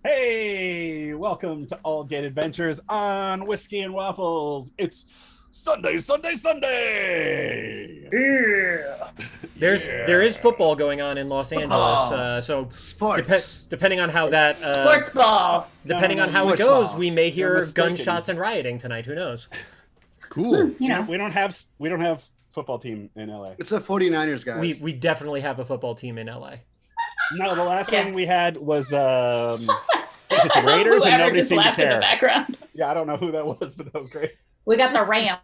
Hey, welcome to Aldgate Adventures on Whiskey and Waffles. It's Sunday, Sunday, Sunday. Yeah. There is football going on in Los Angeles, Football. so Sports. depending on how that Sports ball. depending No, on how it Sports goes, ball. we may You're hear mistaken. gunshots and rioting tonight. Who knows? Cool. You know, We don't have football team in LA. It's the 49ers, guys. We definitely have a football team in LA. No, the last Yeah. one we had was it the Raiders, and whoever nobody just seemed to laughed in the care. background. Yeah, I don't know who that was, but that was great. We got the Rams.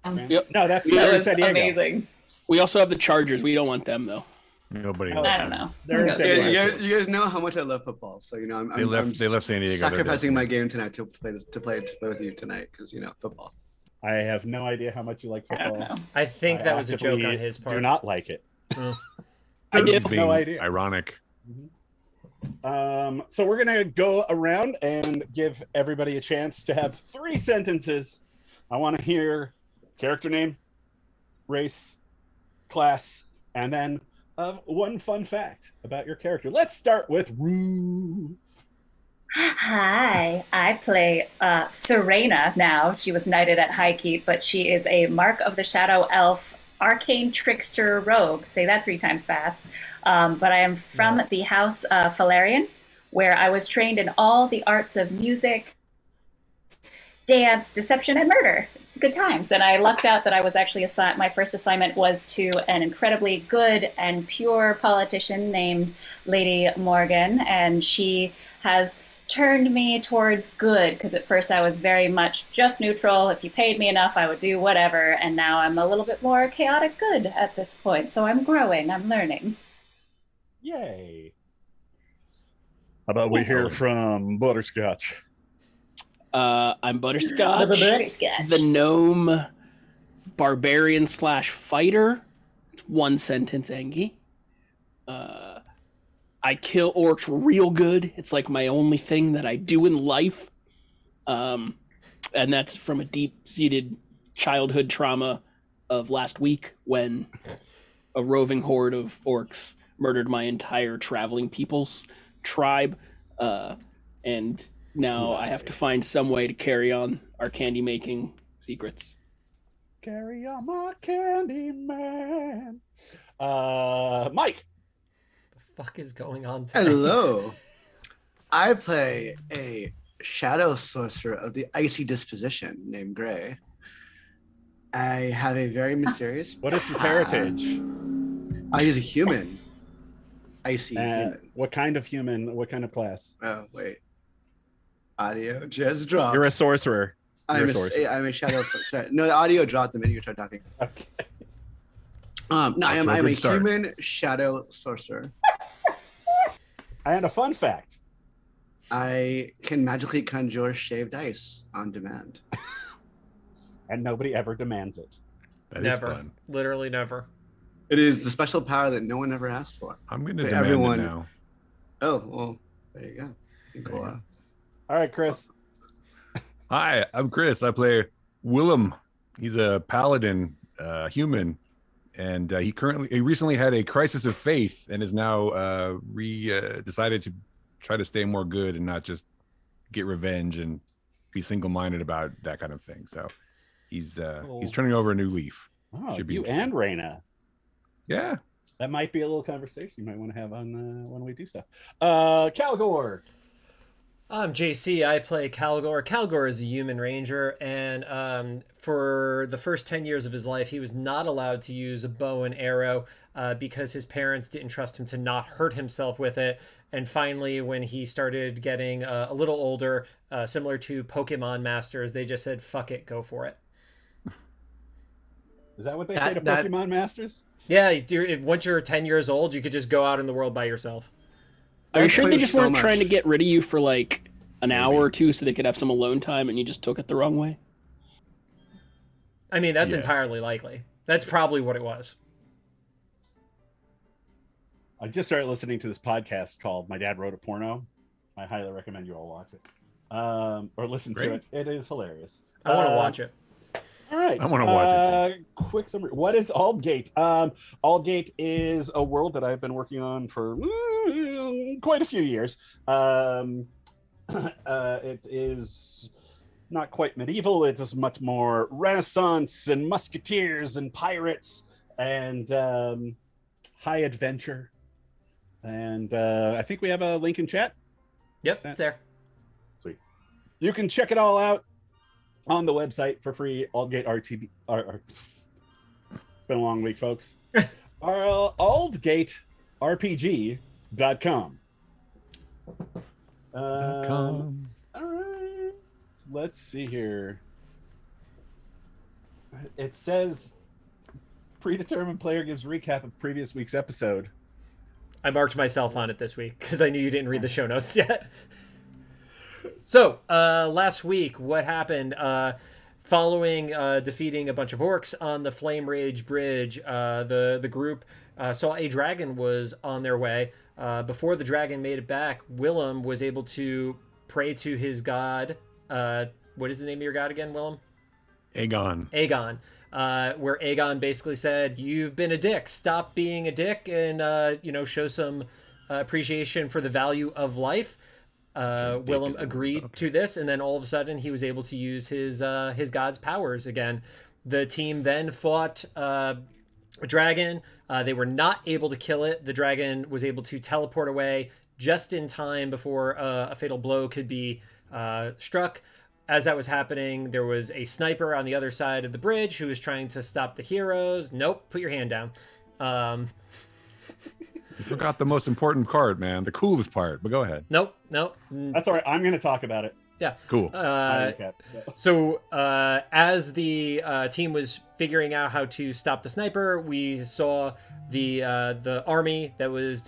Yep. No, that's That they're in was San Diego. amazing. We also have the Chargers. We don't want them though. Nobody. Oh, I don't know. They're in Who San knows? Diego. You guys know how much I love football, so I'm They left San Diego. sacrificing my game tonight to play with you tonight because football. I have no idea how much you like I don't football. know. I think I that was a joke actively on his part. Do not like it. Mm. I This is do. being No idea. Ironic. So we're gonna go around and give everybody a chance to have 3 sentences. I want to hear character name, race, class, and then one fun fact about your character. Let's start with Rue. Hi, I play Serena now. She was knighted at High Keep, but she is a Mark of the Shadow Elf, arcane trickster rogue. Say that 3 times fast. But I am from the House Falarian, where I was trained in all the arts of music, dance, deception, and murder. It's good times. And I lucked out that I was actually assigned, my first assignment was to an incredibly good and pure politician named Lady Morgan. And she has turned me towards good because at first I was very much just neutral. If you paid me enough, I would do whatever. And now I'm a little bit more chaotic good at this point. So I'm growing, I'm learning. Yay. How about we hear from Butterscotch? I'm Butterscotch, Butterscotch. the gnome barbarian / fighter. 1 sentence, Engie. I kill orcs real good. It's like my only thing that I do in life. And that's from a deep-seated childhood trauma of last week when a roving horde of orcs murdered my entire traveling people's tribe. And now I have to find some way to carry on our candy-making secrets. Carry on my candy man. Mike. The fuck is going on tonight? Hello. I play a shadow sorcerer of the icy disposition named Gray. I have a very mysterious. What is his heritage? He's a human. Icy human. What kind of human? What kind of class? Oh wait. Audio just dropped. You're a sorcerer. I'm You're a sorcerer. I'm a shadow sorcerer. No, the audio dropped the minute you started talking. Okay. No, I'm to a a good start. human shadow sorcerer. And a fun fact. I can magically conjure shaved ice on demand. And nobody ever demands it. That is Never. fun. Literally never. It is the special power that no one ever asked for. I'm going to But demand everyone- it now. Oh, well, there you go. You can go, All right, Chris. Hi, I'm Chris. I play Willem. He's a paladin, human, and he recently had a crisis of faith and is now decided to try to stay more good and not just get revenge and be single-minded about that kind of thing. So he's turning over a new leaf. Oh, Should be you interesting. and Raina. Yeah. That might be a little conversation you might want to have on when we do stuff. Calgor. I'm JC. I play Calgor. Calgor is a human ranger, and for the first 10 years of his life, he was not allowed to use a bow and arrow because his parents didn't trust him to not hurt himself with it. And finally, when he started getting a little older, similar to Pokemon Masters, they just said, fuck it, go for it. Is that what they say to That- Pokemon Masters? Yeah, once you're 10 years old, you could just go out in the world by yourself. Are you sure they explains just so weren't much. trying to get rid of you for like an hour or two so they could have some alone time and you just took it the wrong way? I mean, that's Yes. entirely likely. That's probably what it was. I just started listening to this podcast called My Dad Wrote a Porno. I highly recommend you all watch it. Or listen to Great. it. It is hilarious. I want to watch it. All right. right. I want to watch it. Quick summary. What is Aldgate? Aldgate is a world that I've been working on for quite a few years. It is not quite medieval. It is much more Renaissance and musketeers and pirates and high adventure. And I think we have a link in chat. Yep, it's there. Sweet. You can check it all out on the website for free. Aldgate RTB. It's been a long week, folks. AldgateRPG.com. All right. Let's see here. It says predetermined player gives recap of previous week's episode. I marked myself on it this week because I knew you didn't read the show notes yet. So, last week, what happened? Following defeating a bunch of orcs on the Flame Rage Bridge, the group saw a dragon was on their way. Before the dragon made it back, Willem was able to pray to his god. What is the name of your god again, Willem? Aegon. Aegon. Where Aegon basically said, "You've been a dick. Stop being a dick, and show some appreciation for the value of life." Willem agreed to this, and then all of a sudden he was able to use his god's powers again. The team then fought a dragon. They were not able to kill it. The dragon was able to teleport away just in time before a fatal blow could be struck. As that was happening, there was a sniper on the other side of the bridge who was trying to stop the heroes. Nope, put your hand down. You forgot the most important part, man. The coolest part, but go ahead. Nope. That's all right. I'm going to talk about it. Yeah. Cool. So as the team was figuring out how to stop the sniper, we saw the army that was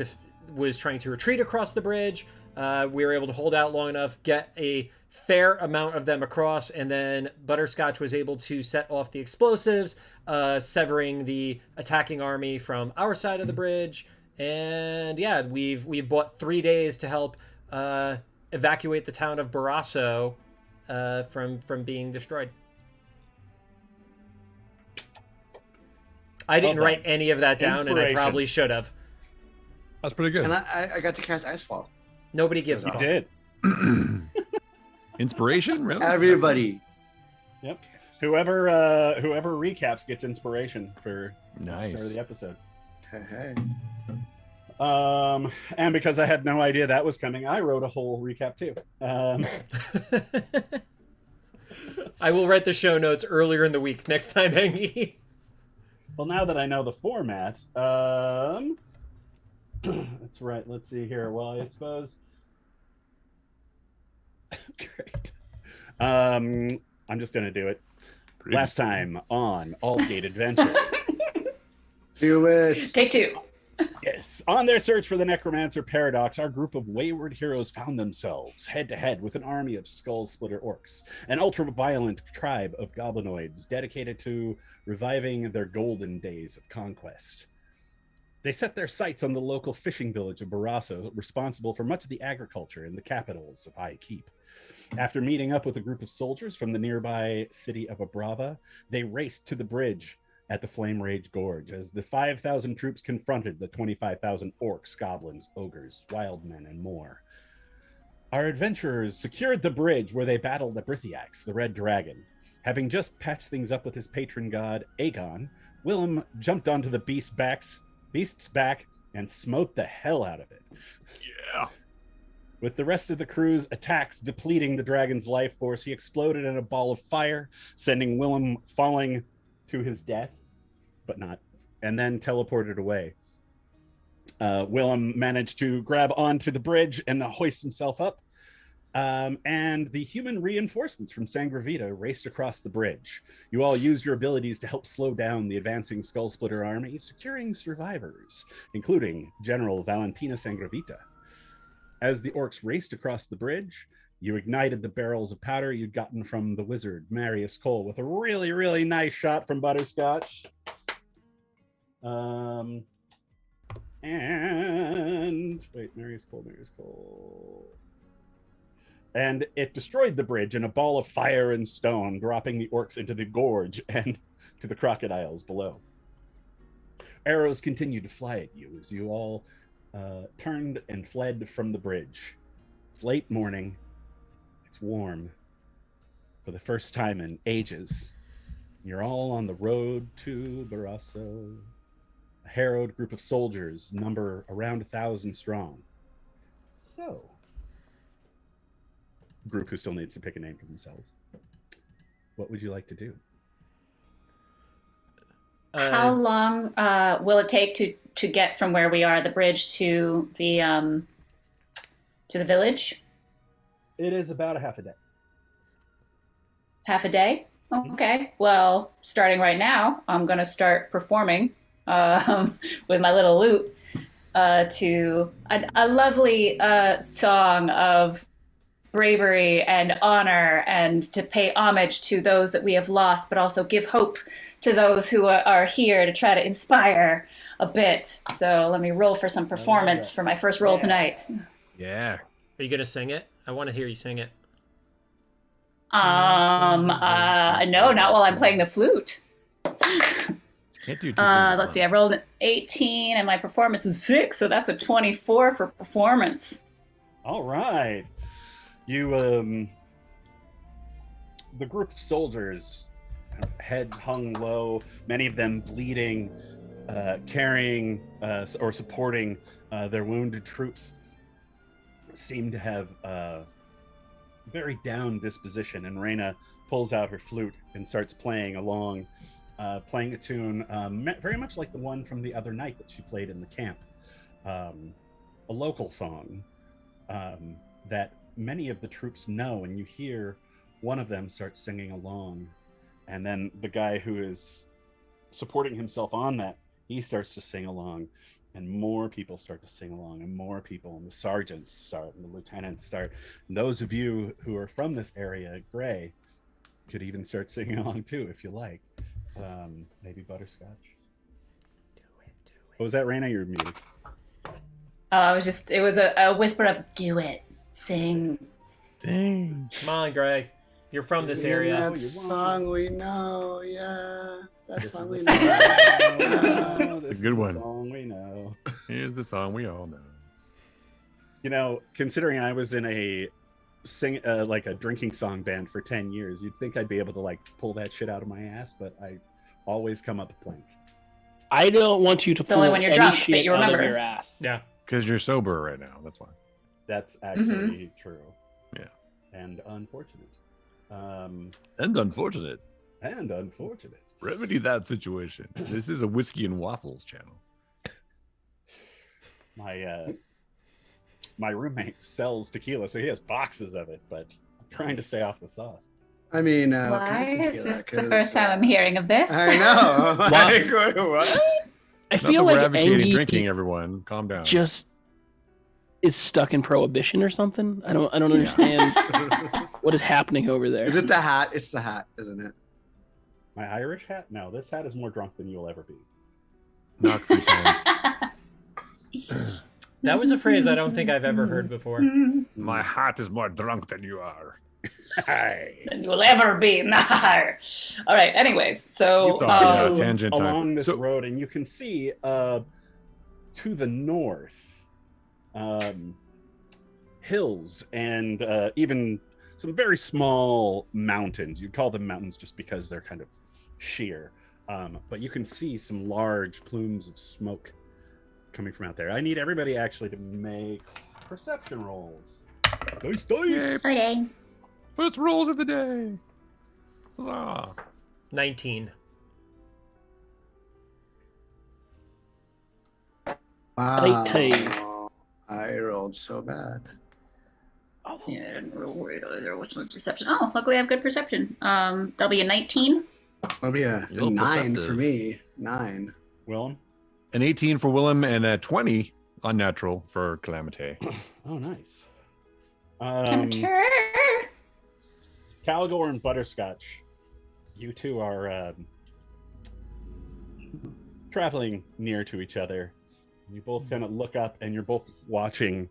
trying to retreat across the bridge. We were able to hold out long enough, get a fair amount of them across, and then Butterscotch was able to set off the explosives, severing the attacking army from our side of the bridge. And yeah, we've bought 3 days to help evacuate the town of Barrasso from being destroyed. I didn't write any of that down, and I probably should have. That's pretty good. And I got to cast Icefall. Nobody gives a You fuck. did. Inspiration, really? Everybody. Yep. Whoever recaps gets inspiration for the start of the episode. Hey. And because I had no idea that was coming, I wrote a whole recap too. I will write the show notes earlier in the week next time, Angie. Well, now that I know the format, that's right. Let's see here. Well, I suppose. Great. I'm just gonna do it. Last time on Aldgate Adventure. Do it. Take two. Yes. On their search for the Necromancer Paradox, our group of wayward heroes found themselves head-to-head with an army of skull-splitter orcs, an ultra-violent tribe of goblinoids dedicated to reviving their golden days of conquest. They set their sights on the local fishing village of Barrasso, responsible for much of the agriculture in the capitals of High Keep. After meeting up with a group of soldiers from the nearby city of Abrava, they raced to the bridge at the Flame Rage Gorge as the 5,000 troops confronted the 25,000 orcs, goblins, ogres, wild men, and more. Our adventurers secured the bridge where they battled the Brithiax, the red dragon. Having just patched things up with his patron god, Aegon, Willem jumped onto the beast's back and smote the hell out of it. Yeah. With the rest of the crew's attacks depleting the dragon's life force, he exploded in a ball of fire, sending Willem falling to his death, but not, and then teleported away. Willem managed to grab onto the bridge and hoist himself up, and the human reinforcements from Sangravita raced across the bridge. You all used your abilities to help slow down the advancing Skull Splitter army, securing survivors, including General Valentina Sangravita. As the orcs raced across the bridge, you ignited the barrels of powder you'd gotten from the wizard, Marius Cole, with a really, really nice shot from Butterscotch. And wait, Marius Cole. and it destroyed the bridge in a ball of fire and stone, dropping the orcs into the gorge and to the crocodiles below. Arrows continued to fly at you as you all turned and fled from the bridge. It's late morning. It's warm. For the first time in ages, you're all on the road to Barrasso. A harrowed group of soldiers, number around 1,000 strong. So, group who still needs to pick a name for themselves. What would you like to do? How long will it take to get from where we are, the bridge, to the village? It is about a half a day. Half a day? Okay. Well, starting right now, I'm going to start performing with my little lute to a lovely song of bravery and honor, and to pay homage to those that we have lost, but also give hope to those who are here to try to inspire a bit. So let me roll for some performance for my first roll tonight. Yeah. Are you gonna sing it? I want to hear you sing it. No, not while I'm playing the flute. Can't do two things at Let's see, once. I rolled an 18 and my performance is 6, so that's a 24 for performance. All right. You, the group of soldiers, heads hung low, many of them bleeding, carrying or supporting their wounded troops, seem to have very down disposition. And Reyna pulls out her flute and starts playing along, playing a tune very much like the one from the other night that she played in the camp, a local song that many of the troops know, and you hear one of them start singing along, and then the guy who is supporting himself on that, he starts to sing along, and more people start to sing along, and more people, and the sergeants start, and the lieutenants start. And those of you who are from this area, Gray, could even start singing along too, if you like. Maybe Butterscotch. What was that, Raina? You're muted. It was a whisper of, do it, sing. Dang. Come on, Greg. You're from this area. That song we know, yeah. That song we know. It's a good one. Song we know. Here's the song we all know. You know, considering I was in a like a drinking song band for 10 years, you'd think I'd be able to like pull that shit out of my ass, but I always come up blank. I don't want you to pull only when you're any drunk shit that you out of remember. your ass. Yeah. Because you're sober right now. That's why. That's actually true. Yeah. And unfortunate. And unfortunate. And unfortunate. Remedy that situation. This is a whiskey and waffles channel. My roommate sells tequila, so he has boxes of it, but I'm trying to stay off the sauce. I mean, Why is this the first time I'm hearing of this? I know. What? I feel like Angie drinking. Everyone, calm down. just is stuck in prohibition or something. I don't understand what is happening over there. Is it the hat? It's the hat, isn't it? My Irish hat? No, this hat is more drunk than you'll ever be. Knock 3 times. That was a phrase I don't think I've ever heard before. My hat is more drunk than you are. Than you'll ever be. Nar. All right. Anyways, so tangent time. Along this road, and you can see to the north hills and even some very small mountains. You'd call them mountains just because they're kind of sheer, but you can see some large plumes of smoke coming from out there. I need everybody actually to make perception rolls. Dice. okay. First rolls of the day. Huzzah. 19. Wow. 18. I rolled so bad. Oh, yeah, I didn't roll worried there was no perception. Oh, luckily I have good perception. That'll be a 19. That'll be a You're 9 perceptive. for me. 9. Willem? An 18 for Willem and a 20 unnatural for Calamity. Oh, nice. Tempter. Calgore and Butterscotch, you two are traveling near to each other. You both kind of look up, and you're both watching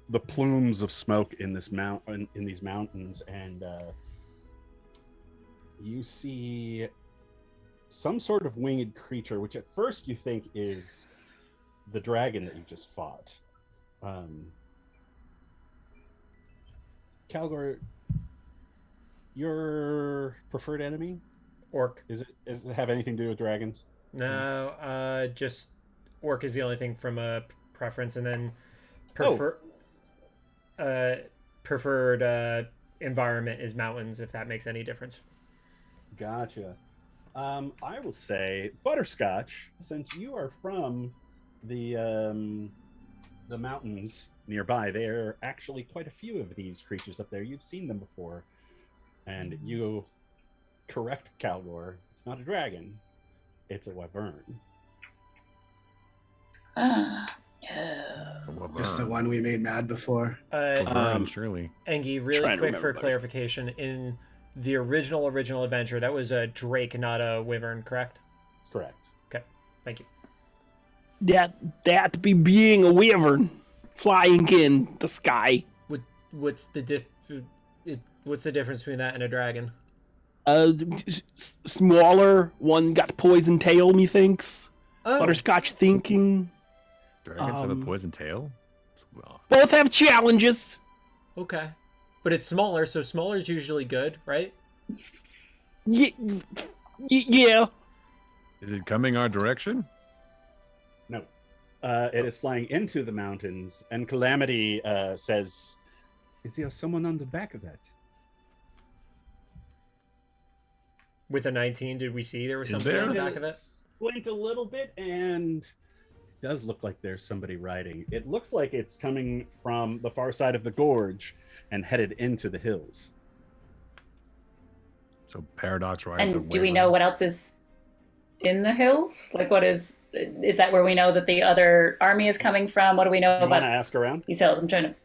the plumes of smoke in this in these mountains, and you see some sort of winged creature, which at first you think is the dragon that you just fought. Calgor, your preferred enemy? Orc. Does it have anything to do with dragons? No, just orc is the only thing from a preference, and then preferred environment is mountains, if that makes any difference. Gotcha. I will say butterscotch, since you are from the mountains nearby. There are actually quite a few of these creatures up there. You've seen them before, and you correct Calgor. It's not a dragon; it's a wyvern. Just the one we made mad before. Surely. Engie, really quick for clarification, in the original adventure, that was a drake, not a wyvern, correct? Correct. Okay, thank you. That be being a wyvern flying in the sky. What's the difference between that and a dragon? Smaller one got poison tail, methinks. Oh. Butterscotch thinking. Dragons have a poison tail? Well, Both have challenges. Okay. But it's smaller, so smaller is usually good, right? Yeah. is it coming our direction? No. It is flying into the mountains, and Calamity says, "Is there someone on the back of that?" With a 19, did we see there was Is something there? on the back of it? Squint a little bit, and it does look like there's somebody riding. It looks like it's coming from the far side of the gorge and headed into the hills. So Paradox rides a And do we wyvern. know what else is in the hills? Like, what is that where we know that the other army is coming from? What do we know You want about to ask around? these hills? I'm trying to.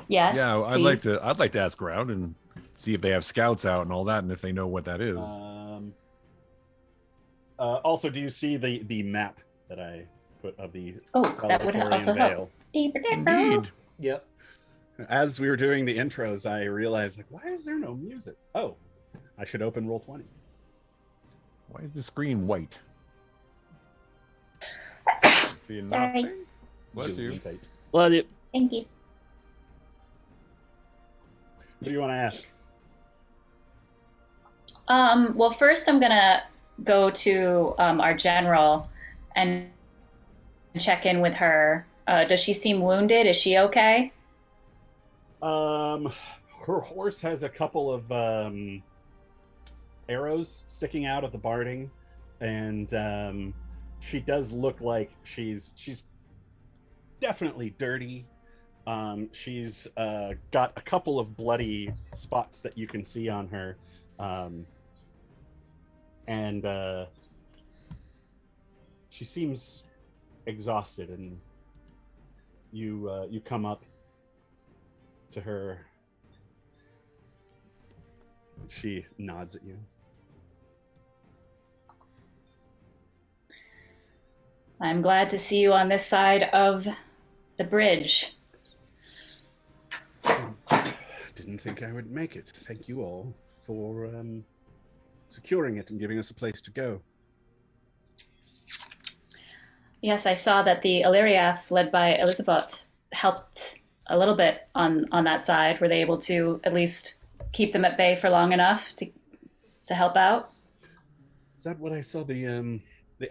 Yes. Yeah, please. I'd like to ask around and see if they have scouts out and all that, and if they know what that is. Also, do you see the map that I put of the Oh, that would Salvatorian also help. Vale? Indeed. Yep. As we were doing the intros, I realized, like, why is there no music? Oh, I should open Roll20. Why is the screen white? See Sorry. nothing? Bless you. Let it. Thank you. What do you want to ask? Well, first I'm gonna go to our general and check in with her. Does she seem wounded? Is she okay? Her horse has a couple of arrows sticking out of the barding, and she does look like she's definitely dirty. She's got a couple of bloody spots that you can see on her, and she seems exhausted. And you come up to her. She nods at you. I'm glad to see you on this side of the bridge. Didn't think I would make it. Thank you all for securing it and giving us a place to go. Yes, I saw that the Illyriath, led by Elizabeth, helped a little bit on that side. Were they able to at least keep them at bay for long enough to help out? Is that what I saw? The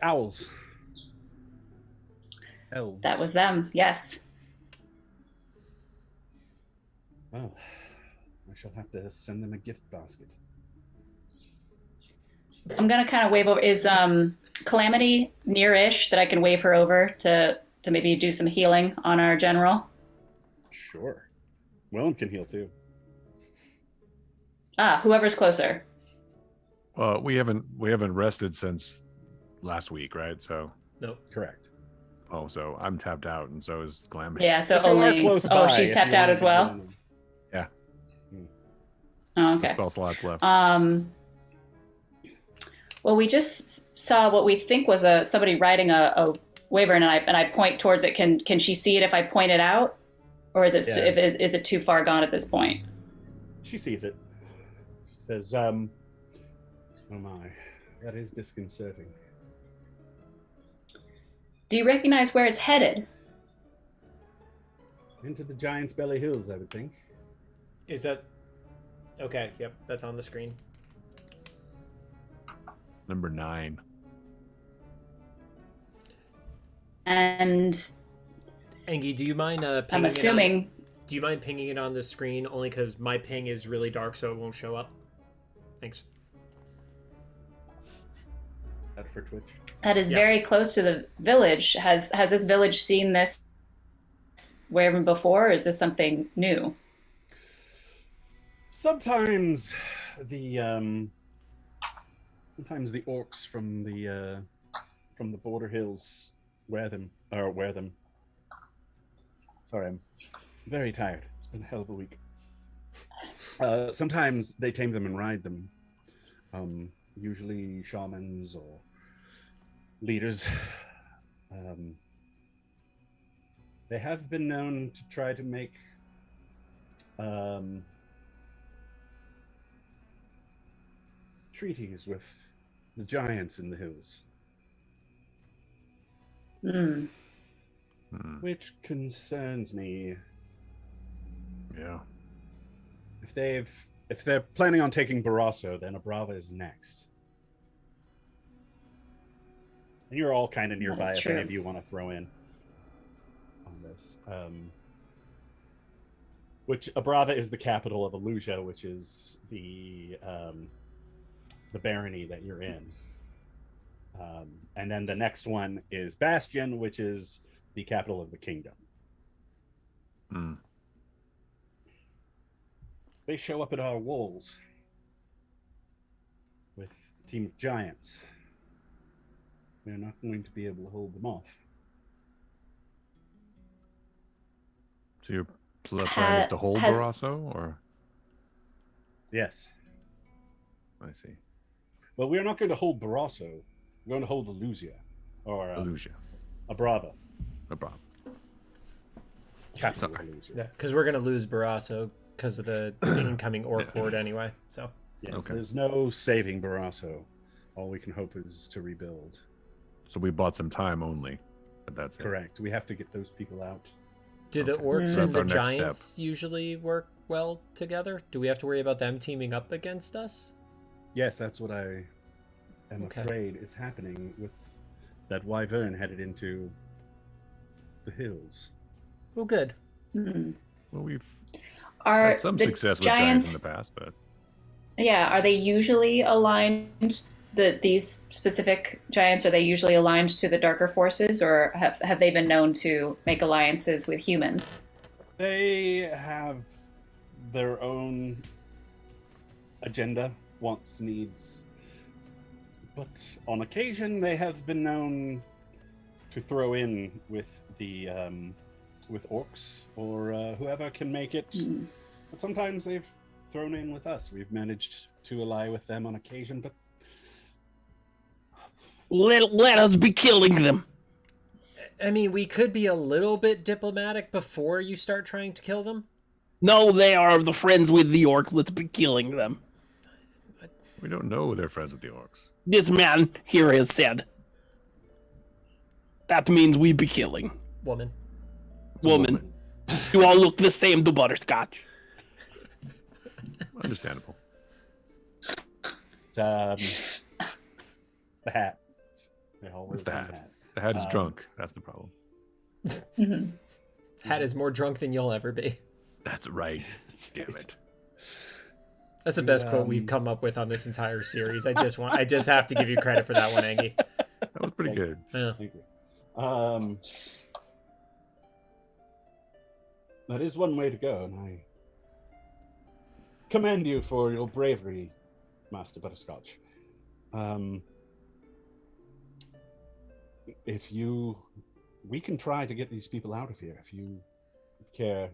owls. Elves. That was them, yes. Oh, I shall have to send them a gift basket. I'm gonna kind of wave over. Is Calamity near-ish that I can wave her over to maybe do some healing on our general? Sure. Willem can heal too. Whoever's closer. Well, we haven't rested since last week, right? So, Nope. Correct. oh, so I'm tapped out, and so is Glam. Yeah, so But you are only. close Oh, by she's if tapped you out wanted as to well. join them. Yeah, Oh, okay. spell slots left. Well, we just saw what we think was somebody riding a wyvern, and I point towards it. Can she see it if I point it out? Or is it Yeah. is it too far gone at this point? She sees it. She says, "Oh my, that is disconcerting." Do you recognize where it's headed? Into the Giant's Belly Hills, I would think. Is that okay? Yep, that's on the screen. Number 9. And Engie, do you mind pinging I'm assuming do you mind pinging it on the screen? Only because my ping is really dark, so it won't show up. Thanks. That for Twitch. that is Yeah. very close to the village. Has this village seen this wherever before, or is this something new? Sometimes the orcs from the border hills wear them. Sorry, I'm very tired. It's been a hell of a week. Sometimes they tame them and ride them. Usually shamans or leaders. They have been known to try to make treaties with the giants in the hills, Hmm. which concerns me. Yeah. If they're planning on taking Barrasso, then Abrava is next. And you're all kind of nearby That is if any true. of you want to throw in on this. Which Abrava is the capital of Aluja, which is the barony that you're in. And then the next one is Bastion, which is the capital of the kingdom. Mm. They show up at our walls with a team of giants. We're not going to be able to hold them off. So your plan is to hold Has- Barrasso, or? Yes. I see. Well, we're not going to hold Barrasso. We're going to hold Alusia. Or Illusia. Abrava. No problem. Capital of Sorry. Alusia. Yeah, because we're gonna lose Barrasso because of the incoming orc horde anyway. So Yes, Okay. there's no saving Barrasso. All we can hope is to rebuild. So we bought some time only, but that's it. Correct. We have to get those people out. do the Okay. orcs So and that's the our next giants usually work well together? Do we have to worry about them teaming up against us? Yes, that's what I am Okay. afraid is happening with that wyvern headed into the hills. Oh, good. Hmm. Well, we've Are had some the success with giants giants in the past, but Yeah, are they usually aligned? These specific giants, are they usually aligned to the darker forces, or have they been known to make alliances with humans? They have their own agenda, wants, needs, but on occasion they have been known to throw in with the with orcs or whoever can make it. Hmm. But sometimes they've thrown in with us. We've managed to ally with them on occasion, but Let us be killing them. I mean, we could be a little bit diplomatic before you start trying to kill them. No, they are the friends with the orcs. Let's be killing them. we don't know they're friends with the orcs. This man here has said. That means we be killing. Woman. Woman. You all look the same to butterscotch. Understandable. it's the hat. They all wear It's the same hat. The hat is Um, drunk. That's the problem. Mhm. Hat is more drunk than you'll ever be. That's right. Damn it. That's the best quote we've come up with on this entire series. I just have to give you credit for that one, Angie. That was pretty good. Yeah. Thank you. That is one way to go, and I commend you for your bravery, Master Butterscotch. We can try to get these people out of here if you care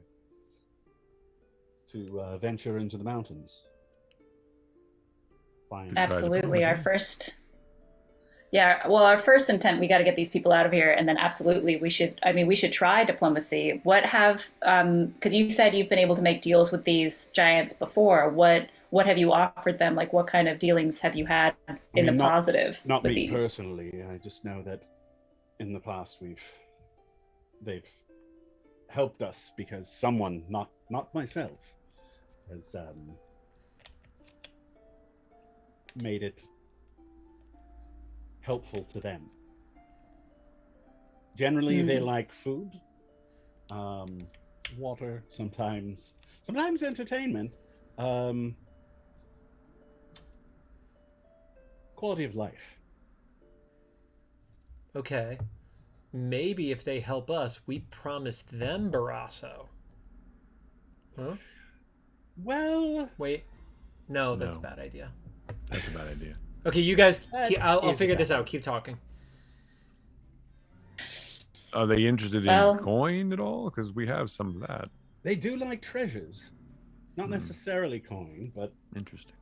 to venture into the mountains. Fine. Try to Absolutely. Our promise first Yeah, well, our first intent, we got to get these people out of here, and then absolutely, we should. I mean, we should try diplomacy. Because you said you've been able to make deals with these giants before. What have you offered them? Like, what kind of dealings have you had in the positive Not with me these? personally. I just know that in the past they've helped us because someone, not myself, has made it helpful to them. Generally, they like food, water, sometimes entertainment, quality of life. Okay. Maybe if they help us, we promised them Barrasso. Huh? Well, Wait. No, that's No. a bad idea. That's a bad idea. Okay, you guys, That I'll is figure a this bad out. Keep talking. Are they interested Well- in coin at all? Because we have some of that. they do like treasures, not necessarily coin, but Interesting.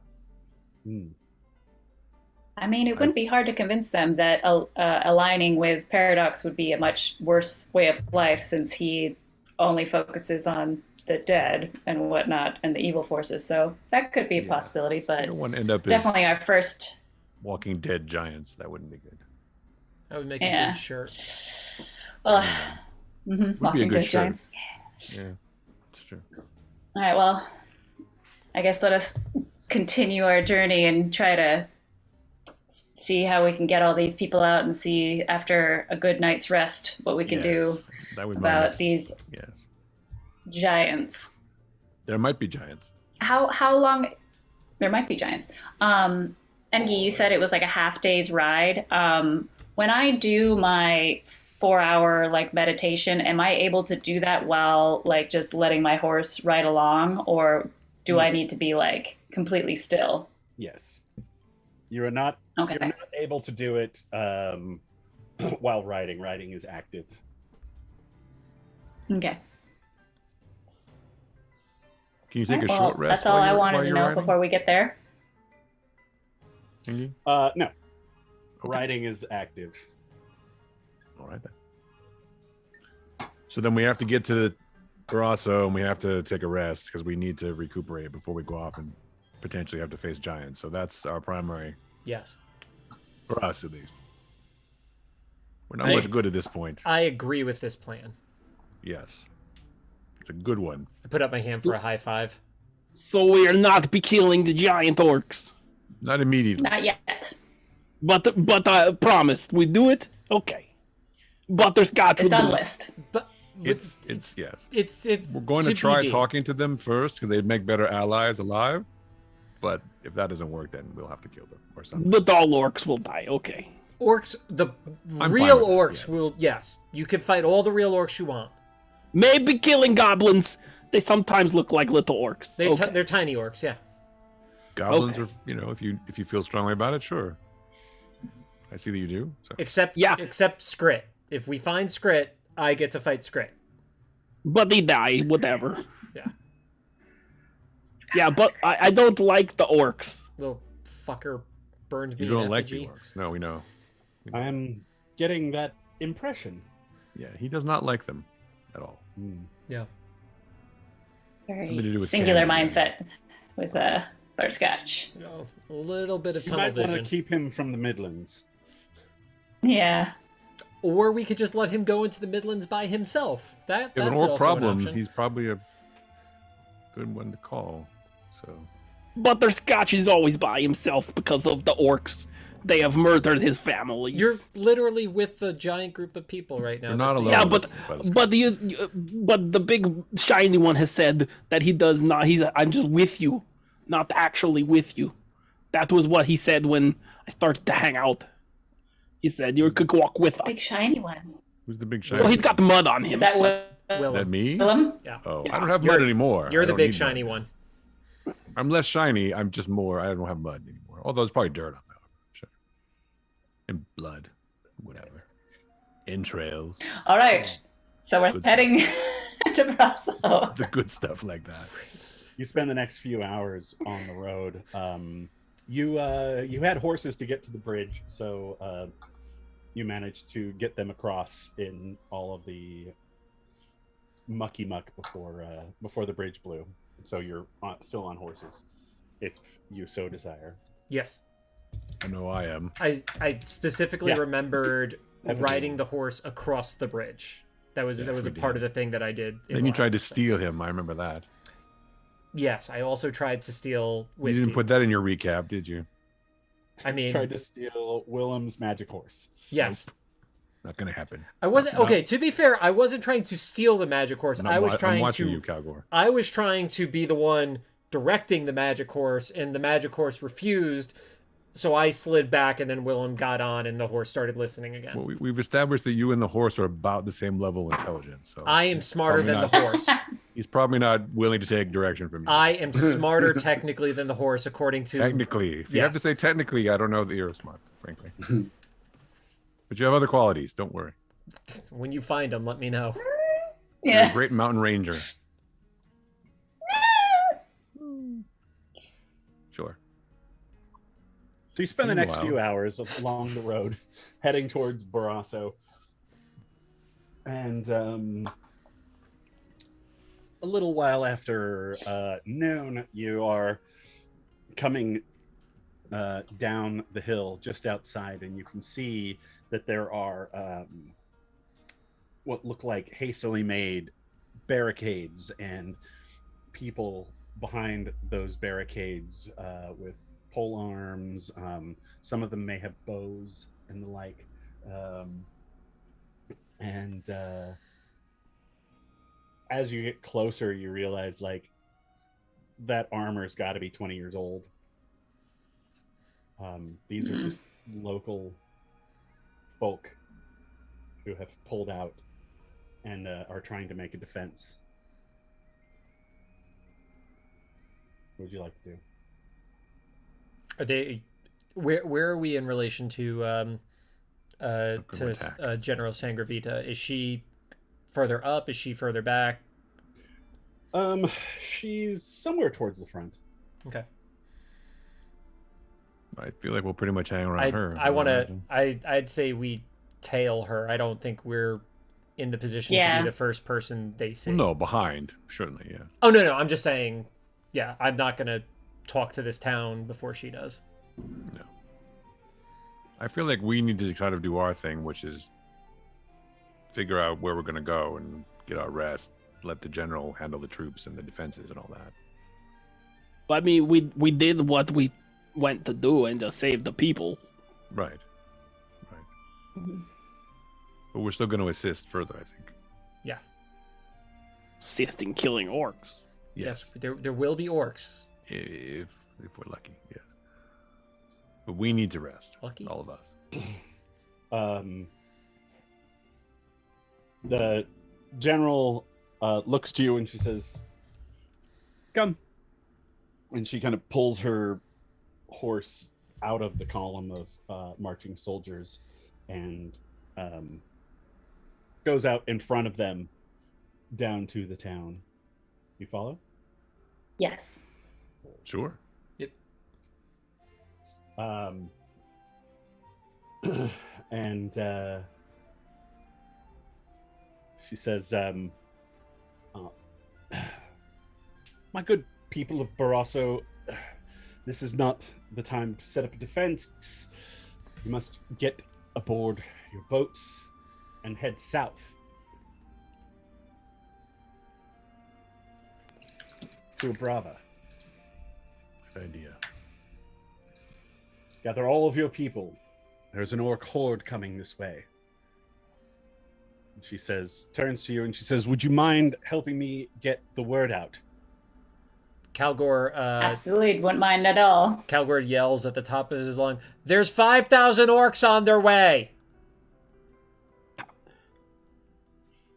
I mean, it wouldn't be hard to convince them that aligning with Paradox would be a much worse way of life, since he only focuses on the dead and whatnot and the evil forces. So that could be a possibility, I but don't want to end up definitely our first. as Walking Dead giants. That wouldn't be good. That would make Yeah. a good shirt. Well, Would be a Walking good Dead shirt. giants. Yeah, it's true. All right, well, I guess let us continue our journey and try to see how we can get all these people out and see after a good night's rest what we can do Yes, that would be my about next- these Yes, giants. there might be giants. How long? There might be giants. Engi, you said it was like a half day's ride. When I do my 4-hour like meditation, am I able to do that while like just letting my horse ride along, or do I need to be like completely still? yes, you're not Okay. you're not able to do it while riding. Riding is active. Okay. Can you take a Well, short rest? that's all while I you're- wanted while to you're know riding? before we get there. Can you? No, Okay. riding is active. All right then. So then we have to get to Barrasso and we have to take a rest because we need to recuperate before we go off and potentially have to face giants. So that's our primary, Yes. for us at least. We're not Nice. much good at this point. I agree with this plan. Yes. It's a good one. I put up my hand for a high five. So we are not be killing the giant orcs. Not immediately. Not yet. But I promised we do it. Okay. Butterscotch. It's will on do it. list. But It's yes. it's We're going to try TBD. talking to them first because they'd make better allies alive. But if that doesn't work, then we'll have to kill them or something. But all orcs will die. Okay. Orcs, the fine real with that, orcs yeah. will, yes. You can fight all the real orcs you want. Maybe killing goblins. They sometimes look like little orcs. Okay. They're tiny orcs, yeah. Goblins Okay. are, if you feel strongly about it, sure. I see that you do. So Except Scrit. If we find Scrit, I get to fight Scrit. But they die. Whatever. Yeah. Yeah, but I don't like the orcs. Little fucker burned me you don't in like effigy. the orcs. No, we know. I am getting that impression. Yeah, he does not like them at all. Yeah. Something to do Very with singular candy. mindset with butterscotch. You know, a little bit of You tunnel might want to vision. keep him from the Midlands. Yeah. Or we could just let him go into the Midlands by himself. If That's an also orc an problem, option. he's probably a good one to call. So Butterscotch is always by himself because of the orcs. They have murdered his families. You're literally with the giant group of people right now. You're not That's the- alone. Yeah, Butterscotch. but the big shiny one has said that he does not. I'm just with you, not actually with you. That was what he said when I started to hang out. He said you could walk with Big us. shiny one. Who's the big shiny? Well, he's got the mud on Is him. that Is Willem. that me? Willem? Yeah. Oh, I don't have You're- mud anymore. You're I the don't big need shiny mud. one. I'm less shiny. I'm just more. I don't have mud anymore. Although there's probably dirt on my arm. Sure. And blood. Whatever. Entrails. All right. So we're Good heading to Barrasso. The good stuff like that. You spend the next few hours on the road. you had horses to get to the bridge, so you managed to get them across in all of the mucky muck before the bridge blew. So you're still on horses, if you so desire. Yes. I know I am. I specifically Yeah. remembered Definitely. riding the horse across the bridge. That was Yes, a we part did. of the thing that I did. in Then you the tried to last thing. steal him. I remember that. Yes, I also tried to steal You whiskey. didn't put that in your recap, did you? I mean, Tried to steal Willem's magic horse. yes. Not gonna happen. I wasn't No. okay. To be fair, I wasn't trying to steal the magic horse. No, I was I'm trying watching to. you, Calgore. I was trying to be the one directing the magic horse, and the magic horse refused. So I slid back, and then Willem got on, and the horse started listening again. Well, we've established that you and the horse are about the same level of intelligence. So I am smarter probably than not- the horse. he's probably not willing to take direction from you. I am smarter technically than the horse, according to. Technically, if you have to Yes. say technically, I don't know that you're smart, frankly. But you have other qualities. Don't worry. When you find them, let me know. You're a Yeah. great mountain ranger. Sure. So you spend the next Meanwhile- few hours along the road, heading towards Barrasso, and a little while after noon, you are coming down the hill just outside, and you can see that there are what look like hastily made barricades and people behind those barricades with pole arms. Some of them may have bows and the like. And as you get closer, you realize like that armor's got to be 20 years old. These are just local folk who have pulled out and are trying to make a defense. What would you like to do? Are they? Where are we in relation to attack. General Sangravita? Is she further up? Is she further back? She's somewhere towards the front. Okay. I feel like we'll pretty much hang around her. I want to. imagine. I'd say we tail her. I don't think we're in the position to Yeah. be the first person they see. No, behind, certainly, yeah. Oh no, I'm just saying. Yeah, I'm not gonna talk to this town before she does. No. I feel like we need to kind of do our thing, which is figure out where we're going to go and get our rest. Let the general handle the troops and the defenses and all that. I mean, we did what we went to do and just save the people. Right. But we're still going to assist further, I think. Yeah. Assist in killing orcs. Yes. There will be orcs. If we're lucky, yes. But we need to rest. Lucky? All of us. The general looks to you and she says, "Come." And she kind of pulls her horse out of the column of marching soldiers and goes out in front of them down to the town. You follow? Yes. Sure. And she says, "My good people of Barrasso, this is not the time to set up a defense. You must get aboard your boats and head south to Brava. Good idea. Gather all of your people. There's an orc horde coming this way." And she says, turns to you and she says, "Would you mind helping me get the word out?" Calgor Absolutely, wouldn't mind at all. Calgor yells at the top of his lung, "There's 5,000 orcs on their way!"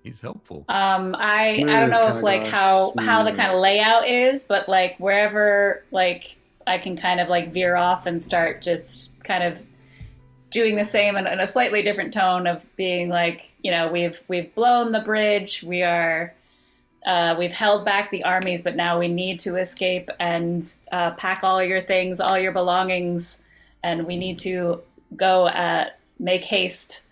He's helpful. I don't know if like how the kind of layout is, but like wherever like I can kind of like veer off and start just kind of doing the same in a slightly different tone of being like, you know, we've blown the bridge, we are we've held back the armies, but now we need to escape and pack all your things, all your belongings, and we need to go make haste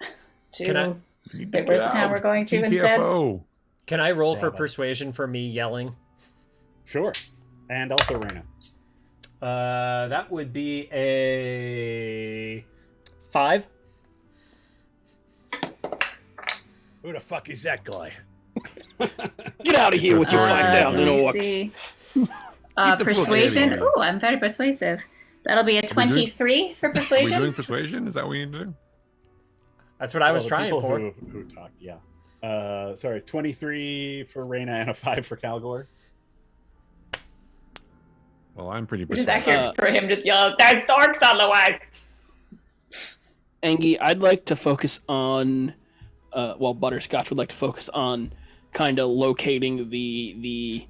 to. Wait, where's the town we're going to instead? GTFO. Can I roll for Bravo. persuasion for me yelling? Sure. And also Raina. That would be a 5. Who the fuck is that guy? Get out of here with your 5,000 let me orcs. see. the fuck Persuasion. outta here. Ooh, I'm very persuasive. That'll be a 23 for Are we persuasion. doing persuasion? Is that what we need to do? That's what I was Well, the trying people for. Who talked, yeah. Sorry, 23 for Raina and a 5 for Calgor. Well, I'm pretty Which is persuasive. accurate for him just yelling, "There's dorks on the way!" Angie, I'd like to focus on, Butterscotch would like to focus on kind of locating the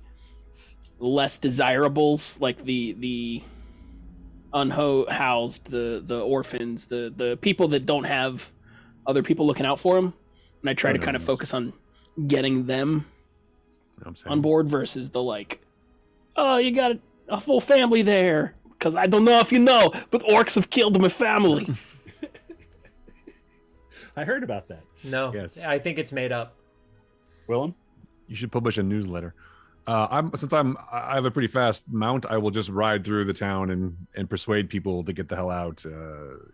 less desirables, like the unhoused, the orphans, the people that don't have other people looking out for them, and I try to kind of focus on getting them You know what I'm saying? on board versus the like, oh, you got a full family there. Because I don't know if you know, but orcs have killed my family. I heard about that. No, Yes. I think it's made up. Willem? You should publish a newsletter. I have a pretty fast mount. I will just ride through the town and persuade people to get the hell out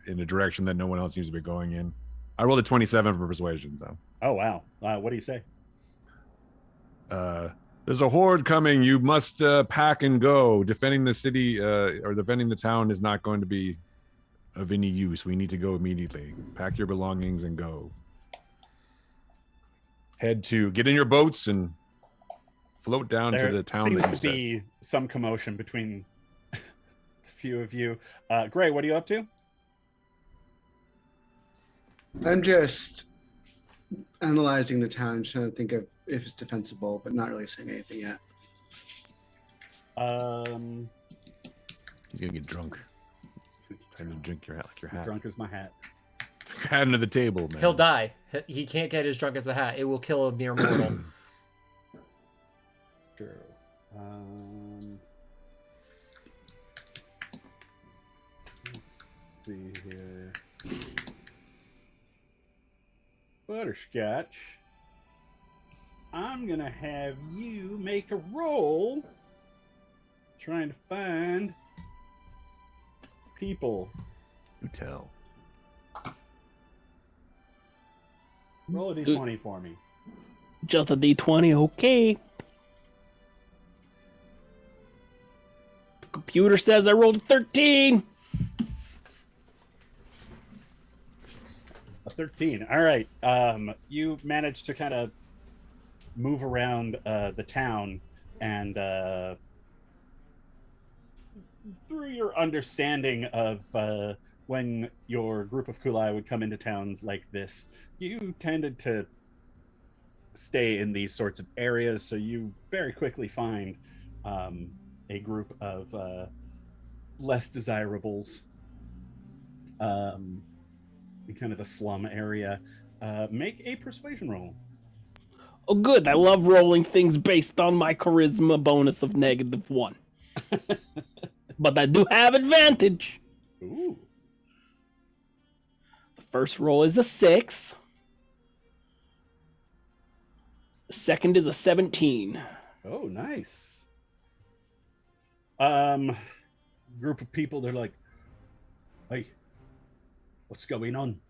in a direction that no one else seems to be going in. I rolled a 27 for persuasion. So Oh, wow. What do you say? there's a horde coming. You must pack and go. Defending the city or defending the town is not going to be of any use. We need to go immediately. Pack your belongings and go. Get in your boats and float down to the town seems that you to said. be some commotion between a few of you. Gray, what are you up to? I'm just analyzing the town, trying to think of if it's defensible, but not really saying anything yet. He's gonna get drunk. Trying to drink your hat like your hat. Drunk as my hat. Your hat under the table, man. He'll die. He can't get as drunk as the hat. It will kill a mere mortal. Sure. Let's see here. Butterscotch. I'm gonna have you make a roll trying to find people. You tell. Roll a d20 for me. Just a D20, okay. The computer says I rolled a 13. A 13. All right. You managed to kind of move around the town, and through your understanding of when your group of Kulai would come into towns like this, you tended to stay in these sorts of areas, so you very quickly find a group of less desirables in kind of the slum area. Make a persuasion roll. Oh, good. I love rolling things based on my charisma bonus of -1. But I do have advantage. Ooh. The first roll is a 6. The second is a 17. Oh, nice. Group of people, they're like, hey, what's going on?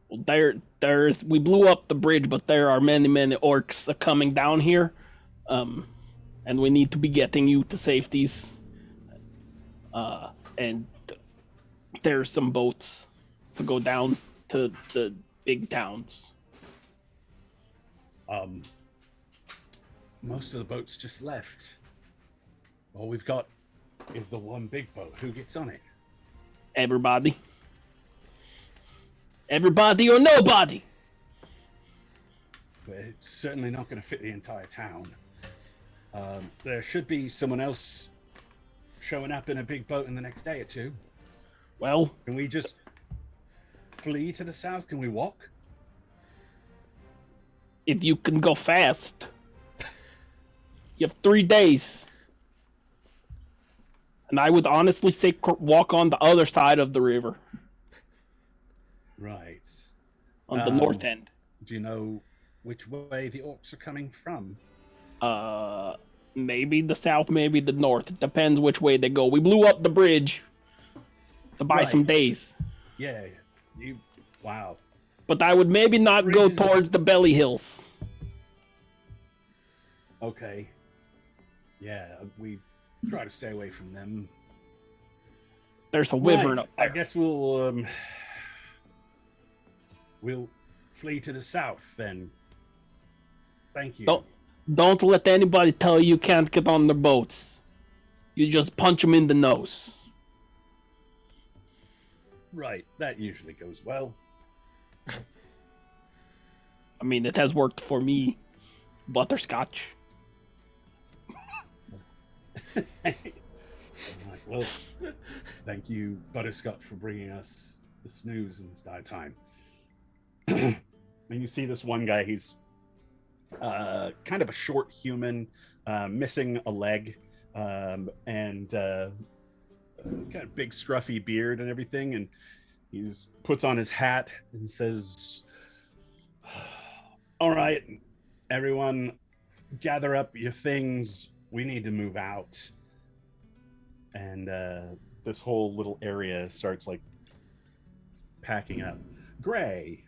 Well, there's we blew up the bridge, but there are many orcs coming down here, and we need to be getting you to safeties. And there's some boats to go down to the big towns. Most of the boats just left. All we've got is the one big boat. Who gets on it? Everybody or nobody. But it's certainly not going to fit the entire town. There should be someone else showing up in a big boat in the next day or two. Well, Can we just flee to the south? Can we walk? If you can go fast, you have 3 days. And I would honestly say walk on the other side of the river, Right. on the north end. Do you know which way the orcs are coming from? Maybe the south, maybe the north. It depends which way they go. We blew up the bridge to buy some Right. days. Yeah. Wow. But I would maybe not go Bridges. towards the belly hills. Okay. Yeah, we try to stay away from them. There's a wyvern Right, up there. I guess we'll flee to the south then. Thank you. Don't let anybody tell you can't get on their boats. You just punch them in the nose. Right, that usually goes well. I mean, it has worked for me. Butterscotch. Right, well, thank you, Butterscotch, for bringing us this news in this time. And you see this one guy, he's kind of a short human, missing a leg, and kind of big scruffy beard and everything, and he's puts on his hat and says, all right, everyone, gather up your things, we need to move out. And this whole little area starts like packing up. Gray,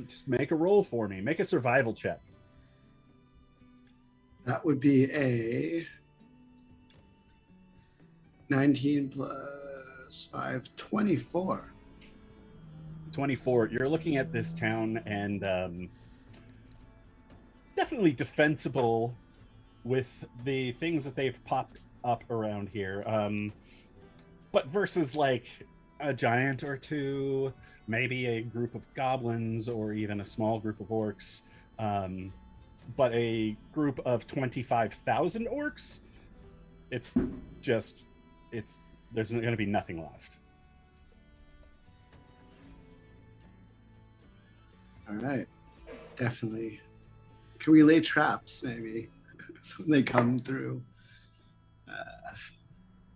just make a roll for me. Make a survival check. That would be a 19 plus 5, 24. 24. You're looking at this town, and it's definitely defensible with the things that they've popped up around here. But versus like a giant or two, maybe a group of goblins, or even a small group of orcs, but a group of 25,000 orcs, there's going to be nothing left. All right. Definitely. Can we lay traps, maybe? So when they come through.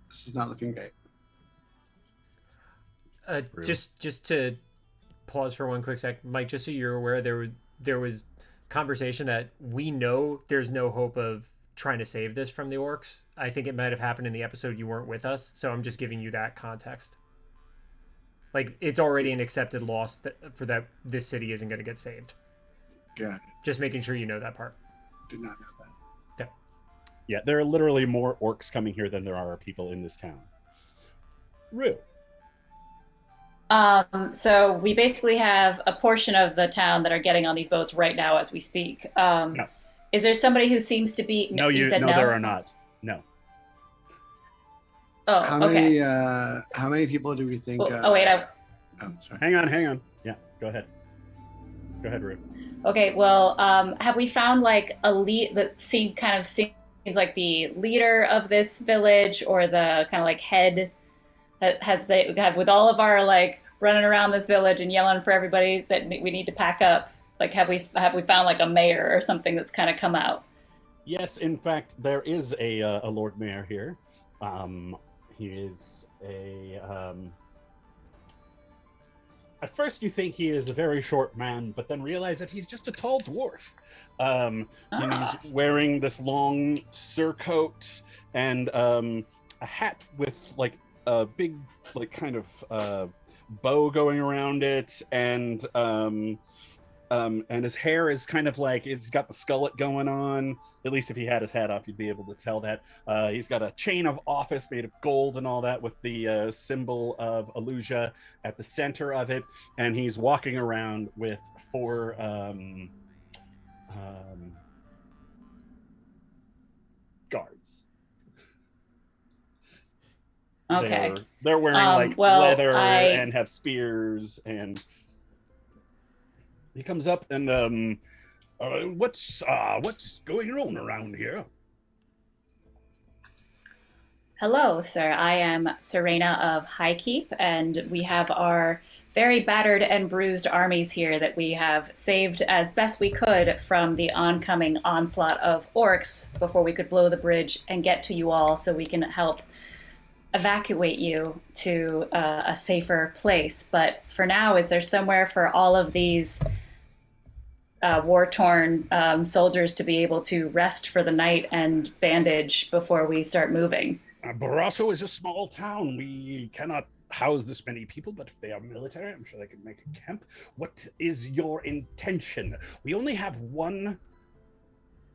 This is not looking great. Just to pause for one quick sec, Mike, just so you're aware, there was conversation that we know there's no hope of trying to save this from the orcs. I think it might have happened in the episode you weren't with us, so I'm just giving you that context. Like, it's already an accepted loss that this city isn't going to get saved. Got it. Just making sure you know that part. Did not know that. Okay. Yeah, there are literally more orcs coming here than there are people in this town. Rue. So we basically have a portion of the town that are getting on these boats right now as we speak. No. Is there somebody who seems to be? No, you said no. There are not. No. Oh, How okay. many people do we think? Wait. Oh, sorry. Hang on. Yeah, go ahead. Go ahead, Rue. Okay. Well, have we found like a lead that seems like the leader of this village, or the kind of like head? With all of our like running around this village and yelling for everybody that we need to pack up, like have we found like a mayor or something that's kind of come out? Yes, in fact, there is a Lord Mayor here. He is at first you think he is a very short man, but then realize that he's just a tall dwarf. And he's wearing this long surcoat and a hat with like a big like kind of bow going around it, and his hair is kind of like, it's got the skullet going on. At least if he had his hat off, you'd be able to tell that. He's got a chain of office made of gold and all that, with the symbol of Aluja at the center of it, and he's walking around with 4 guards. Okay. They're wearing leather I and have spears, and he comes up and what's going on around here? Hello, sir. I am Serena of Highkeep, and we have our very battered and bruised armies here that we have saved as best we could from the oncoming onslaught of orcs before we could blow the bridge and get to you all so we can help evacuate you to a safer place. But for now, is there somewhere for all of these war-torn soldiers to be able to rest for the night and bandage before we start moving? Barrasso is a small town. We cannot house this many people, but if they are military, I'm sure they can make a camp. What is your intention? We only have one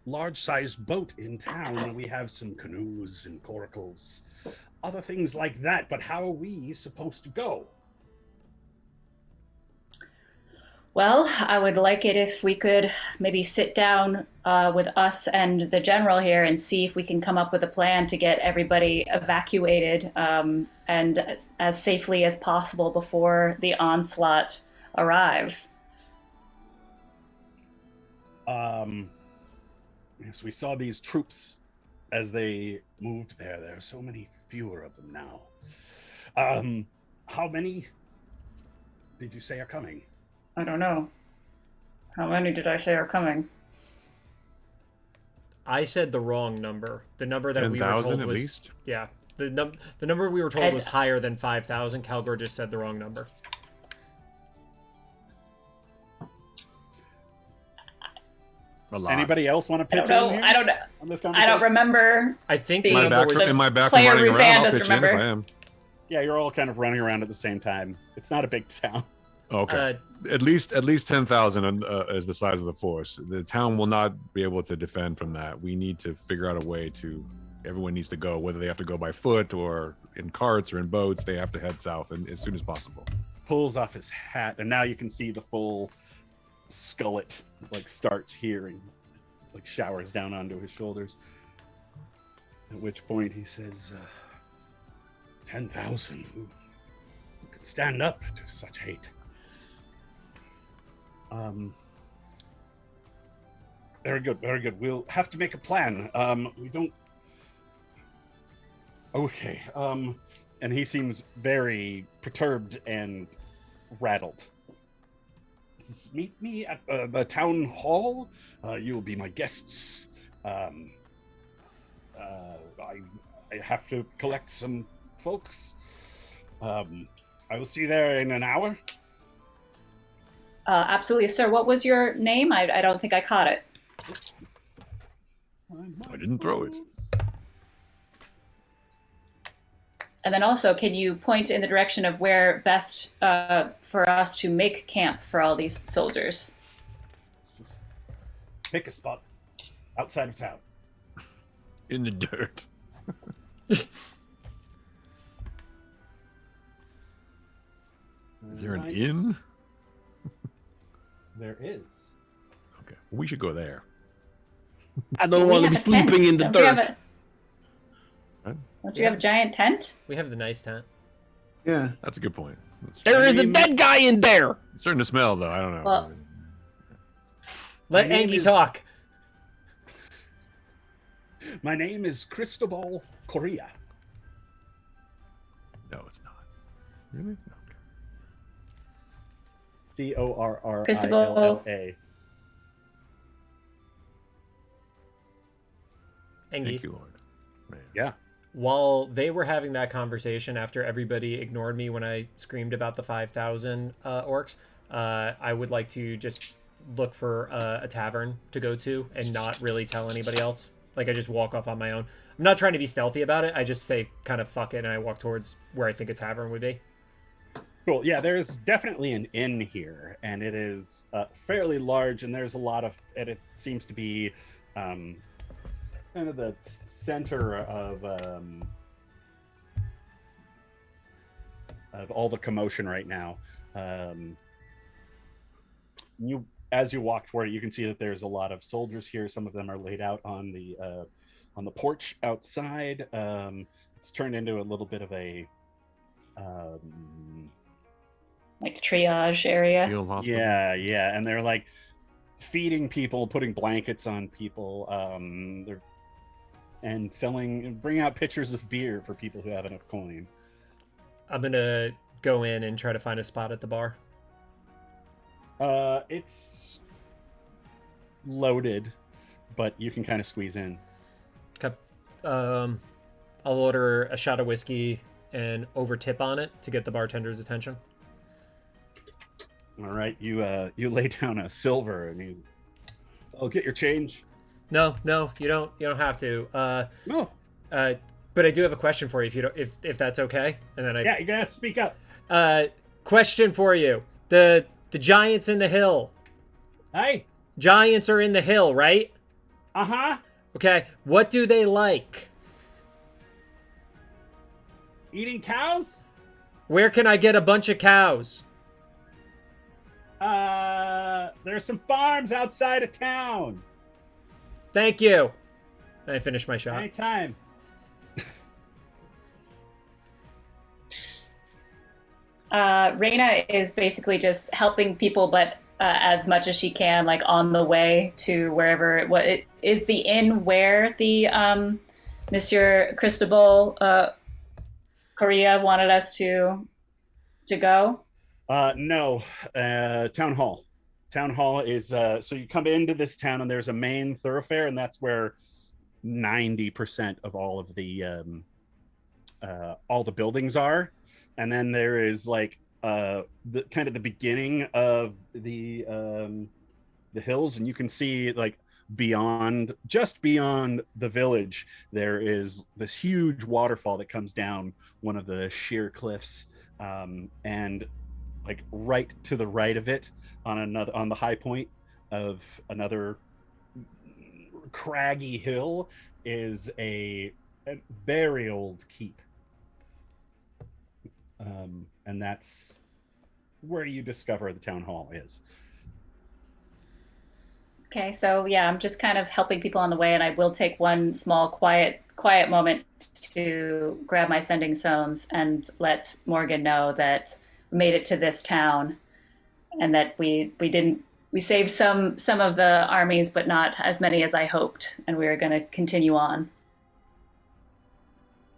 large-sized boat in town. We have some canoes and coracles, other things like that, but how are we supposed to go? Well, I would like it if we could maybe sit down with us and the general here and see if we can come up with a plan to get everybody evacuated and as safely as possible before the onslaught arrives. Yes, we saw these troops as they moved there. There are so many fewer of them now. How many did you say are coming? I don't know. How many did I say are coming? I said the wrong number. The number that we were 10,000 told at was least? yeah. The number we were told was higher than 5,000. Calgor just said the wrong number. A lot. Anybody else want to pitch I don't know. in here I don't know. on this I conversation? don't remember. I think The- the number was in my back player running Ruthann around. I'll doesn't pitch in if remember. I am. Yeah, you're all kind of running around at the same time. It's not a big town. Okay. At least 10,000 is the size of the force. The town will not be able to defend from that. We need to figure out a way to. Everyone needs to go, whether they have to go by foot or in carts or in boats. They have to head south and as soon as possible. Pulls off his hat, and now you can see the full skullet like starts here and like showers down onto his shoulders. At which point he says, 10,000 who could stand up to such hate. Very good, very good. We'll have to make a plan. We don't. Okay. And he seems very perturbed and rattled. Meet me at the town hall. You will be my guests. I have to collect some folks. I will see you there in an hour. Absolutely, sir. What was your name? I don't think I caught it. I didn't throw it. And then also, can you point in the direction of where best for us to make camp for all these soldiers? Pick a spot outside of town. In the dirt. Is there an inn? There is. Okay. We should go there. I don't We want to have be a tent. sleeping in the Don't you have dirt. Don't you have a giant tent? We have the nice tent. Yeah. That's a good point. There is a dead guy in there. It's starting to smell, though. I don't know. Well- Let My name Angie is- talk. My name is Cristobal Correa. No, it's not. Really? Okay. Corrilla. Angie. Thank you, Lord. Man. Yeah. While they were having that conversation after everybody ignored me when I screamed about the 5,000 orcs, I would like to just look for a tavern to go to and not really tell anybody else. Like, I just walk off on my own. I'm not trying to be stealthy about it. I just say kind of fuck it, and I walk towards where I think a tavern would be. Cool. Yeah, there's definitely an inn here, and it is fairly large, and there's a lot of, and it seems to be kind of the center of all the commotion right now. As you walk toward it, you can see that there's a lot of soldiers here. Some of them are laid out on the porch outside. It's turned into a little bit of a Like triage area? Field hospital. yeah, and they're like feeding people, putting blankets on people, they're and bring out pitchers of beer for people who have enough coin. I'm gonna go in and try to find a spot at the bar. It's loaded, but you can kind of squeeze in. Okay. I'll order a shot of whiskey and over tip on it to get the bartender's attention. All right, you lay down a silver and I'll get your change. No, you don't have to. No. But I do have a question for you if that's okay. And then Yeah, you gotta speak up. Question for you. The giants in the hill. Hey. Giants are in the hill, right? Uh-huh. Okay. What do they like? Eating cows? Where can I get a bunch of cows? There's some farms outside of town. Thank you. And I finish my shot. Anytime. Reina is basically just helping people, but as much as she can, like on the way to wherever. What is the inn where the Monsieur Cristobal Correa wanted us to go? No. Town Hall. Town Hall is so you come into this town and there's a main thoroughfare, and that's where 90% of all the buildings are. And then there is like the kind of the beginning of the hills, and you can see like just beyond the village there is this huge waterfall that comes down one of the sheer cliffs, and like right to the right of it on the high point of another craggy hill is a very old keep. And that's where you discover the town hall is. Okay, so yeah, I'm just kind of helping people on the way, and I will take one small quiet moment to grab my sending stones and let Morgan know that we made it to this town, and that we saved some of the armies, but not as many as I hoped, and we are going to continue on.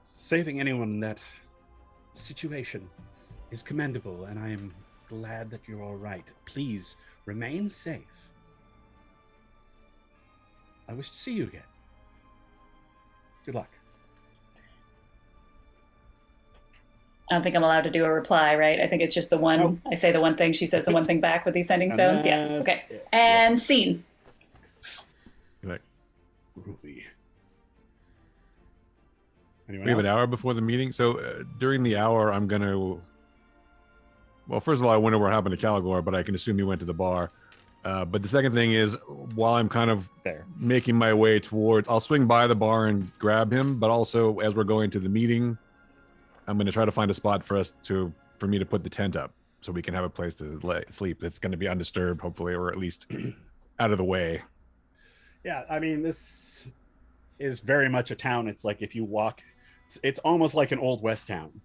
Saving anyone in that situation is commendable, and I am glad that you're all right. Please remain safe. I wish to see you again. Good luck. I don't think I'm allowed to do a reply, right? I think it's just the one. Nope. I say the one thing, she says the one thing back with these sending And stones. Yeah. that's Okay. it. And scene. Like, Groovy. Anyone we have an else? hour before the meeting, so during the hour, I'm gonna. Well, first of all, I wonder what happened to Caligor, but I can assume he went to the bar. But the second thing is, while I'm kind of Fair. making my way towards, I'll swing by the bar and grab him. But also, as we're going to the meeting, I'm going to try to find a spot for me to put the tent up, so we can have a place to sleep. It's going to be undisturbed, hopefully, or at least out of the way. Yeah, I mean, this is very much a town. It's like if you walk, it's almost like an old west town,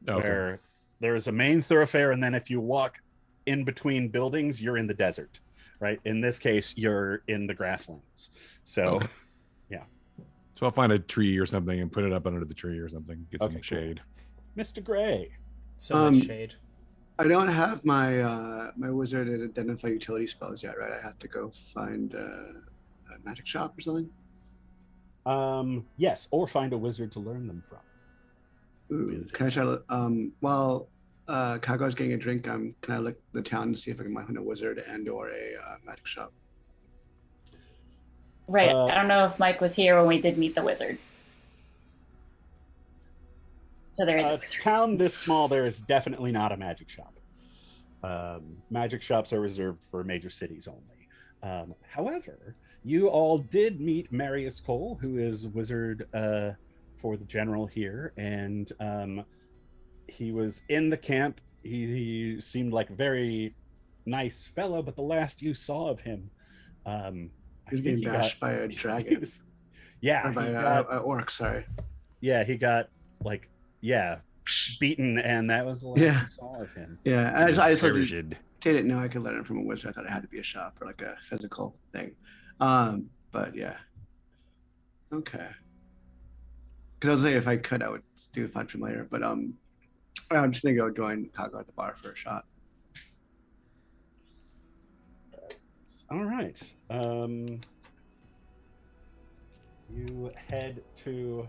where there's a main thoroughfare, and then if you walk in between buildings, you're in the desert, right? In this case, you're in the grasslands. So, yeah. So I'll find a tree or something and put it up under the tree or something, get some Cool. shade. Mr. Gray. So much shade. I don't have my my wizard to identify utility spells yet, right? I have to go find a magic shop or something. Yes, or find a wizard to learn them from. Ooh, can I try to while Kagor's getting a drink, can I look the town to see if I can find a wizard and or a magic shop? Right. I don't know if Mike was here when we did meet the wizard. So there is a wizard. Town this small, there is definitely not a magic shop. Magic shops are reserved for major cities only. However, you all did meet Marius Cole, who is wizard for the general here, and he was in the camp. He seemed like a very nice fellow, but the last you saw of him, He's getting bashed by a dragon. Or by an orc, sorry. Yeah, he got beaten, and that was the last you saw of him. Yeah, I just Rigid. didn't know I could learn from a wizard. I thought it had to be a shop or like a physical thing. But yeah. Okay. Because I was saying if I could, I would do find from later. But I'm just gonna go join Kago at the bar for a shot. All right. You head to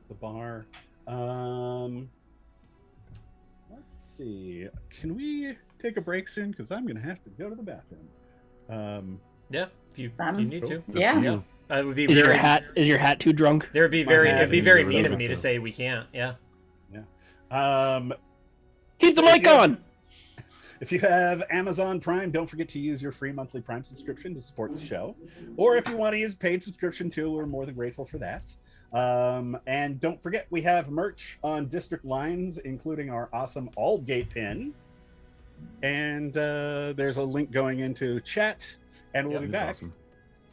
the bar. Let's see. Can we take a break soon? Because I'm gonna have to go to the bathroom. Yeah, if you need to. Yeah. Yeah. It would be Is very. your hat too drunk? There would be very. hat It'd be is very a mean little of me bit to so. say we can't. Yeah. Keep the If mic you have- on. If you have Amazon Prime, don't forget to use your free monthly Prime subscription to support the show. Or if you want to use paid subscription too, we're more than grateful for that. And don't forget, we have merch on District Lines, including our awesome Aldgate pin. And there's a link going into chat, and we'll Yep. be That's back awesome.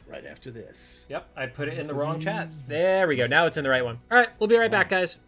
right after this. Yep. I put it in the wrong chat. There we go. Now it's in the right one. All right. We'll be right back, guys.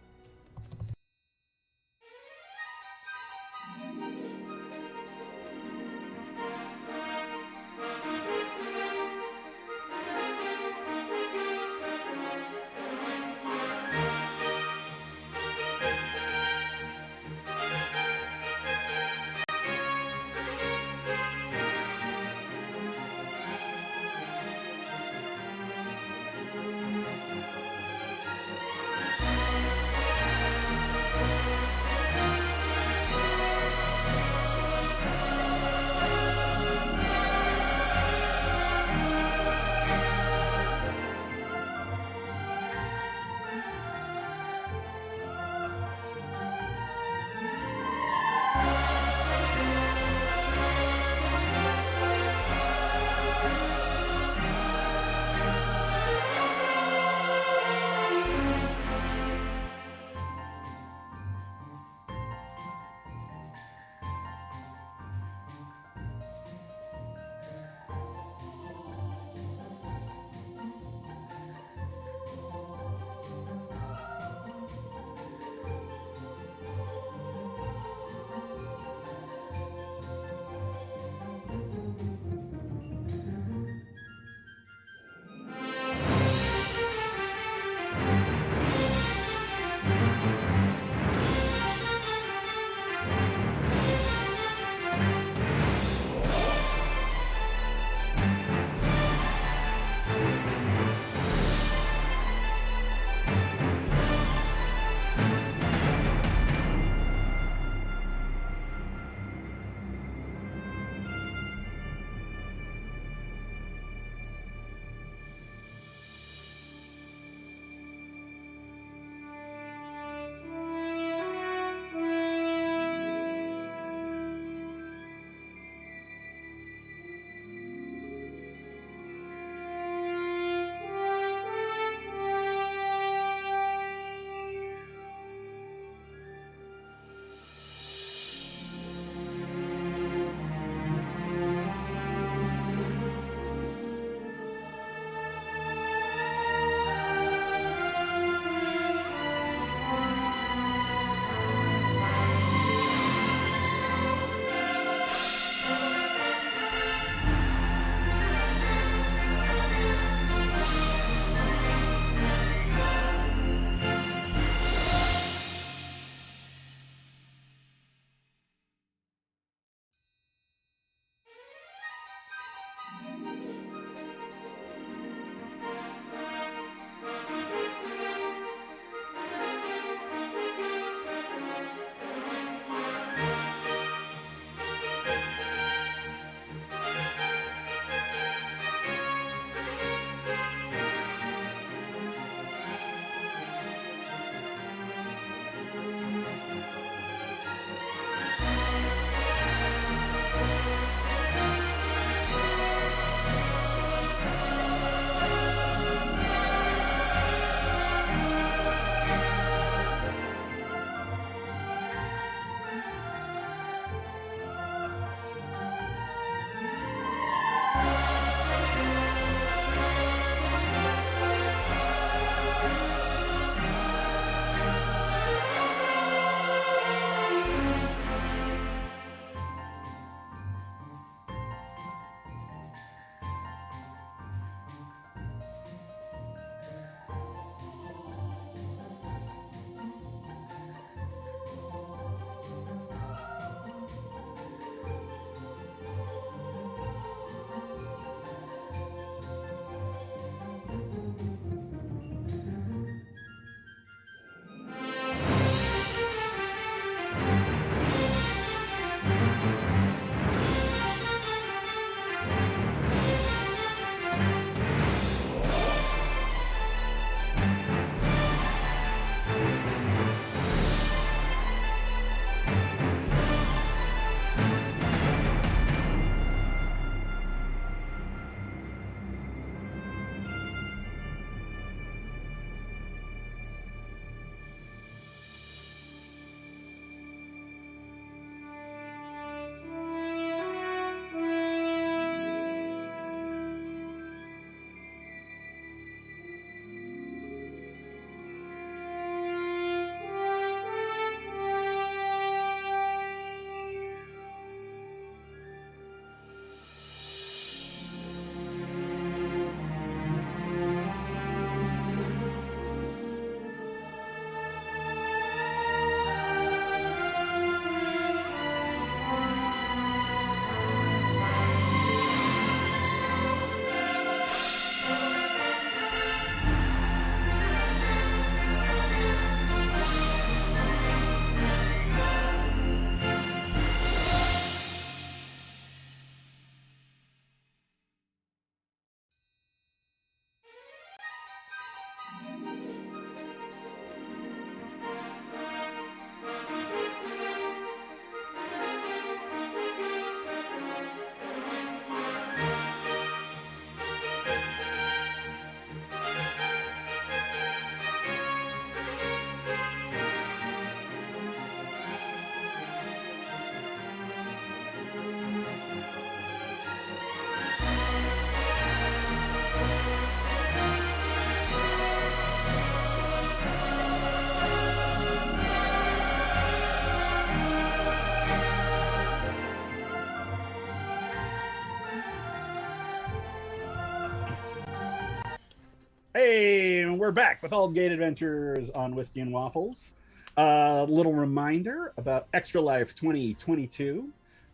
Hey, we're back with Aldgate Adventures on Whiskey and Waffles. A little reminder about Extra Life 2022.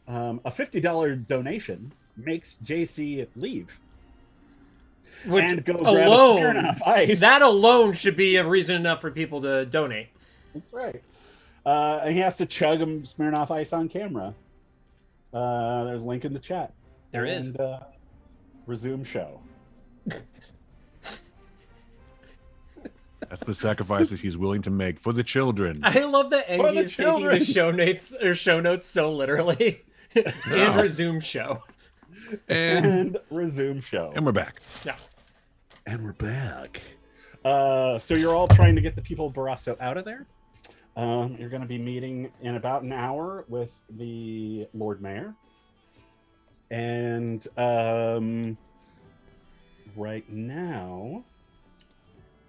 A $50 donation makes JC leave Which and go grab alone, a Smirnoff Ice. that alone should be a reason enough for people to donate. That's right. And he has to chug him Smirnoff Ice on camera. There's a link in the chat. There is. Resume show. That's the sacrifices he's willing to make for the children. I love that For Engie the is taking the show notes so literally. And resume show. And resume show. And we're back. Yeah. And we're back. So you're all trying to get the people of Barrasso out of there. You're going to be meeting in about an hour with the Lord Mayor. And right now,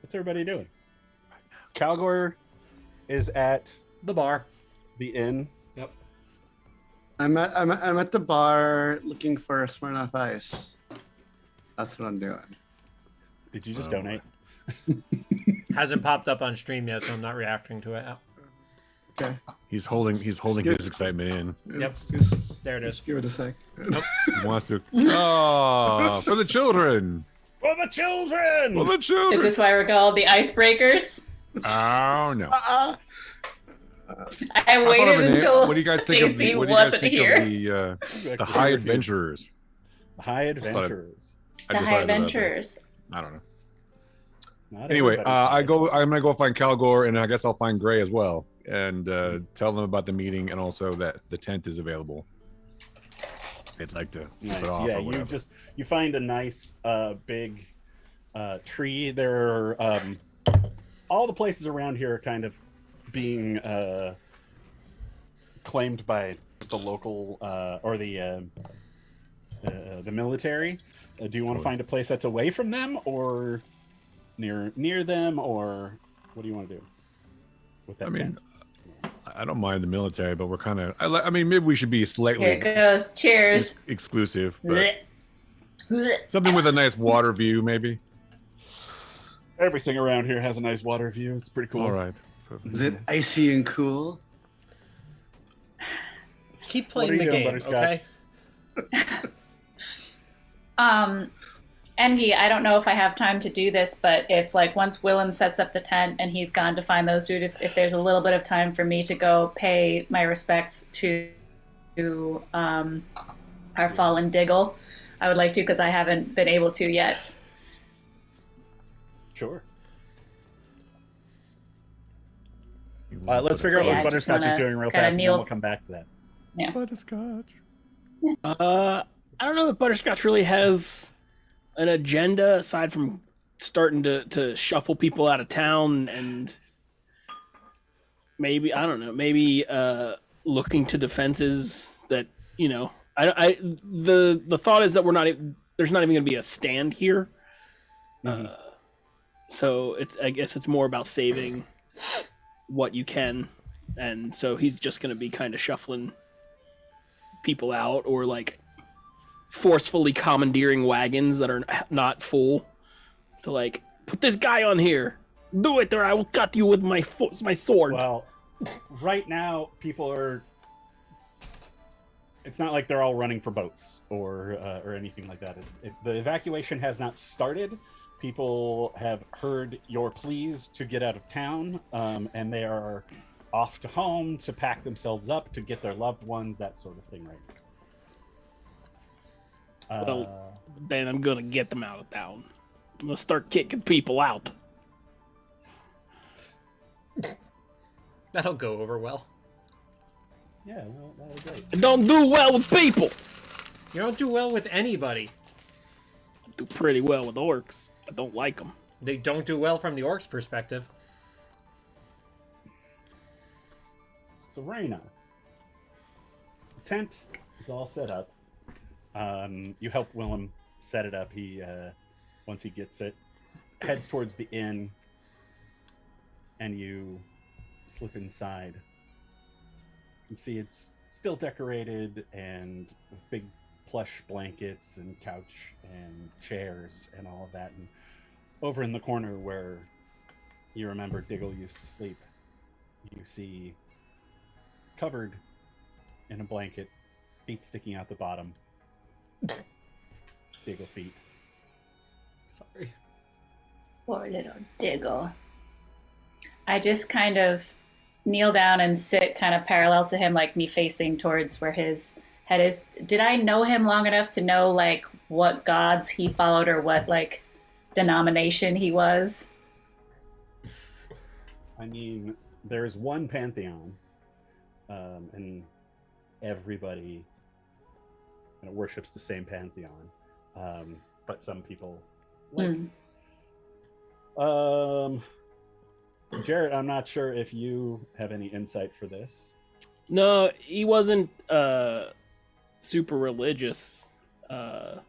what's everybody doing? Calgor is at The bar. the inn. Yep. I'm at the bar looking for a Smirnoff Ice. That's what I'm doing. Did you just donate? Hasn't popped up on stream yet, so I'm not reacting to it. Okay. He's holding his excitement in. Yep. Just There it is. give it a sec. He wants to. Oh, for the children. For the children! For the children. Is this why we're called the icebreakers? Oh no. I I thought of waited a name. until What do you guys think of JC the? What do you guys wasn't think here. of the High Adventurers? High Adventurers. I The just High thought of that. Adventures. I don't know. Not Anyway, everybody's I'm gonna go find Calgor, and I guess I'll find Gray as well, and tell them about the meeting, and also that the tent is available. They'd like to keep nice. it off Yeah, or whatever. you find a nice big tree. There are all the places around here are kind of being claimed by the local or the military. Do you want to find a place that's away from them or near them, or what do you want to do with that? I mean, tent? I don't mind the military, but we're kind of. I mean, maybe we should be Here slightly it goes. Cheers. exclusive, but Blech. something with a nice water view, maybe. Everything around here has a nice water view. It's pretty cool. All right. Is it icy and cool? Keep What are playing the you doing, game, Butterscotch? okay? Engie, I don't know if I have time to do this, but if like once Willem sets up the tent and he's gone to find those dudes, if there's a little bit of time for me to go pay my respects to our fallen Diggle, I would like to because I haven't been able to yet. Sure. Let's figure out Yeah, I what just Butterscotch is wanna doing real kinda fast, and then kneel- we'll come back to that. Yeah. Butterscotch. I don't know that Butterscotch really has an agenda aside from starting to shuffle people out of town and maybe, I don't know, maybe looking to defenses that, you know, the thought is that there's not even going to be a stand here. So I guess it's more about saving what you can. And so he's just going to be kind of shuffling people out or like forcefully commandeering wagons that are not full to like put this guy on here, do it or I will cut you with my sword. Well, right now, people are. It's not like they're all running for boats or anything like that. The evacuation has not started. People have heard your pleas to get out of town, and they are off to home to pack themselves up to get their loved ones, that sort of thing, right now. Well, then I'm gonna get them out of town. I'm gonna start kicking people out. That'll go over well. Yeah, well, that was great. I don't do well with people. You don't do well with anybody. I do pretty well with orcs. I don't like them. They don't do well from the orcs' perspective. So, Raina, the tent is all set up. You help Willem set it up. He, once he gets it, heads towards the inn, and you slip inside. You can see it's still decorated and with big plush blankets and couch and chairs and all of that. And over in the corner where you remember Diggle used to sleep, you see, covered in a blanket, feet sticking out the bottom, Diggle feet. Sorry. Poor little Diggle. I just kind of kneel down and sit kind of parallel to him, like me facing towards where his head is. Did I know him long enough to know like what gods he followed or what like denomination he was? I mean, there is one pantheon, and everybody worships the same pantheon. But some people like. Jarrett, I'm not sure if you have any insight for this. No, he wasn't super religious. But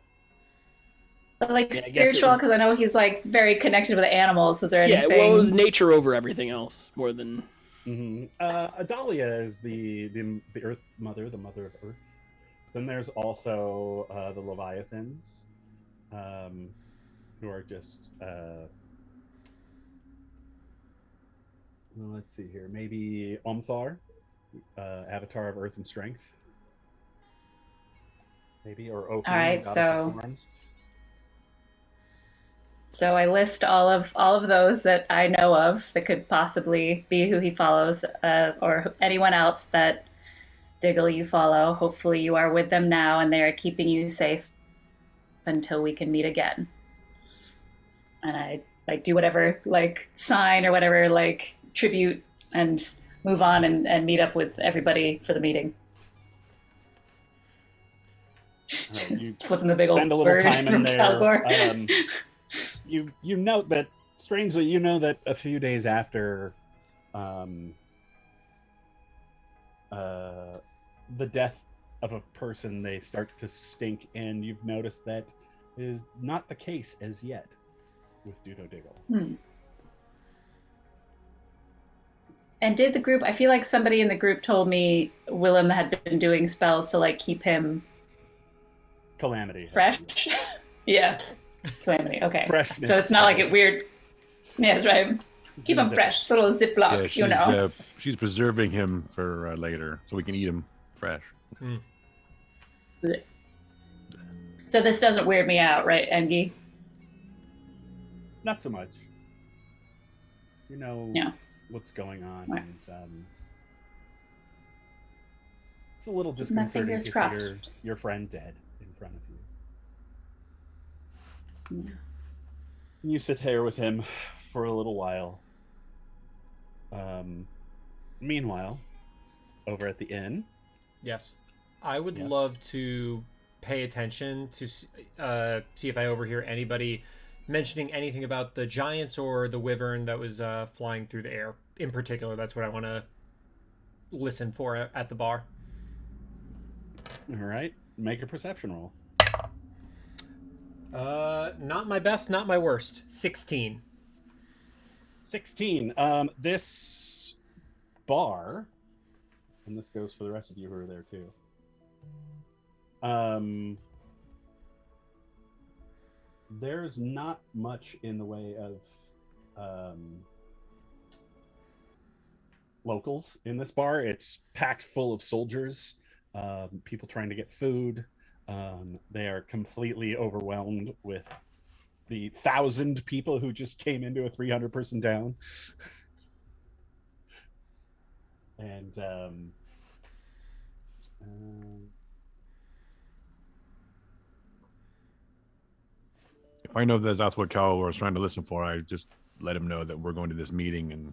like Yeah, I guess it spiritual, was- because I know he's like very connected with animals. Was there Yeah, anything? well, it was nature over everything else, more than. Adalia is the Earth Mother, the Mother of Earth. Then there's also the Leviathans, who are just well, let's see here, maybe Omthar, Avatar of Earth and Strength, maybe, or Ophir, All right, Goddess of Storms. So I list all of those that I know of that could possibly be who he follows, or anyone else that Diggle you follow. Hopefully you are with them now and they are keeping you safe until we can meet again. And I like do whatever like sign or whatever like tribute and move on and meet up with everybody for the meeting. You Just flipping the big old spend a little bird time in from there. Calgor. You note that, strangely, you know that a few days after the death of a person, they start to stink, and you've noticed that is not the case as yet with Dudo Diggle. And did the group, I feel like somebody in the group told me Willem had been doing spells to like keep him Calamity. fresh. Yeah. Calamity. Okay. Freshness. So it's not like it weird. Yeah, that's right. Keep him Ziploc. fresh. Little Ziploc, you know. She's preserving him for later, so we can eat him fresh. So this doesn't weird me out, right, Engi? Not so much. You know Yeah. what's going on, Right. and it's a little Keep my disconcerting fingers to see crossed. your friend dead in front of you. Yeah. You sit here with him for a little while. Meanwhile, over at the inn, Yes. I would Yeah. love to pay attention to see if I overhear anybody mentioning anything about the giants or the wyvern that was flying through the air. In particular, that's what I want to listen for at the bar. all right, make a perception roll. Not my best, not my worst. 16. 16. This bar, and this goes for the rest of you who are there too. There's not much in the way of locals in this bar. It's packed full of soldiers, people trying to get food. They are completely overwhelmed with the 1,000 people who just came into a 300-person town. And If I know that that's what Cal was trying to listen for, I just let him know that we're going to this meeting, and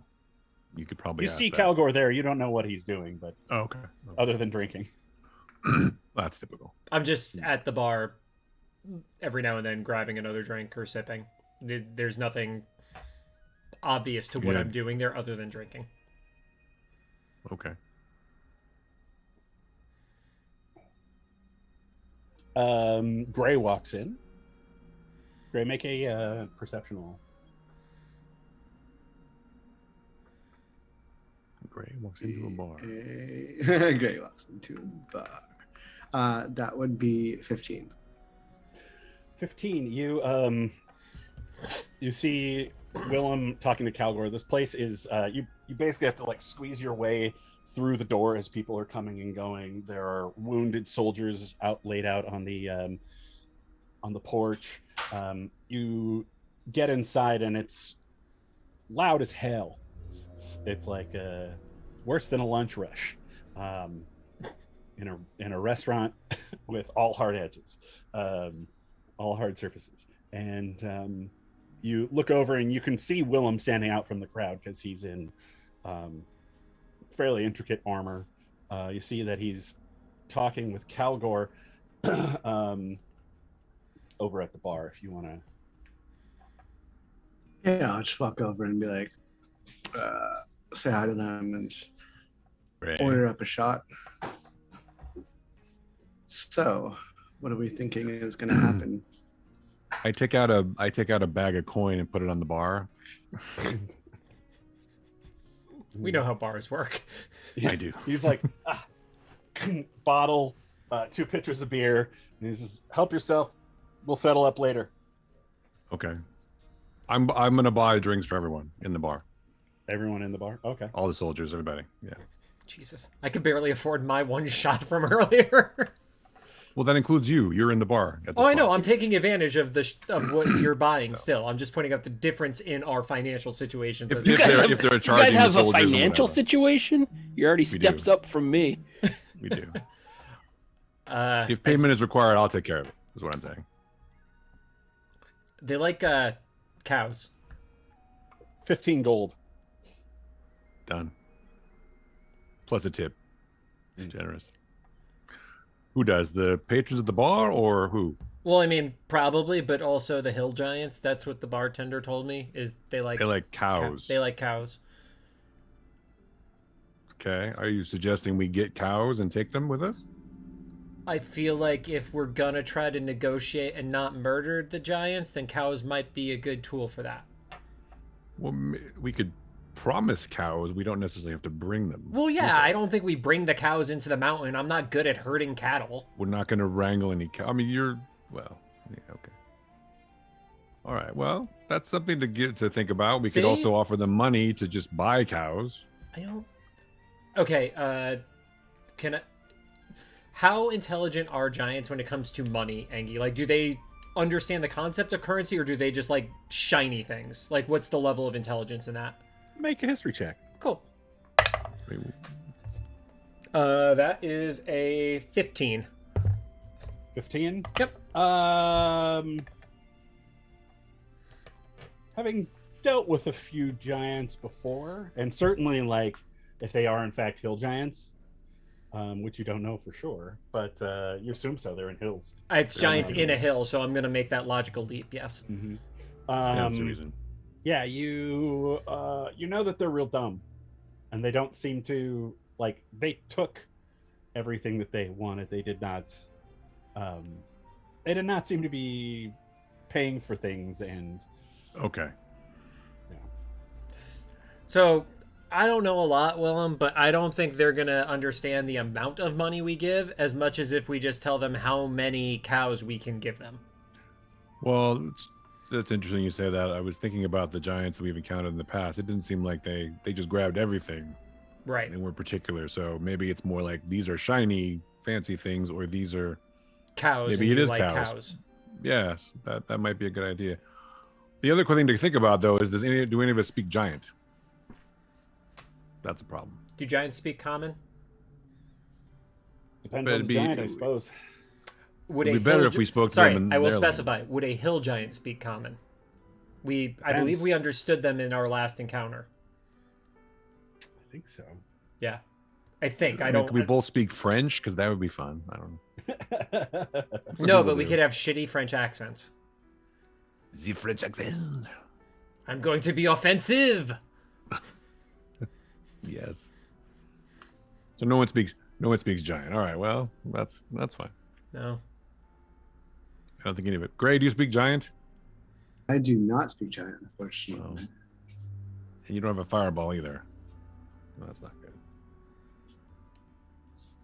you could probably you ask see that. Calgor there. You don't know what he's doing, but Oh, okay. other than drinking. That's typical. I'm just at the bar every now and then grabbing another drink or sipping. There's nothing obvious to what Yeah. I'm doing there other than drinking. Okay. Gray walks in. Gray, make a perception roll. Gray walks into a bar. Gray walks into a bar. That would be 15. 15. You You see Willem talking to Calgor. This place is you basically have to like squeeze your way through the door as people are coming and going. There are wounded soldiers laid out on the porch. You get inside and it's loud as hell. It's like worse than a lunch rush in a restaurant with all hard edges, all hard surfaces. And you look over and you can see Willem standing out from the crowd because he's in fairly intricate armor. You see that he's talking with Calgor over at the bar. If you want to, Yeah, I'll just walk over and be like, say hi to them and just order up a shot. So, what are we thinking is going to happen? I take out a bag of coin and put it on the bar. We know how bars work. Yeah, I do. He's like, bottle, 2 pitchers of beer, and he says, "Help yourself. We'll settle up later." Okay. I'm gonna buy drinks for everyone in the bar. Everyone in the bar. Okay. All the soldiers, everybody. Yeah. Jesus, I could barely afford my one shot from earlier. Well, that includes you. You're in the bar. At this Oh, I know. bar. I'm taking advantage of of what you're buying. Still, I'm just pointing out the difference in our financial situations. If, as if, well. they're, if they're You charging guys the have a soldiers or financial whatever. situation? You're already We steps do. up from me. We do. I- If payment is required, I'll take care of it. Is what I'm saying. they like cows. 15 gold. Done. Plus a tip. Generous. Who does? The patrons of the bar or who? Well, I mean, probably, but also the hill giants. That's what the bartender told me. Is they like cows. they like cows. Okay. Are you suggesting we get cows and take them with us? I feel like if we're gonna try to negotiate and not murder the giants, then cows might be a good tool for that. Well, we could promise cows. We don't necessarily have to bring them. Well, yeah, I don't think we bring the cows into the mountain. I'm not good at herding cattle. We're not going to wrangle any cows. I mean, well, yeah, okay. All right. Well, that's something to think about. We See? could also offer them money to just buy cows. I don't. Okay, can I? How intelligent are giants when it comes to money, Angie? Like, do they understand the concept of currency, or do they just like shiny things? Like, what's the level of intelligence in that? Make a history check. Cool. Wait, That is a 15. 15. Yep. Having dealt with a few giants before, and certainly like if they are in fact hill giants, which you don't know for sure, but you assume so. They're in hills. It's giants nice. in a hill, so I'm gonna make that logical leap. Yes. Mm-hmm. Stands to reason. Yeah, you know that they're real dumb, and they don't seem to like. They took everything that they wanted. They did not. They did not seem to be paying for things, and Okay. So I don't know a lot, Willem, but I don't think they're gonna understand the amount of money we give as much as if we just tell them how many cows we can give them. Well, that's interesting you say that. I was thinking about the giants that we've encountered in the past. It didn't seem like they just grabbed everything. Right. They weren't particular. So maybe it's more like these are shiny, fancy things, or these are Cows. Maybe and it you is like cows. Yes, that might be a good idea. The other cool thing to think about though is do any of us speak giant? That's a problem. Do giants speak common? depends But on it'd the be- giant, I suppose. Would It'd a be better hill if we spoke to Sorry, them in I will their specify. Would a hill giant speak common? I believe Depends. we understood them in our last encounter. I think so. Yeah. I think. I mean, don't. could we both speak French? Because that would be fun. I don't know. That's what No, people but we do. could have shitty French accents. The French accent. I'm going to be offensive. Yes. So no one speaks giant. All right. Well, that's fine. No. I don't think any of it. Gray, do you speak giant? I do not speak giant, unfortunately. Well, and you don't have a fireball either. No, that's not good.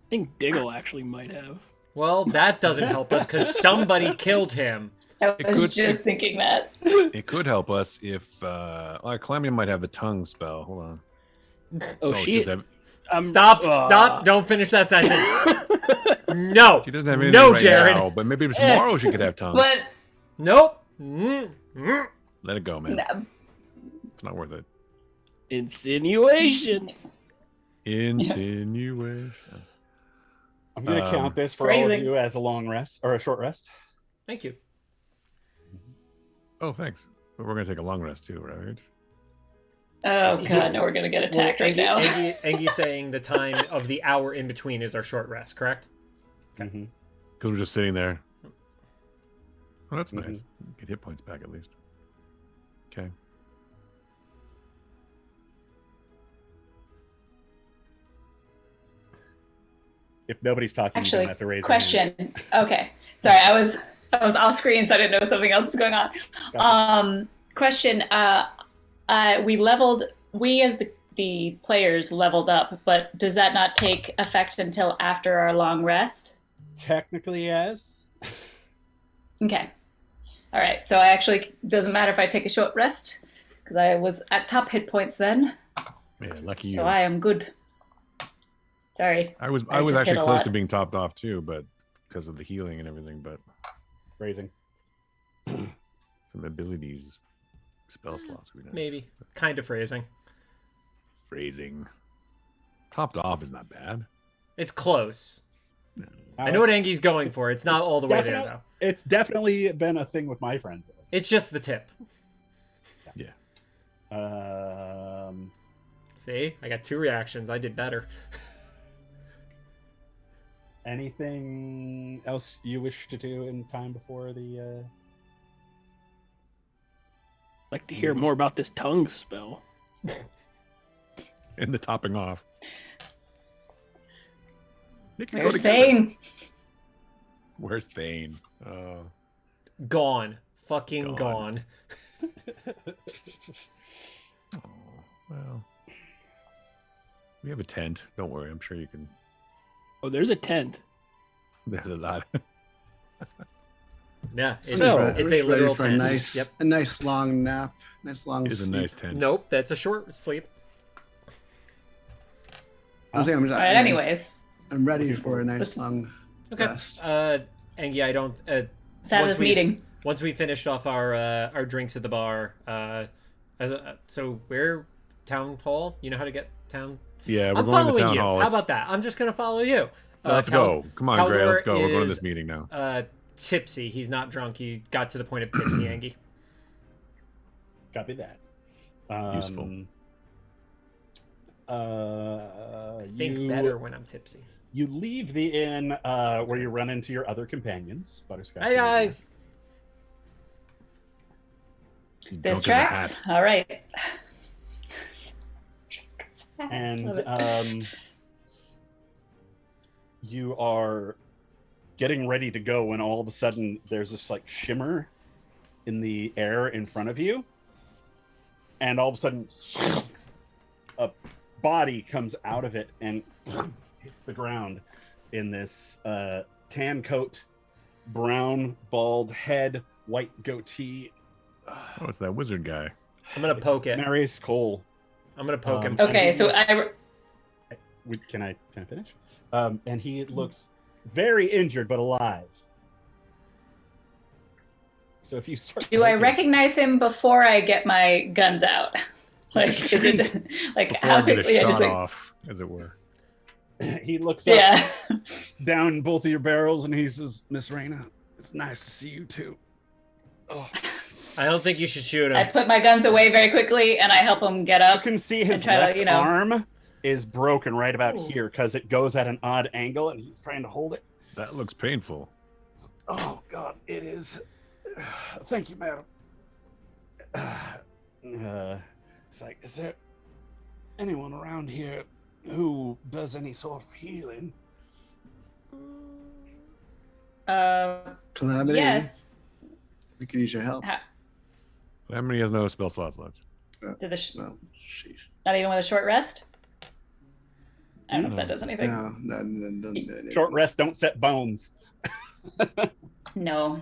I think Diggle actually might have. Well, that doesn't help us because somebody killed him. I was could- just thinking that. It could help us if Calamity might have the tongue spell. Hold on. Oh, she shit. doesn't Stop! Don't finish that sentence. No. she doesn't have anything No, right Jared. now, but maybe tomorrow she could have tongue. But Nope. Let it go, man. no, It's not worth it. Insinuation. Insinuation. I'm going to count this for all of Phrasing. you as a long rest or a short rest. Thank you. Oh, thanks. But we're gonna take a long rest too, right? oh god, no, we're gonna get attacked right now. Angie saying the time of the hour in between is our short rest, correct? Mhm. Because we're just sitting there. Oh, that's nice. Mhm. Get hit points back at least. Okay. If nobody's talking, you Actually, don't have to raise your hand. question. Okay, sorry, I was off screen, so I didn't know something else was going on. Question. We leveled. We as the players leveled up, but does that not take effect until after our long rest? Technically, yes. Okay. All right. So I actually doesn't matter if I take a short rest because I was at top hit points then, Yeah, lucky you. so I am good. Sorry. I was I just actually hit a close lot. to being topped off too, but because of the healing and everything, but Raising. some abilities, spell slots would be nice. Maybe. Kind of phrasing. Phrasing. Topped off is not bad. It's close. I know what Angie's going for. It's not all the way there, though. It's definitely been a thing with my friends. It's just the tip. Yeah. See? I got 2 reactions. I did better. Anything else you wish to do in time before the? Like to hear more about this tongue spell. And the topping off. They can go Where's together. Thane? Where's Thane? Gone. Fucking Gone. gone. Oh, well. We have a tent. Don't worry. I'm sure you can. Oh, there's a tent. There's a lot. Yeah, it's, So, it's We're a literal ready for tent. a nice, Yep. a nice long nap, nice long It is a sleep. nice tent. Nope, that's a short sleep. I think All right. Anyways, I'm ready for a nice Let's- long Okay. rest. Angie, I don't. let's have once this we- meeting. Once we finished off our drinks at the bar, so we're town hall. You know how to get town. Yeah, we're I'm going to following town you. hall. How It's- about that? I'm just gonna follow you. Let's go. Come on, Gray. Let's go. We're going to is, this meeting now. Tipsy. He's not drunk. He got to the point of tipsy. Angie. Copy that. Useful. Think better when I'm tipsy. You leave the inn where you run into your other companions, Butterscotch. Hey guys. This Drunk as a tracks. hat. All right. And Love it. you are getting ready to go when all of a sudden there's this like shimmer in the air in front of you, and all of a sudden a body comes out of it and hits the ground in this tan coat, brown bald head, white goatee. Oh, it's that wizard guy. I'm gonna poke it. Marius Cole. I'm gonna poke him. Okay, so Can I finish? And he looks very injured but alive. So if you start, do I poking- recognize him before I get my guns out? Like, is it like Before how I get a quickly? I shot just like, off, as it were. he looks up yeah. down both of your barrels and he says, "Miss Raina, it's nice to see you too." Oh, I don't think you should shoot him. I put my guns away very quickly and I help him get you up. can see his And try to, left you know- arm is broken right about Ooh. here because it goes at an odd angle and he's trying to hold it. That looks painful. Oh God, it is. Thank you, madam. It's like, is there anyone around here who does any sort of healing? Calamity, Yes. we can use your help. How many has no spell slots left? Did the Well, sheesh. not even with a short rest? I don't know if that does anything. No. Short rest don't set bones. No.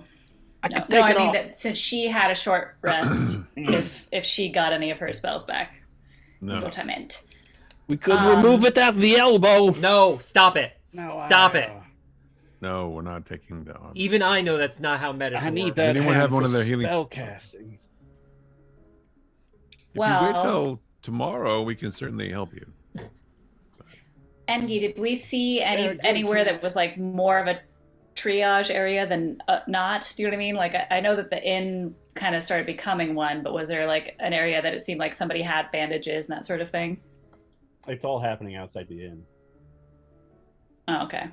I No, could no, take I it mean off. that since she had a short rest, if she got any of her spells back, that's No. what I meant. We could remove it at the elbow. No, stop it. No, Stop it. No, we're not taking the arm. Even I know that's not how medicine I need works. that. anyone hand have one for of the healing- spell casting? If you Well- wait till tomorrow, we can certainly help you. Engie, did we see good anywhere try. that was like more of a triage area than not? Do you know what I mean? Like I know that the inn kind of started becoming one, but was there like an area that it seemed like somebody had bandages and that sort of thing? It's all happening outside the inn. Oh, okay.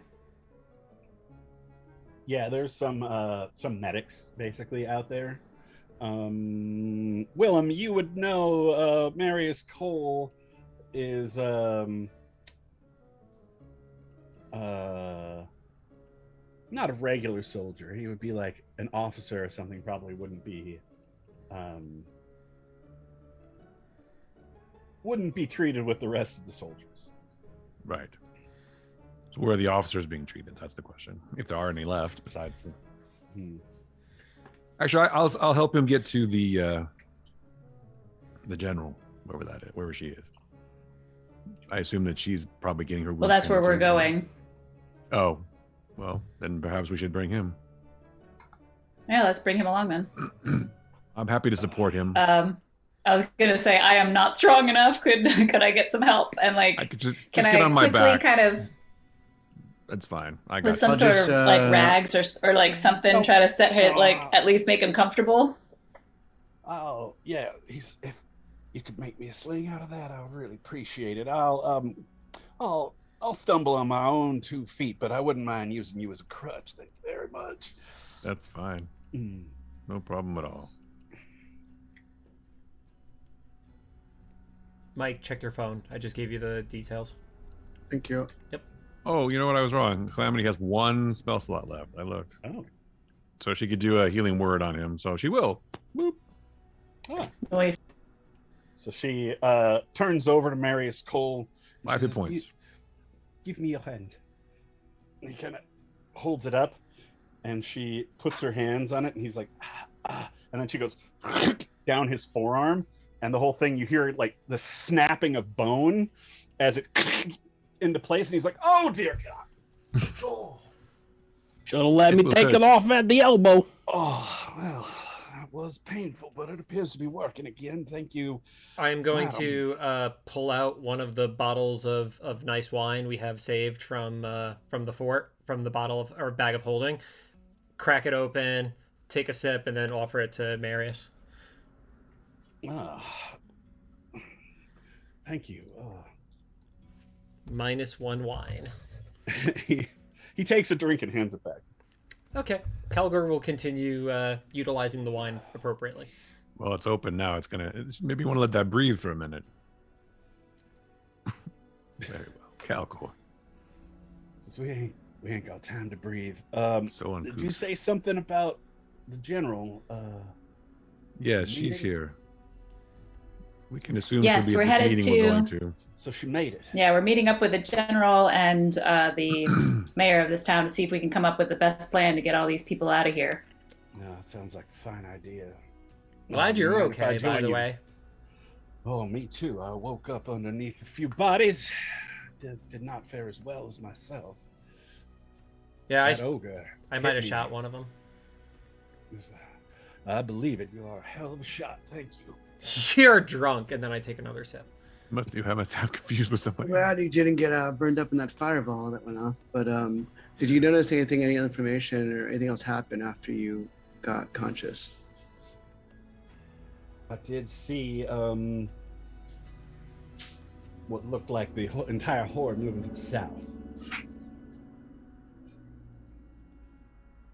Yeah, there's some medics basically out there. Willem, you would know Marius Cole is not a regular soldier. He would be like an officer or something. Probably wouldn't be treated with the rest of the soldiers. Right. So where are the officers being treated? That's the question. If there are any left besides the... Actually, I'll help him get to the general, wherever she is. I assume that she's probably getting her. Well, that's where we're going. Oh, well, then perhaps we should bring him. Yeah, let's bring him along then. I'm happy to support him. I was gonna say I am not strong enough. Could I get some help? And like, I could just can get I on my quickly back. kind of That's fine. I got with some I'll sort just, of like rags or like something, try to set her like at least make him comfortable? Oh yeah, if you could make me a sling out of that, I would really appreciate it. I'll stumble on my own 2 feet, but I wouldn't mind using you as a crutch. Thank you very much. That's fine. No problem at all. Mike, check your phone. I just gave you the details. Thank you. Oh, you know what? I was wrong. Calamity has 1 spell slot left. I looked. Oh. So she could do a healing word on him. So she will. Boop. Noise. So she turns over to Marius Cole. and 5 she hit says, points. Give me your hand. And he kind of holds it up, and she puts her hands on it, and he's like, and then she goes down his forearm, and the whole thing, you hear like the snapping of bone as it into place, and he's like, oh dear God. Oh, Should have let me will take hurt. it off at the elbow. well, that was painful, but it appears to be working again. Thank you. I am going Wow. to pull out one of the bottles of nice wine we have saved from the fort, from the bottle of or bag of holding, crack it open, take a sip, and then offer it to Marius. Thank you. -1 wine. He takes a drink and hands it back. Okay. Calgor will continue utilizing the wine appropriately. Well, it's open now. Maybe you want to let that breathe for a minute. Very well. Calcor. Says, we ain't got time to breathe. So uncouth. Did you say something about the general? Yeah, she's meeting? here. We can assume Yes, she'll we're be at this headed meeting we're going to. So she made it. Yeah, we're meeting up with the general and the mayor of this town to see if we can come up with the best plan to get all these people out of here. No, it sounds like a fine idea. Glad you're Mind if I okay, by join the you? way. Oh, me too. I woke up underneath a few bodies. Did not fare as well as myself. Yeah, That ogre. I might hit have me. shot one of them. I believe it. You are a hell of a shot. Thank you. You're drunk, and then I take another sip. I must have confused with somebody. Glad you didn't get burned up in that fireball that went off. But did you notice anything, any information or anything else happen after you got conscious? I did see what looked like the entire horde moving to the south.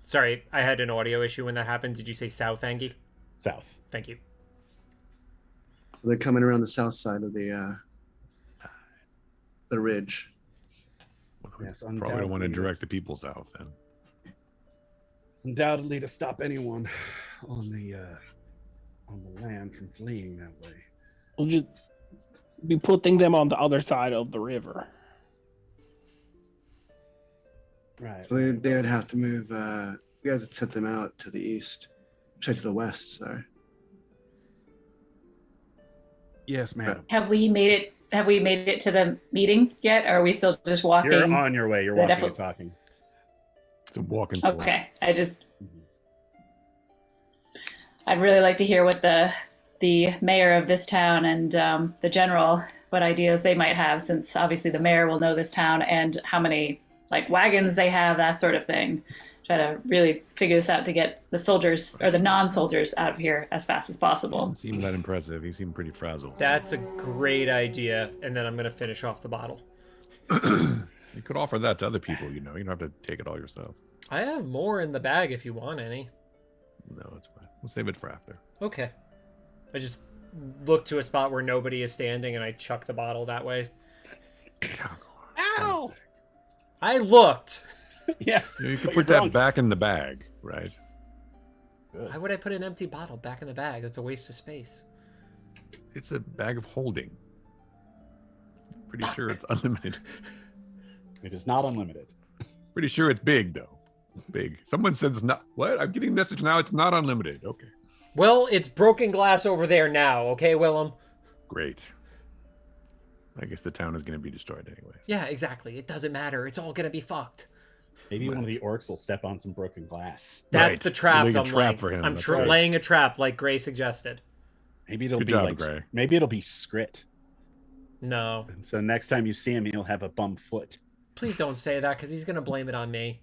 Sorry, I had an audio issue when that happened. Did you say South, Angie? South. Thank you. So they're coming around the south side of the ridge. Yes, Probably don't want to undoubtedly. direct the people south then. Undoubtedly to stop anyone on the land from fleeing that way. We'll just be putting them on the other side of the river. Right. So they would have to move We had to sent them out to the east. Sorry, to the west, sorry. Yes, ma'am. Have we made it to the meeting yet? Or are we still just walking? You're on your way. You're They're walking and definitely- talking. It's a walking tour. Okay. I'd really like to hear what the mayor of this town and the general, what ideas they might have, since obviously the mayor will know this town and how many like wagons they have, that sort of thing. Try to really figure this out to get the soldiers or the non-soldiers out of here as fast as possible. Didn't seem that impressive. He seemed pretty frazzled. That's a great idea. And then I'm going to finish off the bottle. You could offer that to other people, you know. You don't have to take it all yourself. I have more in the bag if you want any. No, it's fine. We'll save it for after. Okay. I just look to a spot where nobody is standing and I chuck the bottle that way. Ow! I looked. Yeah. You, know, you could But put you're that drunk. back in the bag, right? Why would I put an empty bottle back in the bag? That's a waste of space. It's a bag of holding. Pretty sure it's unlimited. It is not unlimited. Pretty sure it's big, though. Big. Someone says it's not. What? I'm getting a message now. It's not unlimited. Okay. Well, it's broken glass over there now, okay, Willem? Great. I guess the town is going to be destroyed anyways. Yeah, exactly. It doesn't matter. It's all gonna be fucked. Maybe one of the orcs will step on some broken glass. That's Right. the trap. Laying a I'm trap laying. for him, I'm that's right. laying a trap, like Gray suggested. Maybe it'll Good be job, like Gray. maybe it'll be Scrit. No, And so next time you see him, he'll have a bum foot. please don't say that because he's gonna blame it on me.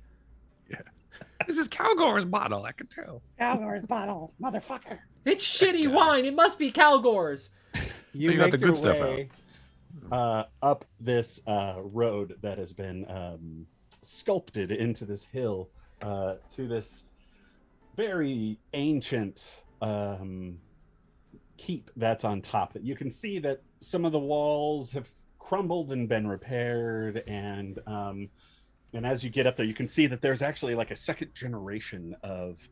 This is Calgor's bottle. I can tell. Calgor's bottle, motherfucker. It's shitty wine. It must be Calgor's. You You got make the good your stuff way, up this road that has been sculpted into this hill to this very ancient keep that's on top. That you can see that some of the walls have crumbled and been repaired, and as you get up there, you can see that there's actually like a second generation of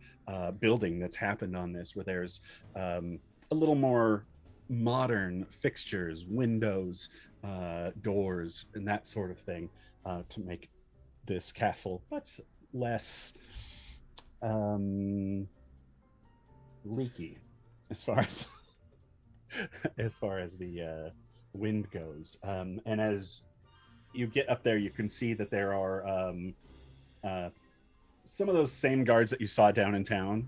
building that's happened on this, where there's a little more modern fixtures, windows, doors, and that sort of thing to make this castle much less leaky as far as the wind goes. And as you get up there, you can see that there are some of those same guards that you saw down in town,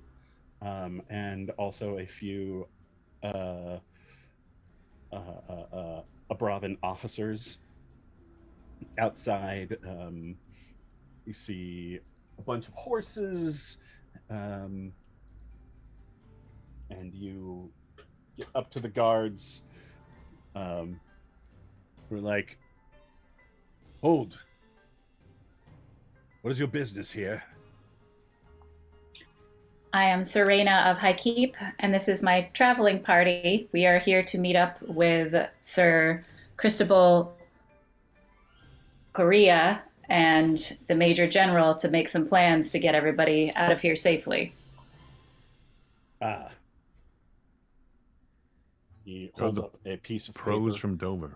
and also a few Abravan officers outside. You see a bunch of horses, and you get up to the guards. We're like, "Hold! What is your business here?" I am Serena of High Keep, and this is my traveling party. We are here to meet up with Sir Cristobal Correa and the Major General to make some plans to get everybody out of here safely. Ah. He holds the up a piece of Pros paper. from Dover.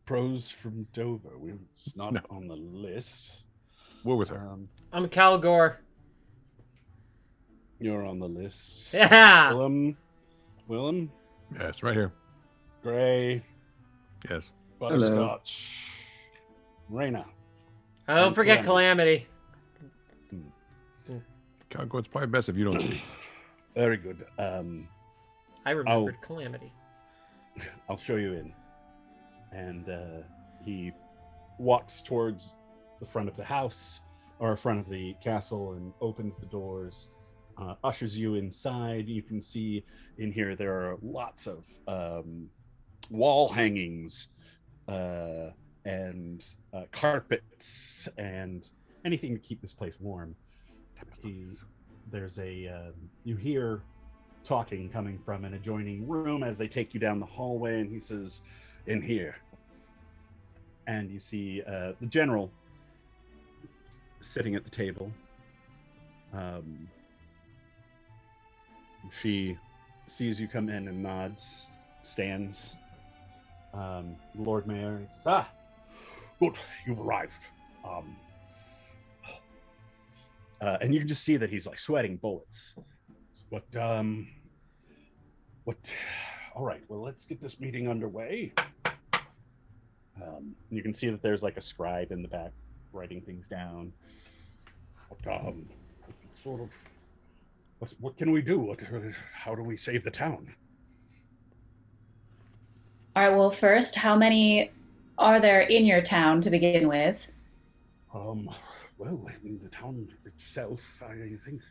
Pros from Dover. It's not No. on the list. We're with her. I'm Calgor. You're on the list. Yeah. Willem, Yes, right here. Gray, Yes. Butterscotch, Reyna. Don't forget Calamity. Calgor, it's probably best if you don't speak. Very good. I remembered Calamity. I'll show you in. And he walks towards the front of the house, or front of the castle, and opens the doors, ushers you inside. You can see in here there are lots of wall hangings and carpets and anything to keep this place warm. There's a you hear talking coming from an adjoining room as they take you down the hallway, and he says, "In here." And you see the general sitting at the table. She sees you come in and nods, stands. Lord Mayor, he says, "Ah, good, you've arrived. And you can just see that he's like sweating bullets. But all right, well, let's get this meeting underway. You can see that there's like a scribe in the back writing things down. But what can we do? How do we save the town? All right, well, first, how many are there in your town to begin with? Well, in the town itself, I think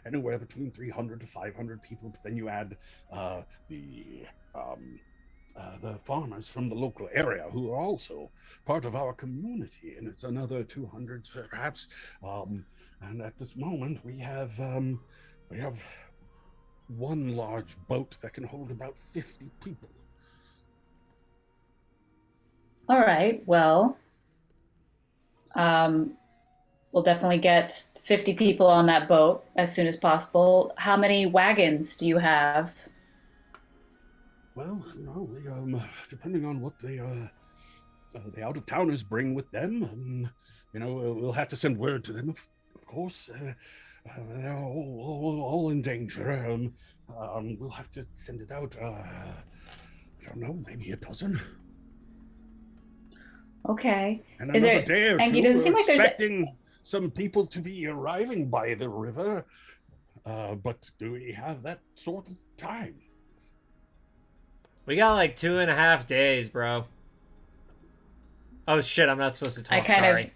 anywhere between 300 to 500 people. But then you add the farmers from the local area who are also part of our community, and it's another 200 perhaps. And at this moment, we have one large boat that can hold about 50 people. All right, well, we'll definitely get 50 people on that boat as soon as possible. How many wagons do you have? Well, depending on what the out-of-towners bring with them, we'll have to send word to them, of course. They're all in danger. We'll have to send it out, I don't know, maybe a dozen. Okay. And Is another there, day or Angie, two, does it seem we're like there's expecting some people to be arriving by the river. But do we have that sort of time? We got like 2.5 days, bro. Oh shit, I'm not supposed to talk. I kind Sorry. of,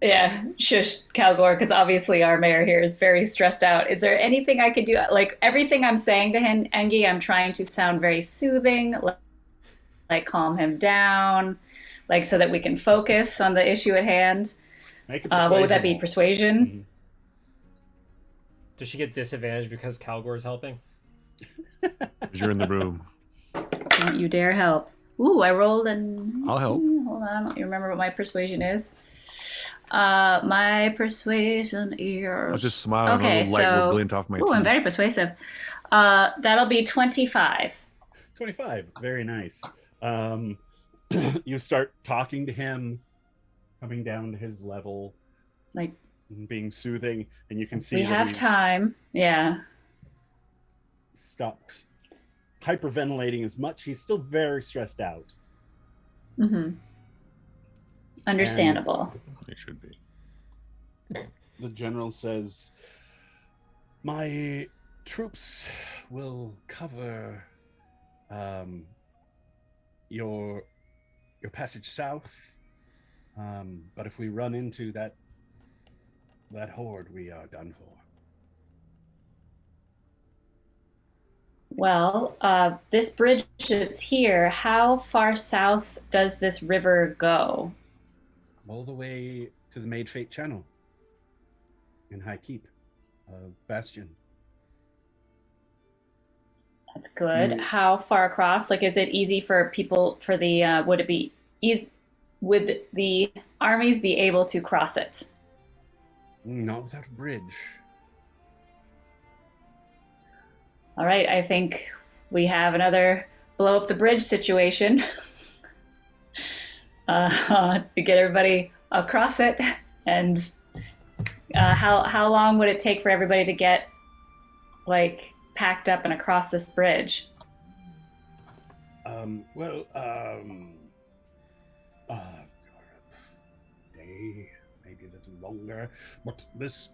yeah, shush, Calgore, because obviously our mayor here is very stressed out. Is there anything I could do? Like everything I'm saying to him, Angie, I'm trying to sound very soothing, like calm him down, like so that we can focus on the issue at hand. What would that be? Persuasion? Mm-hmm. Does she get disadvantaged because Calgore's helping? Because you're in the room. Don't you dare help. Ooh, I rolled an... I'll help. Hold on, let me remember what my persuasion is. My persuasion is... I'll just smile and Okay, a little light so... will glint off my Ooh, I'm teeth. very persuasive. That'll be 25. 25, very nice. You start talking to him, coming down to his level, Like, and being soothing, and you can see we that have he's time. Yeah. stopped hyperventilating as much. He's still very stressed out. Mm-hmm. Understandable. It should be. The general says, my troops will cover your passage south, but if we run into that horde, we are done for. Well, this bridge that's here, how far south does this river go? All the way to the Made Fate Channel in High Keep, Bastion. That's good. How far across? Like, is it easy for people, for the, would it be easy, would the armies be able to cross it? Not without a bridge. All right, I think we have another blow up the bridge situation to get everybody across it. And how long would it take for everybody to get like packed up and across this bridge? Day, maybe a little longer. But this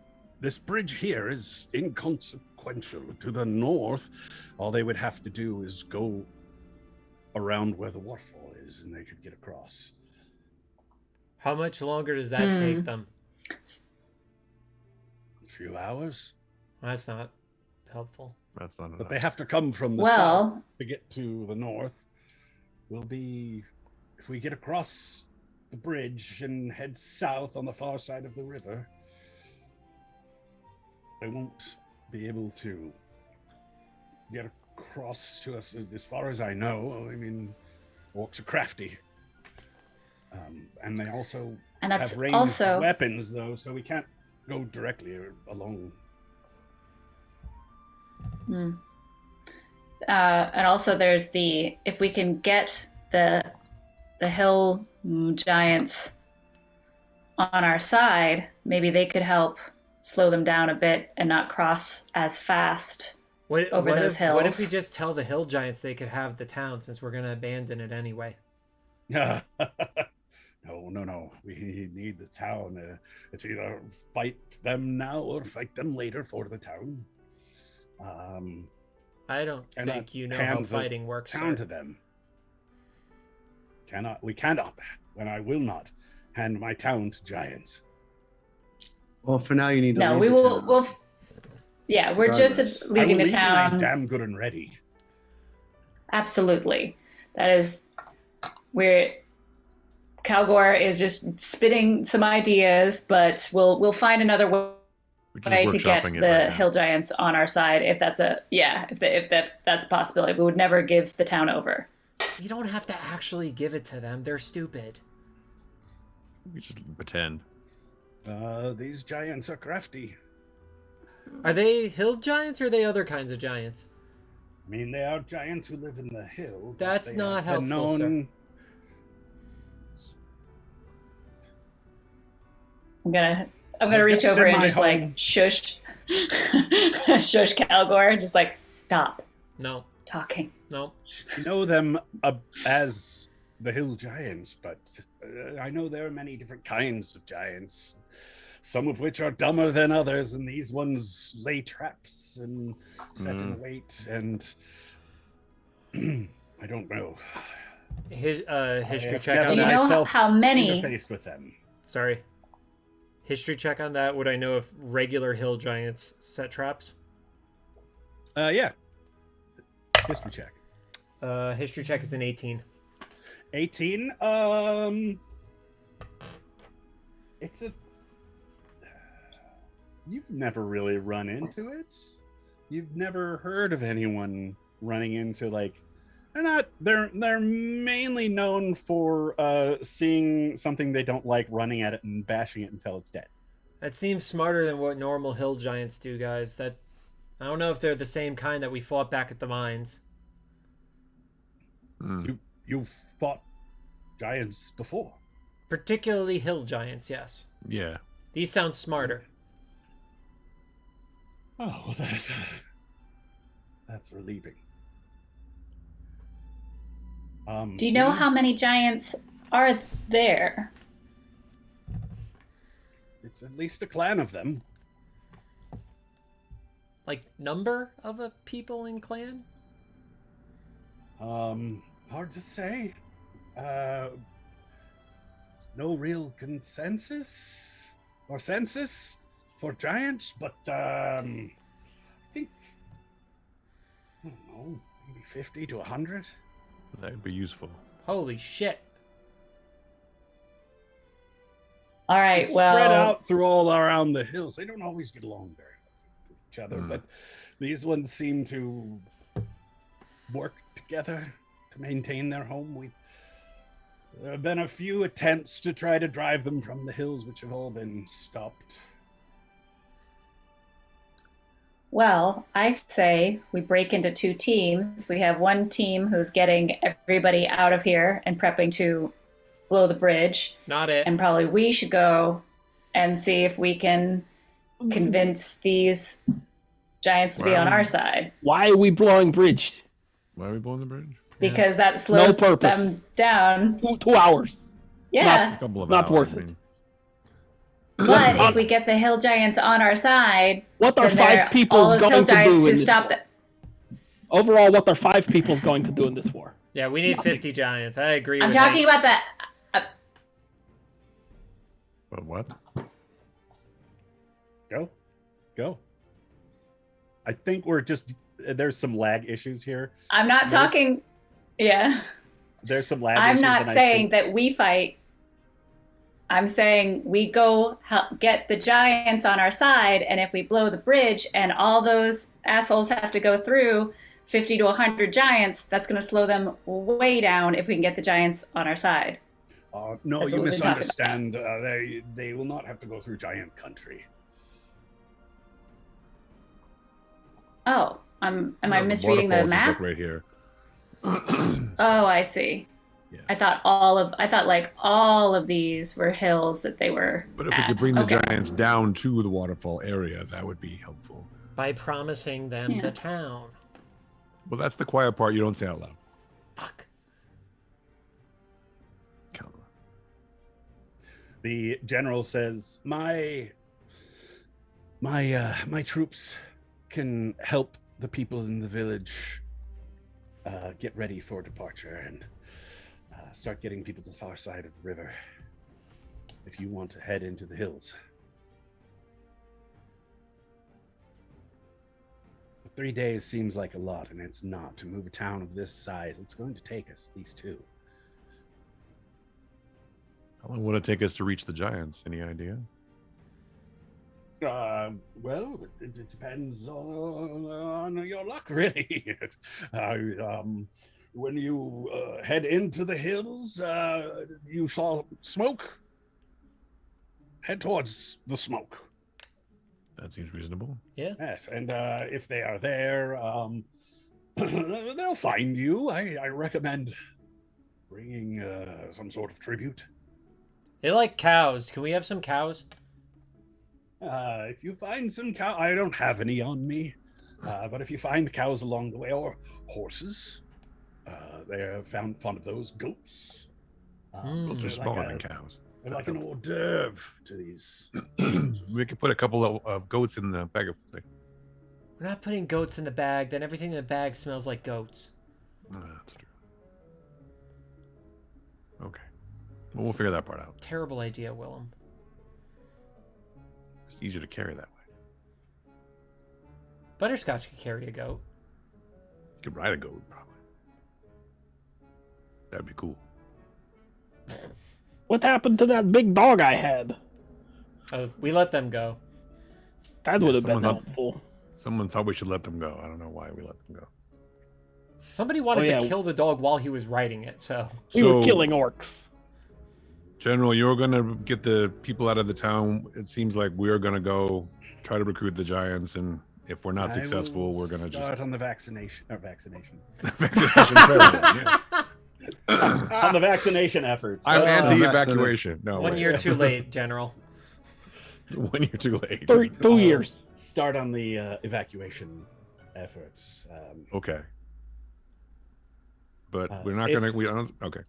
bridge here is inconsequential. To the north, all they would have to do is go around where the waterfall is, and they could get across. How much longer does that take them? A few hours. That's not helpful. That's not enough. But they have to come from the Well- south to get to the north. If we get across the bridge and head south on the far side of the river, they won't be able to get across to us, as far as I know. I mean, orcs are crafty. And they also And that's have ranged also weapons, though, so we can't go directly along. and also there's if we can get the hill giants on our side, maybe they could help slow them down a bit and not cross as fast over those hills. What if we just tell the hill giants they could have the town since we're going to abandon it anyway? No. We need the town. It's either fight them now or fight them later for the town. I don't think you know how fighting works. Town sir. to them. We cannot, and I will not hand my town to giants. Well, for now, you need to. No, leave we the will. town. We're just Regardless. leaving the I will leave when I'm town. damn good and ready. Absolutely, that is where Kalgor is just spitting some ideas, but we'll find another way to get the hill giants on our side if that's that's a possibility. We would never give the town over. You don't have to actually give it to them. They're stupid. We just pretend. These giants are crafty. Are they hill giants or are they other kinds of giants? I mean, they are giants who live in the hill. That's not helpful, sir. I'm gonna reach over and just like shush Kalgor, just like stop No. talking. No. I know them as the hill giants, but I know there are many different kinds of giants, some of which are dumber than others, and these ones lay traps and set in wait, and I don't know. History check on Do you that. know how many? Interfaced with them. Sorry. History check on that. Would I know if regular hill giants set traps? Yeah. History check. History check is an 18. 18. It's a. You've never really run into it. You've never heard of anyone running into like. They're mainly known for seeing something they don't like, running at it and bashing it until it's dead. That seems smarter than what normal hill giants do, guys. I don't know if they're the same kind that we fought back at the mines. You fought giants before. Particularly hill giants, yes. Yeah. These sound smarter. Oh, well, that's relieving. Do you know how many giants are there? It's at least a clan of them. Like number of a people in clan? Hard to say. No real consensus or census for giants, but I think I don't know, maybe 50 to 100. That would be useful. Holy shit. All right, They're well, spread out through all around the hills. They don't always get along very well with each other, but these ones seem to work together to maintain their home. There have been a few attempts to try to drive them from the hills, which have all been stopped. Well, I say we break into two teams. We have one team who's getting everybody out of here and prepping to blow the bridge. Not it. And probably we should go and see if we can convince these giants to be on our side. Why are we blowing bridge? Why are we blowing the bridge? Because that slows purpose. them down. 2 hours. Yeah. A couple of Not hours, worth I it. mean. But if we get the hill giants on our side, What are then there 5 are people all those hill going to giants do in to this stop war? the. Overall, what are 5 people's going to do in this war? Yeah, we need 50 giants. I agree I'm with talking that. about that. But what? Go. I think there's some lag issues here. I'm not talking. Yeah. There's some lag I'm issues. not and I saying think- that we fight. I'm saying we go get the giants on our side, and if we blow the bridge and all those assholes have to go through 50 to 100 giants, that's going to slow them way down if we can get the giants on our side. No, That's you what we've been talking about. misunderstand. They will not have to go through giant country. Oh, am I No, misreading the waterfall's just, map? like, right here. Oh, I see. I thought like all of these were hills that they were But if we at. could bring the Okay. giants down to the waterfall area, that would be helpful. By promising them Yeah. the town. Well, that's the quiet part you don't say out loud. Fuck. Come on. The general says, My troops can help the people in the village get ready for departure and start getting people to the far side of the river if you want to head into the hills. But 3 days seems like a lot, and it's not. To move a town of this size, it's going to take us at least 2. How long would it take us to reach the giants? Any idea? Well, it depends on your luck, really. When you head into the hills, you saw smoke. Head towards the smoke. That seems reasonable. Yeah. Yes, and if they are there, they'll find you. I recommend bringing some sort of tribute. They like cows. Can we have some cows? If you find some cow, I don't have any on me, but if you find cows along the way or horses, they're fond of those. Goats. Those are they're smaller like than cows. They're like an hors d'oeuvre to these. We could put a couple of goats in the bag of. We're not putting goats in the bag. Then everything in the bag smells like goats. That's true. Okay. Well, we'll figure that part out. Terrible idea, Willem. It's easier to carry that way. Butterscotch could carry a goat. You could ride a goat, probably. That'd be cool. What happened to that big dog I had? We let them go. That would have been someone thought- helpful. Someone thought we should let them go. I don't know why we let them go. Somebody wanted Oh, yeah. to kill the dog while he was riding it, so... We were So- killing orcs. General, you're gonna get the people out of the town. It seems like we're gonna go try to recruit the giants, and if we're not successful, we're gonna just start on the vaccination vaccination program, yeah. on the vaccination efforts. I'm Uh, anti-evacuation. No, 1 wait. year too late, General. 1 year too late. 2 years. Start on the evacuation efforts. Okay, but we're not if- gonna. We don't. Okay.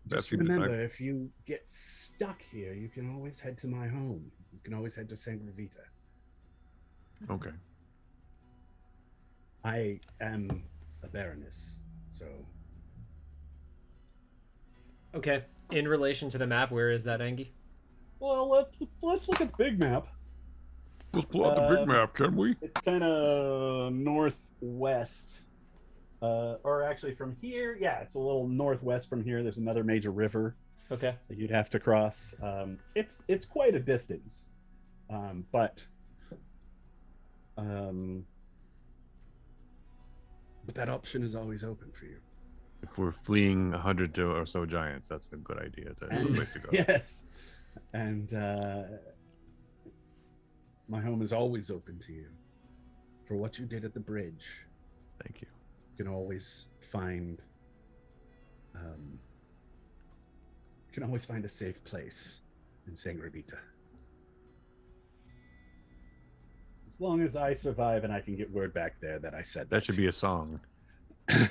That Just seems remember, like- if you get stuck here, you can always head to my home. You can always head to Sangre Vita. Okay. I am a baroness, so Okay. In relation to the map, where is that, Angie? well, let's look at the big map. Let's pull out the big map, can we? It's kind of northwest, or actually from here. Yeah, it's a little northwest from here. There's another major river Okay. that you'd have to cross. It's quite a distance, but that option is always open for you. If we're fleeing 100 or so giants, that's a good idea. It's a good place to go. Yes, and my home is always open to you. For what you did at the bridge, Thank you. you can always find a safe place in Sangre Vita. As long as I survive and I can get word back there that I said That should be a song. Can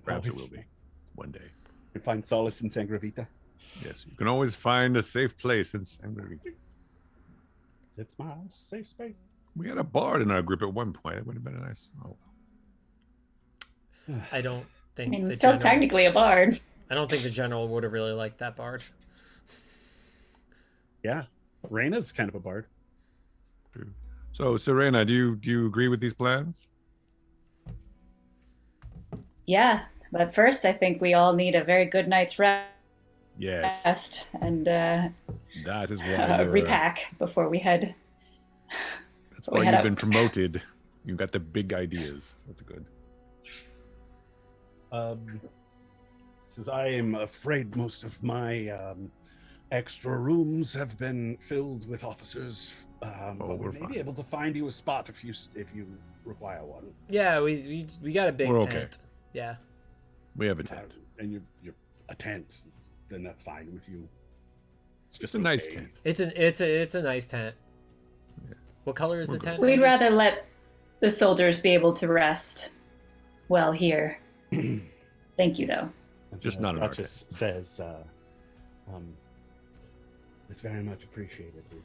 Perhaps it always will be one day. find solace in Sangre Vita. Yes, you can always find a safe place in Sangre Vita. It's my safe space. We had a bard in our group at one point. It would have been a nice. Oh, I don't I think mean, the still general, technically a bard. I don't think the general would have really liked that bard. Yeah, Raina's kind of a bard. true. So, Serena, do you agree with these plans? Yeah, but first I think we all need a very good night's Yes, rest and that is why. repack before we head. That's we why head you've been out. promoted. You got the big ideas. That's good. Says I am afraid most of my extra rooms have been filled with officers. But we're we may fine. be able to find you a spot if you require one. Yeah, we got a big We're tent. okay. Yeah. We have a tent. And you're a tent, then that's fine with you. It's Just a nice tent. It's a nice tent. What color is the tent? We'd rather let the soldiers be able to rest well here. Thank you, though. Just not an Duchess says, it's very much appreciated. We've,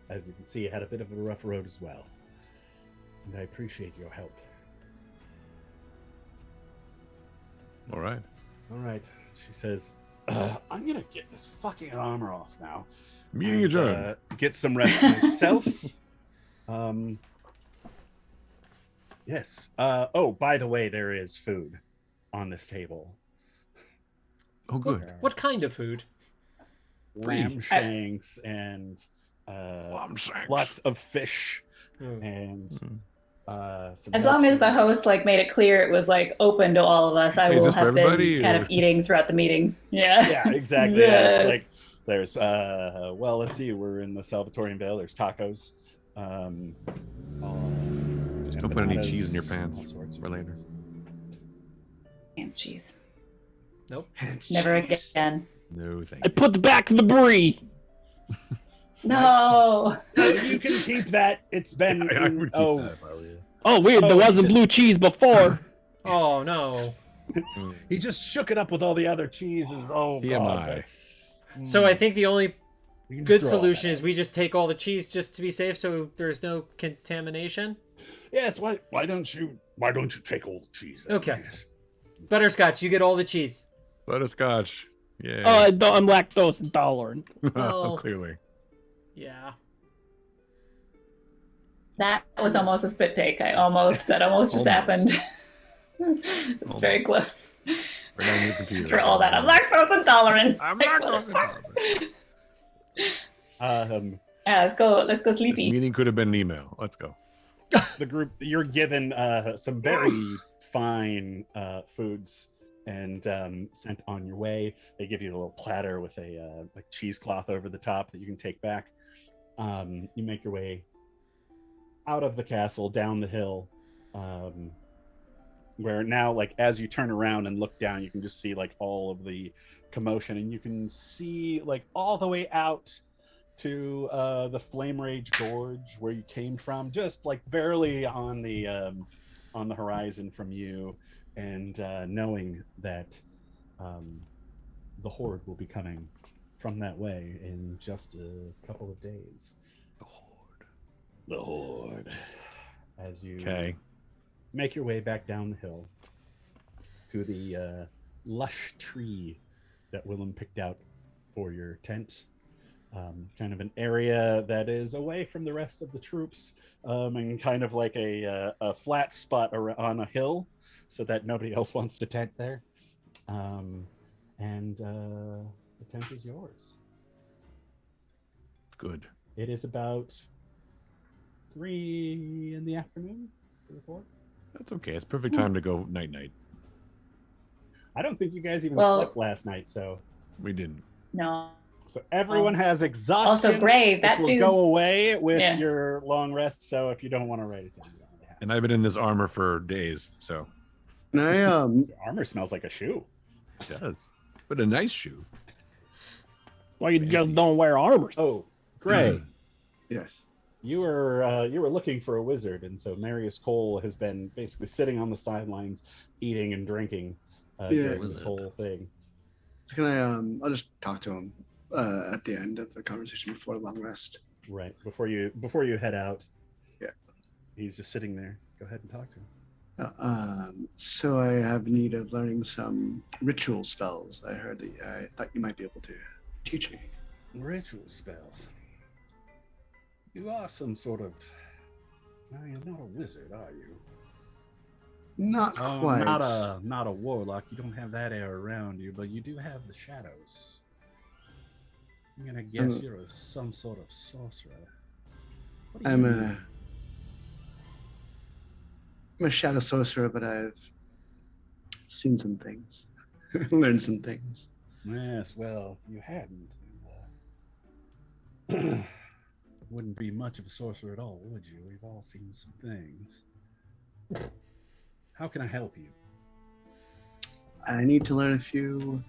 as you can see, had a bit of a rough road as well. And I appreciate your help. All right. All right. She says, I'm going to get this fucking armor off now. Meeting adjourned. Get some rest myself. Yes. Oh, by the way, there is food on this table. Oh, good. What kind of food? Lamb shanks and lots of fish and some As long as the nuts. host made it clear it was open to all of us, I Is will this for have been everybody, kind or- of eating throughout the meeting. Yeah. Yeah, exactly. Yeah, it's like there's well, let's see, we're in the Salvatorian Vale. There's tacos. Just don't put any cheese in your all pants sorts of for later. things. Hands cheese. Nope. Never Jeez. again. No, thank I you. put back the brie. No. You can keep that. It's been I would keep that if I were you. Oh, weird. Oh, There wasn't just- blue cheese before. Oh no. He just shook it up with all the other cheeses. Oh, TMI. God, that's- So I think the only We can just good throw all solution that is we just take all the cheese just to be safe, so there's no contamination. out. Yes. Why don't you take all the cheese? then? Okay. Yes. Butterscotch, you get all the cheese. Butterscotch. Yeah. Oh, I'm lactose intolerant. well- Clearly. Yeah. That was almost a spit take. That almost just Almost. happened. It's very close. Right on your computer. For all that, I'm lactose intolerant. I'm lactose intolerant. Yeah, let's go This sleepy. meeting could have been an email. Let's go. The group, you're given some very fine foods and sent on your way. They give you a little platter with a cheesecloth over the top that you can take back. You make your way out of the castle, down the hill, where now, as you turn around and look down, you can just see all of the commotion, and you can see all the way out to the Flame Rage Gorge where you came from, just barely on the horizon from you, and knowing that the Horde will be coming from that way in just a couple of days. The Horde. As you make your way back down the hill to the lush tree that Willem picked out for your tent. Kind of an area that is away from the rest of the troops, and kind of like a flat spot on a hill so that nobody else wants to tent there. And the tent is yours. Good. It is about 3 in the afternoon, 3 or 4. That's okay. It's perfect time to go night night. I don't think you guys even Well- slept last night, so We didn't. No. so everyone has exhaustion. Also, Gray, that which will dude. go away with Yeah. your long rest. So if you don't want to write it down, you don't really have to. And I've been in this armor for days, so Can I Your armor smells like a shoe. it does. But a nice shoe. Why you just don't wear armors? Oh, Gray, yes. you were looking for a wizard, and so Marius Cole has been basically sitting on the sidelines, eating and drinking during this Wizard. whole thing. So can I I'll just talk to him at the end of the conversation before the long rest. Right before you head out. Yeah. He's just sitting there. Go ahead and talk to him. So I have need of learning some ritual spells. I thought you might be able to teach me. Ritual spells. You are some sort of. Well, you're not a wizard, are you? Not quite. Not a warlock. You don't have that air around you, but you do have the shadows. I'm gonna guess you're some sort of sorcerer. What do I'm you a shadow sorcerer, but I've seen some things, learned some things. Yes, well, if you hadn't, wouldn't be much of a sorcerer at all, would you? We've all seen some things. How can I help you? I need to learn a few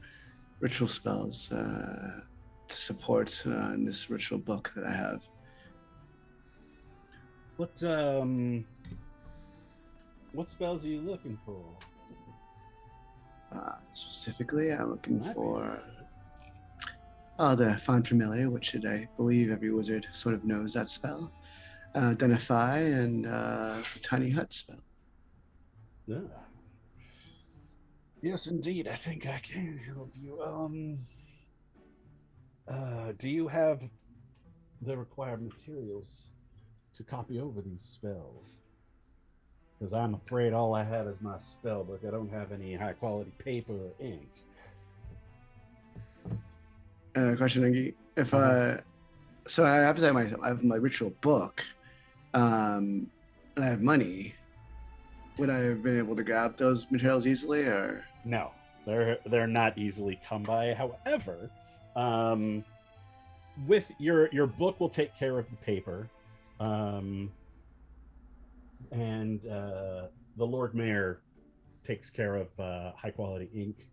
ritual spells to support in this ritual book that I have. What spells are you looking for? Specifically, I'm looking Might be for the Find Familiar, which I believe every wizard sort of knows that spell. Identify and the Tiny Hut spell. Yeah. Yes, indeed. I think I can help you. Do you have the required materials to copy over these spells? Because I'm afraid all I have is my spell book. I don't have any high quality paper or ink. Question, Angie. If so, I have to say I have my ritual book, and I have money. Would I have been able to grab those materials easily, or No, they're not easily come by. However, with your book will take care of the paper, and the Lord Mayor takes care of high quality ink,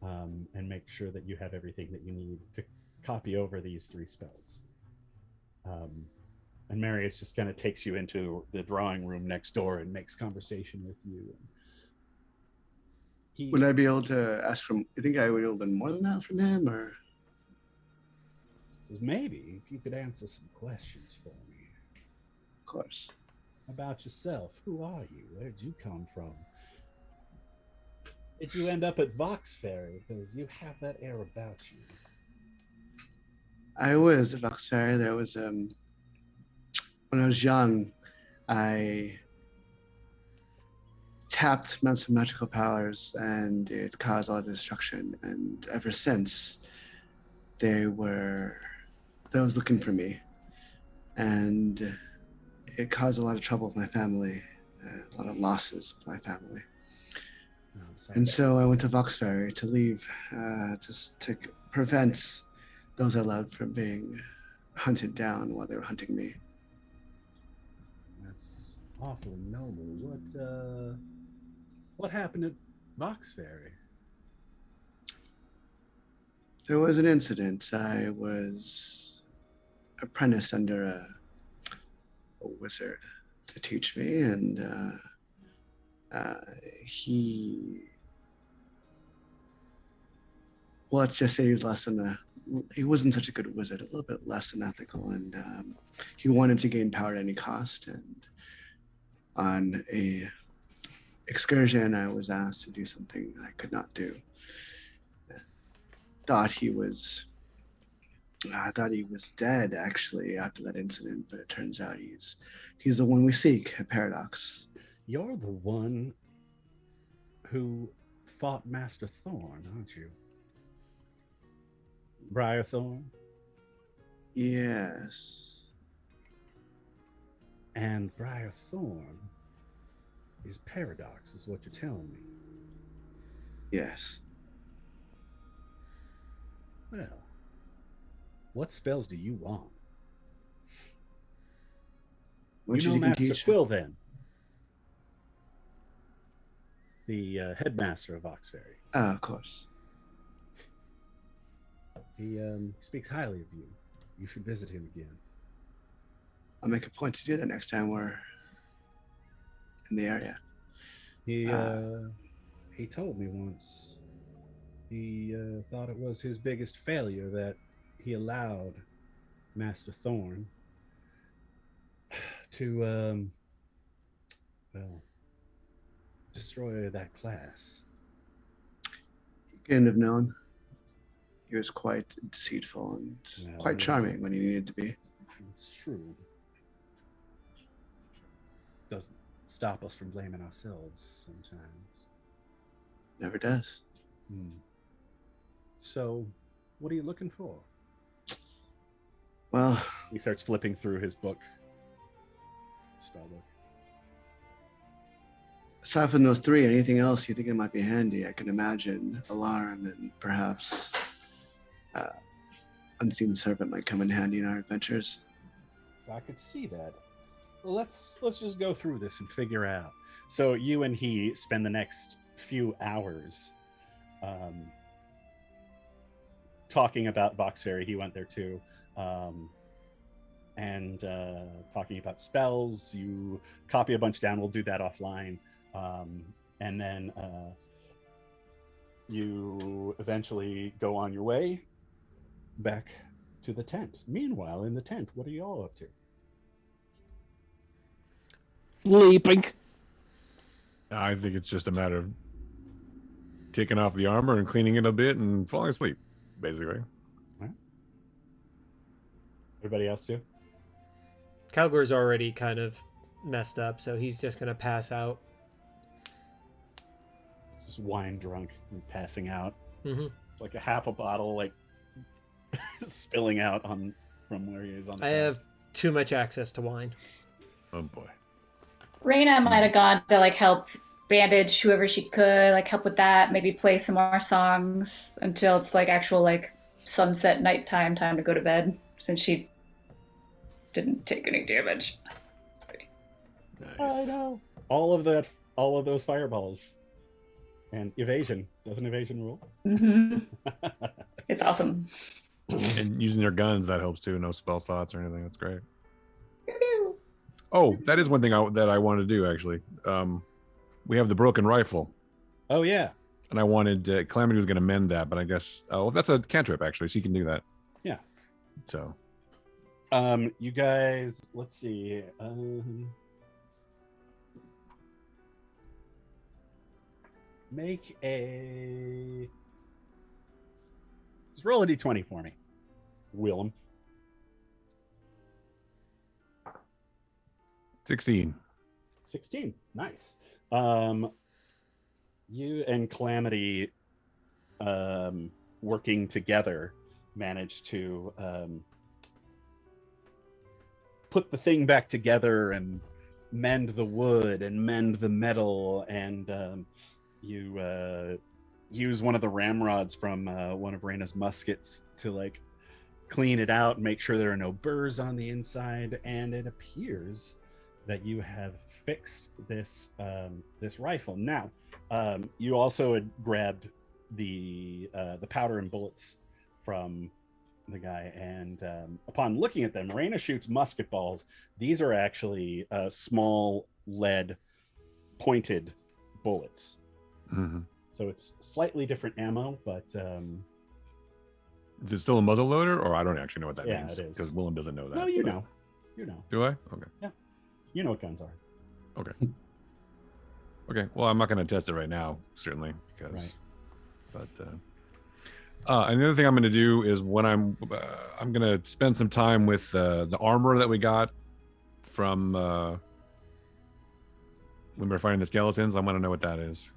and make sure that you have everything that you need to copy over these 3 spells. And Marius just kind of takes you into the drawing room next door and makes conversation with you. would I be able to ask from? You think I would be able to learn more than that from him, or? Says, maybe if you could answer some questions for me. Of course. About yourself. Who are you? Where did you come from? Did you end up at Vox Fairy? Because you have that air about you. I was at Vox Fairy. There was when I was young, I tapped some magical powers, and it caused a lot of destruction. And ever since, they was looking for me, and it caused a lot of trouble with my family, a lot of losses with my family. And so I went to Vox Fairy to leave, just to prevent those I loved from being hunted down while they were hunting me. That's awfully noble. What happened at Vox Fairy? There was an incident. I was apprenticed under a wizard to teach me, and let's just say he wasn't such a good wizard, a little bit less than ethical, and he wanted to gain power at any cost. And on a excursion, I was asked to do something I could not do. I thought he was dead, actually, after that incident, but it turns out he's the one we seek at Paradox. You're the one who fought Master Thorn, aren't you? Briar Thorn? Yes. And Briar Thorn is Paradox, is what you're telling me. Yes. Well, what spells do you want? Which you know you can Master teach. Quill, then? The headmaster of Vox Fairy. Of course. He speaks highly of you. You should visit him again. I'll make a point to do that next time we're in the area. He told me once he thought it was his biggest failure that he allowed Master Thorn to destroy that class. He couldn't have known. He was quite deceitful and quite charming when he needed to be. It's true. Doesn't stop us from blaming ourselves sometimes. Never does. So, what are you looking for? Well, He starts flipping through his book. Spellbook. aside from those 3, anything else you think it might be handy? I can imagine Alarm and perhaps Unseen Servant might come in handy in our adventures. So I could see that. Well, let's just go through this and figure out. So you and he spend the next few hours talking about Box Fairy. He went there too. And talking about spells. You copy a bunch down. We'll do that offline. And then you eventually go on your way back to the tent. Meanwhile, in the tent, what are you all up to? Sleeping. I think it's just a matter of taking off the armor and cleaning it a bit and falling asleep, basically. Right. Everybody else too? Calgor's already kind of messed up, so he's just gonna pass out. It's just wine drunk and passing out. Mm-hmm. Like a half a bottle, like spilling out on from where he is on the I bed. have too much access to wine. Oh boy. Raina might have gone to like help bandage whoever she could, like help with that, maybe play some more songs until it's like actual like sunset nighttime time to go to bed, since she didn't take any damage. Nice. know. All of those fireballs. And evasion. Doesn't evasion rule? Mm-hmm. It's awesome. And using your guns, that helps too. No spell slots or anything. That's great. Oh, that is one thing that I want to do, actually. We have the broken rifle. Oh, yeah. And I wanted, Calamity was going to mend that, but I guess, that's a cantrip, actually, so you can do that. Yeah. So. You guys, let's see. Make a... Just roll a d20 for me. Willem. 16. 16. Nice. You and Calamity working together managed to put the thing back together and mend the wood and mend the metal, and you use one of the ramrods from one of Raina's muskets to like clean it out and make sure there are no burrs on the inside, and it appears that you have fixed this this rifle. Now, you also had grabbed the powder and bullets from the guy, and upon looking at them, Raina shoots musket balls. These are actually small lead pointed bullets. Mm-hmm. So it's slightly different ammo, but Is it still a muzzle loader, or I don't actually know what that Yeah, means? it is. Because Willem doesn't know that. no, you but- know. You know. Do I? Okay. You know what guns are. Okay. Okay. Well, I'm not going to test it right now, certainly, because. Right. But and the other thing I'm going to do is when I'm going to spend some time with the armor that we got from when we were fighting the skeletons. I want to know what that is.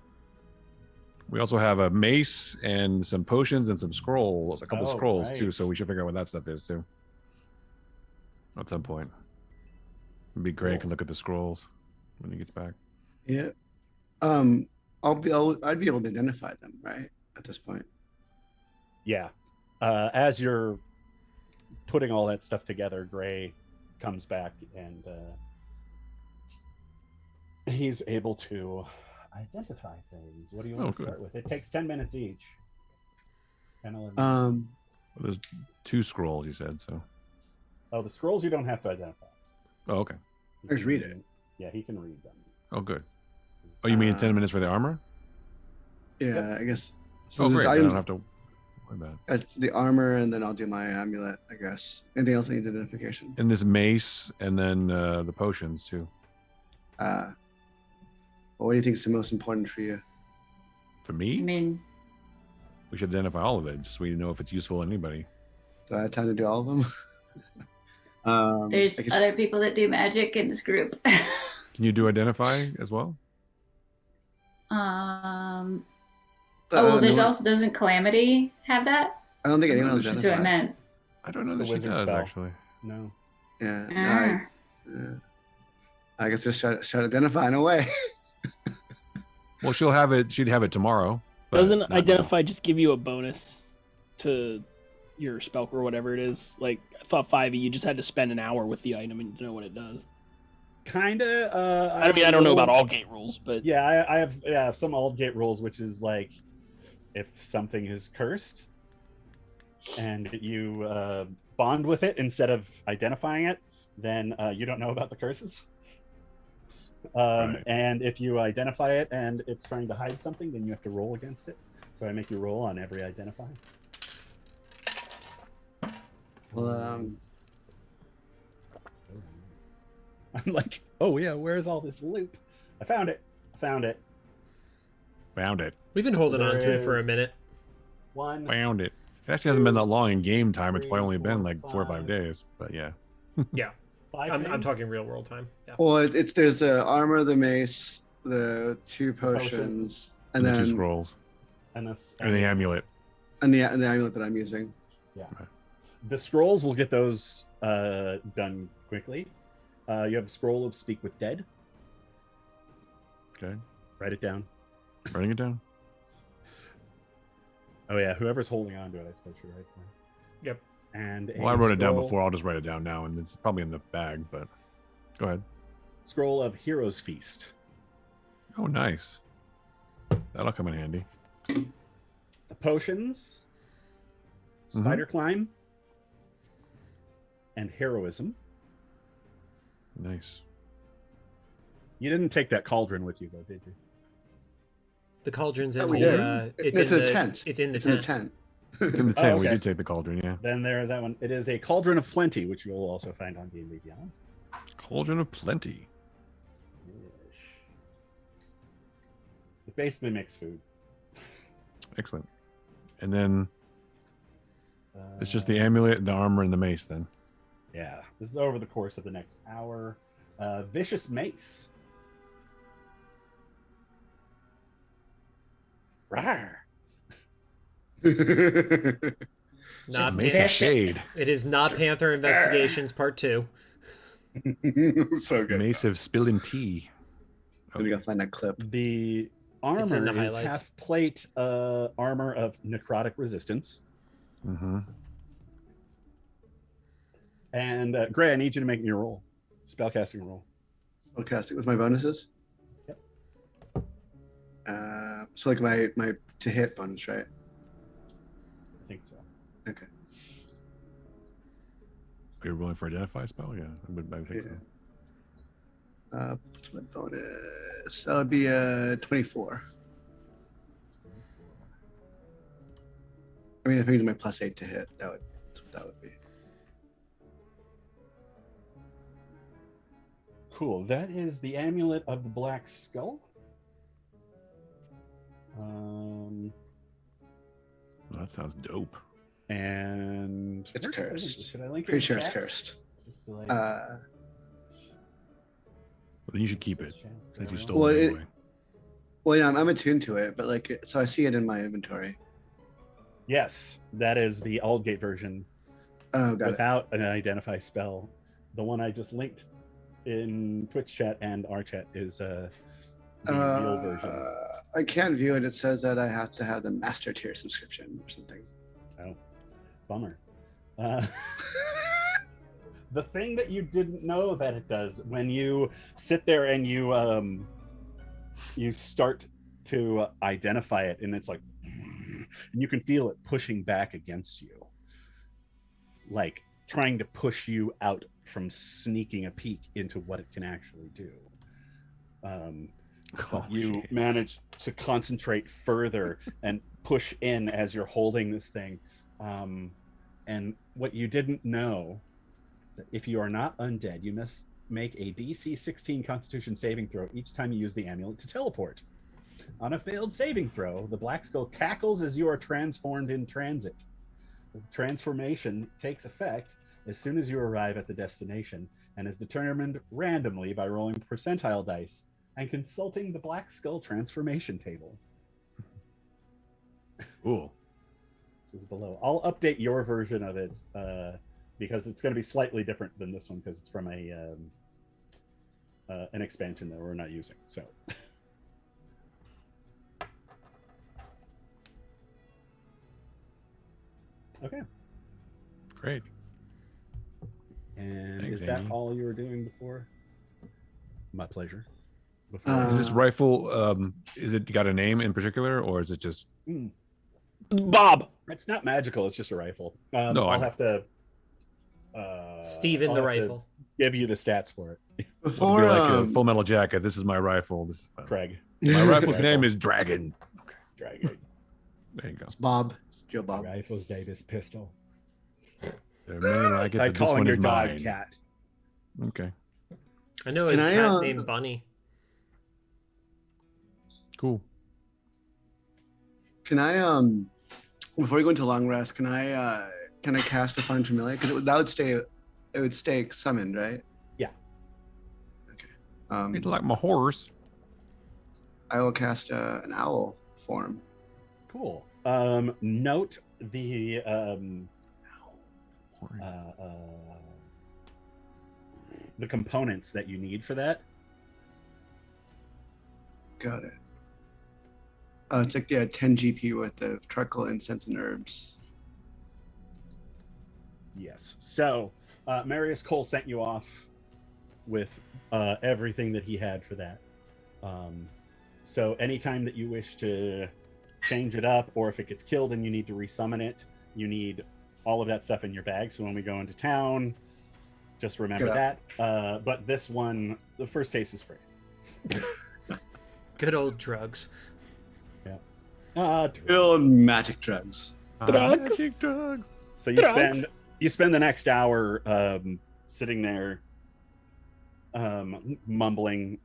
We also have a mace and some potions and some scrolls, a couple Oh, scrolls too. right. So we should figure out what that stuff is too. At some point, it'd be great. Cool. Can look at the scrolls when he gets back. Yeah. I'd be able to identify them, right? At this point. Yeah. As you're putting all that stuff together, Gray comes back, and he's able to identify things. What do you want Oh, to good. start with? It takes 10 minutes each. 10, 11. Well, there's 2 scrolls, you said, so. Oh, the scrolls you don't have to identify. Oh, okay. He Just can read it. Yeah, he can read them. Oh, good. Oh, you mean 10 minutes for the armor? Yeah, I guess. So Oh, there's great. the Then I items- don't have to worry about it. It's the armor, and then I'll do my amulet, I guess. Anything else I need identification? And this mace, and then the potions too. Well, what do you think is the most important for you? For I me, mean, we should identify all of it, just so we know if it's useful to anybody. Do I have time to do all of them? there's I guess- other people that do magic in this group. Can you do identify as well? There's also, doesn't Calamity have that? I don't think anyone else That's That's what I identified. meant. I don't know that The she wizard does spell. actually. No. Yeah. Ah. Yeah. I guess just start identifying away. Well, she'll have it. She'd have it tomorrow. but Doesn't not now. identify just give you a bonus to your spell or whatever it is? Like I thought 5e, you just had to spend an hour with the item and know what it does. Kinda. I mean, I don't know about Aldgate rules, but Yeah, I have some Aldgate rules, which is like if something is cursed and you bond with it instead of identifying it, then you don't know about the curses. Right. And if you identify it and it's trying to hide something, then you have to roll against it. So I make you roll on every identify. Well, I'm like, oh yeah, where's all this loot? I found it. Found it. Found it. We've been holding on There to it for a is minute. One. Found it. It actually hasn't been that long in game time. It's Three, probably only been four, like 4 or 5 5. days. But yeah. Yeah, Five I'm things? talking real world time. Yeah. well, it's there's the armor, the mace, the 2 potions, potions. and the then 2 scrolls. And this. And the amulet. and the amulet that I'm using. Yeah. The scrolls, we'll get those done quickly. You have a scroll of Speak with Dead. Okay. Write it down. Writing it down. Oh yeah, whoever's holding on to it, I suppose you're right there. Yep. And Well, I wrote it down scroll- before. I'll just write it down now, and it's probably in the bag. But go ahead. Scroll of Hero's Feast. Oh, nice. That'll come in handy. The potions, Spider Climb, and Heroism. Nice. You didn't take that cauldron with you, though, did you? The cauldron's in Oh, we the. did. It's in in the tent. It's in the It's tent. in the tent. It's in the tent. We okay. did take the cauldron, yeah. Then there is that one. It is a Cauldron of Plenty, which you'll also find on D&D Beyond. Cauldron of Plenty. It basically makes food. Excellent. And then it's just the Uh, amulet, the armor, and the mace then. Yeah, this is over the course of the next hour. Vicious Mace. Rawr. Not Mace Pan- of Shade. It is not Panther Investigations Part 2. So good. Mace of Spilling Tea. I'm gonna go find that clip. The It's in armor the is highlights. half plate armor of necrotic resistance. Mm-hmm. And Gray, I need you to make me a roll. Spellcasting roll. Spellcasting with my bonuses. Yep. So like my to hit bonus, right? I think so. Okay. Are you rolling for identify spell? Yeah, I would think Yeah. so. What's my bonus? That would be 24. I mean, if I use my +8 to hit, that would be. Cool. That is the Amulet of the Black Skull. Well, that sounds dope. And It's cursed. Should I link it Pretty in sure it's chat? cursed. Just to, like, Well, then you should keep it chat. since you There we stole go. Well, it it- anyway. Well, yeah, I'm attuned to it, but like, so I see it in my inventory. Yes, that is the Aldgate version Oh, got it. without an identify spell. The one I just linked in Twitch chat and our chat is the real version. I can't view it. It says that I have to have the master tier subscription or something. Oh, bummer. The thing that you didn't know that it does when you sit there and you start to identify it, and it's like, and you can feel it pushing back against you, like trying to push you out from sneaking a peek into what it can actually do. Oh, You shit. manage to concentrate further and push in as you're holding this thing. And what you didn't know, that if you are not undead, you must make a DC 16 Constitution saving throw each time you use the amulet to teleport. On a failed saving throw, the Black Skull cackles as you are transformed in transit. The transformation takes effect as soon as you arrive at the destination and is determined randomly by rolling percentile dice and consulting the Black Skull transformation table, Cool. which is below. I'll update your version of it because it's going to be slightly different than this one because it's from an expansion that we're not using. So, okay. Great. And Thanks, is that Amy. all you were doing before? My pleasure. Is this rifle? Is it got a name in particular, or is it just? Bob. It's not magical. It's just a rifle. No, I'll have to. Steven I'll the have to rifle. give you the stats for it, It'll Before be like a Full Metal Jacket. This is my rifle. This is Craig. my rifle's name is Dragon. Dragon. There you go. it's Bob. It's Joe Bob. Rifle's Davis pistol. There may like it, Like but this calling one your is dog mine. cat. Okay, I know a Can I, cat named Bunny. cool. Can I before we go into long rest, can I cast a Find Familiar? Because it would stay summoned, right? Yeah. Okay. It's like my horse. I will cast an owl form. Cool. Note the components that you need for that. Got it. It's like 10 GP worth of charcoal, incense, and herbs. Yes. So, Marius Cole sent you off with everything that he had for that. So, anytime that you wish to change it up, or if it gets killed and you need to resummon it, you need all of that stuff in your bag. So, when we go into town, just remember that. But this one, the first taste is free. Good old drugs. Real magic drugs. Drugs. Magic drugs. So Drugs. you spend the next hour sitting there mumbling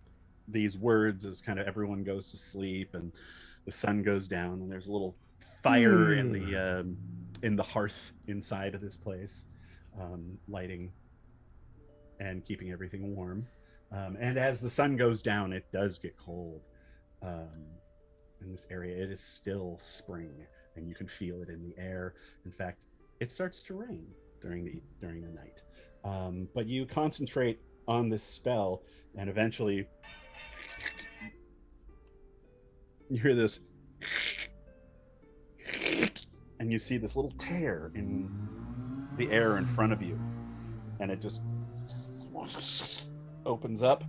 these words as kind of everyone goes to sleep and the sun goes down and there's a little fire in the hearth inside of this place, lighting and keeping everything warm. And as the sun goes down, it does get cold. In this area, it is still spring, and you can feel it in the air. In fact, it starts to rain during the night. But you concentrate on this spell, and eventually, you hear this, and you see this little tear in the air in front of you, and it just opens up,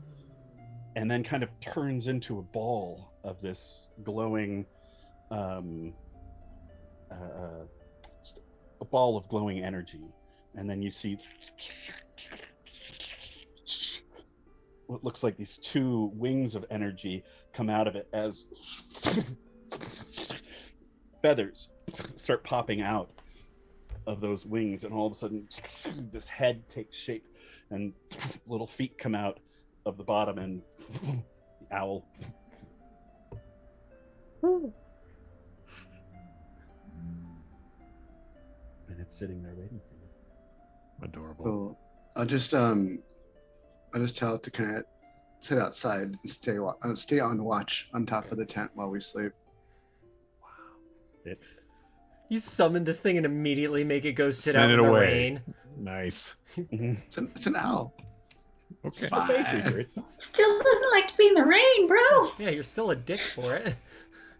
and then kind of turns into a ball of this glowing, just a ball of glowing energy. And then you see what looks like these two wings of energy come out of it as feathers start popping out of those wings. And all of a sudden, this head takes shape and little feet come out of the bottom, and the owl and it's sitting there waiting for you. Adorable. So I'll just tell it to kind of sit outside and stay on watch on top of the tent while we sleep. You summon this thing and immediately make it go sit Send out it in the away. rain. Nice. It's an owl. Okay. Still doesn't like to be in the rain, bro. Yeah, you're still a dick for it.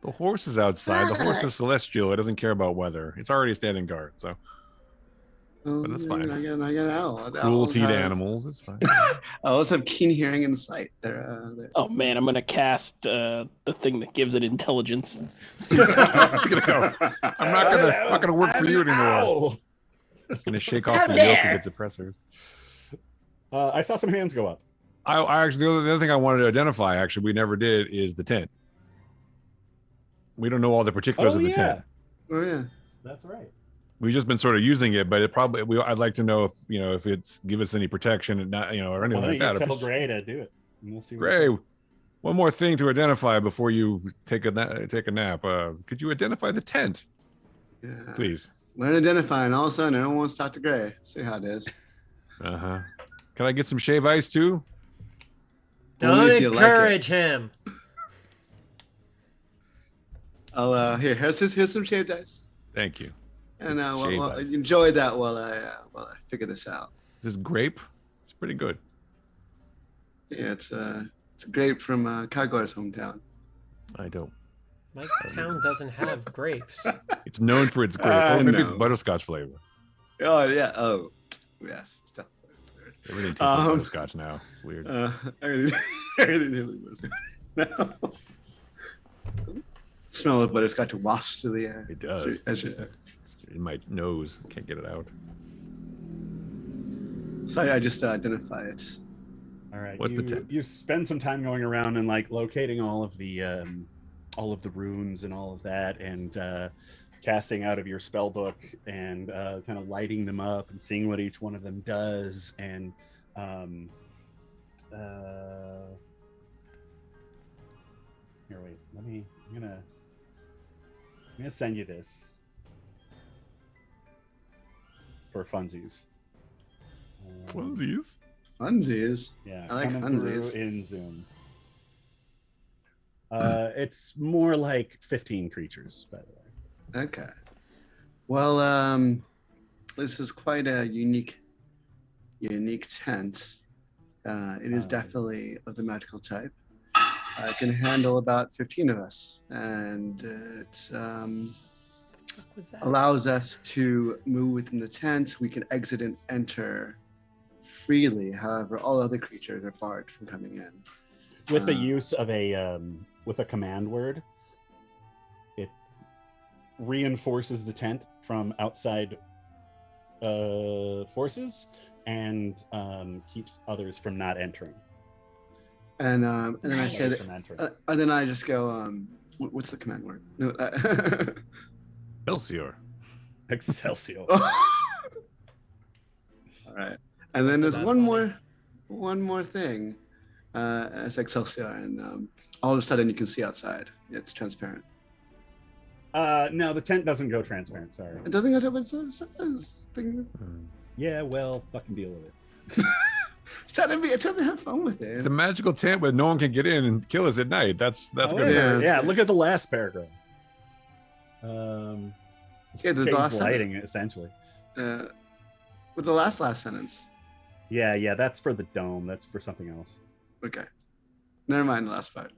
The horse is outside. The horse is celestial. It doesn't care about weather. It's already standing guard, so but that's fine. I get an owl. cruelty to animals. It's fine. Owls have keen hearing and sight. They're Oh man, I'm gonna cast the thing that gives it intelligence. It's gonna go. I'm not gonna work for you anymore. I'm gonna shake off How the yoke dare. of its oppressors. I saw some hands go up. I actually the other thing I wanted to identify, actually, we never did, is the tent. We don't know all the particulars of the tent. Oh yeah. That's right. We've just been sort of using it, but it probably I'd like to know if it's give us any protection and not or anything Why like don't that. you If tell it's- Gray to do it? And we'll see. what Gray, one more thing to identify before you take a nap. Could you identify the tent, Yeah. please? Learn to identify, and all of a sudden, everyone wants to talk to Gray. See how it is. Uh-huh. Can I get some shave ice too? Don't Only if you like it. encourage him. I'll here's some shaved ice, Thank you. and Shaved ice. enjoy that while I figure this out. Is this grape? It's pretty good. Yeah, it's a grape from Kagor's hometown. I don't. My town doesn't have grapes. It's known for its grape. Oh, maybe it's No. butterscotch flavor. Oh yeah. Oh yes. Stuff. Everything tastes like butterscotch now. It's weird. Everything was no. smell of butterscotch wafts to the air. It does. It's In my nose. Can't get it out. so I just identify it. All right. What's the tent? You spend some time going around and like locating all of the runes and all of that, and casting out of your spell book and kind of lighting them up and seeing what each one of them does. And here, wait. I'm gonna send you this for funsies. Funsies. Funsies. Yeah, I like coming through funsies. in Zoom. It's more like 15 creatures, by the way. Okay. Well, this is quite a unique tent. It is definitely of the magical type. It can handle about 15 of us, and it allows us to move within the tent. We can exit and enter freely. However, all other creatures are barred from coming in. With the use of a command word, it reinforces the tent from outside forces and keeps others from not entering. And then Nice. I say From that, entering. and then I just go, what's the command word? No. Excelsior. Excelsior. All right. And then That's there's not funny. one more thing. It's Excelsior, and all of a sudden you can see outside. It's transparent. No, the tent doesn't go transparent. Sorry. It doesn't go to what it says. Yeah, well, fucking deal with it. Trying to have fun with it. It's a magical tent where no one can get in and kill us at night. That's However, good. Yeah, yeah, that's look at the last paragraph. Yeah, the Change last lighting, essentially. sentence. With the last sentence. Yeah, that's for the dome. That's for something else. Okay. Never mind the last part.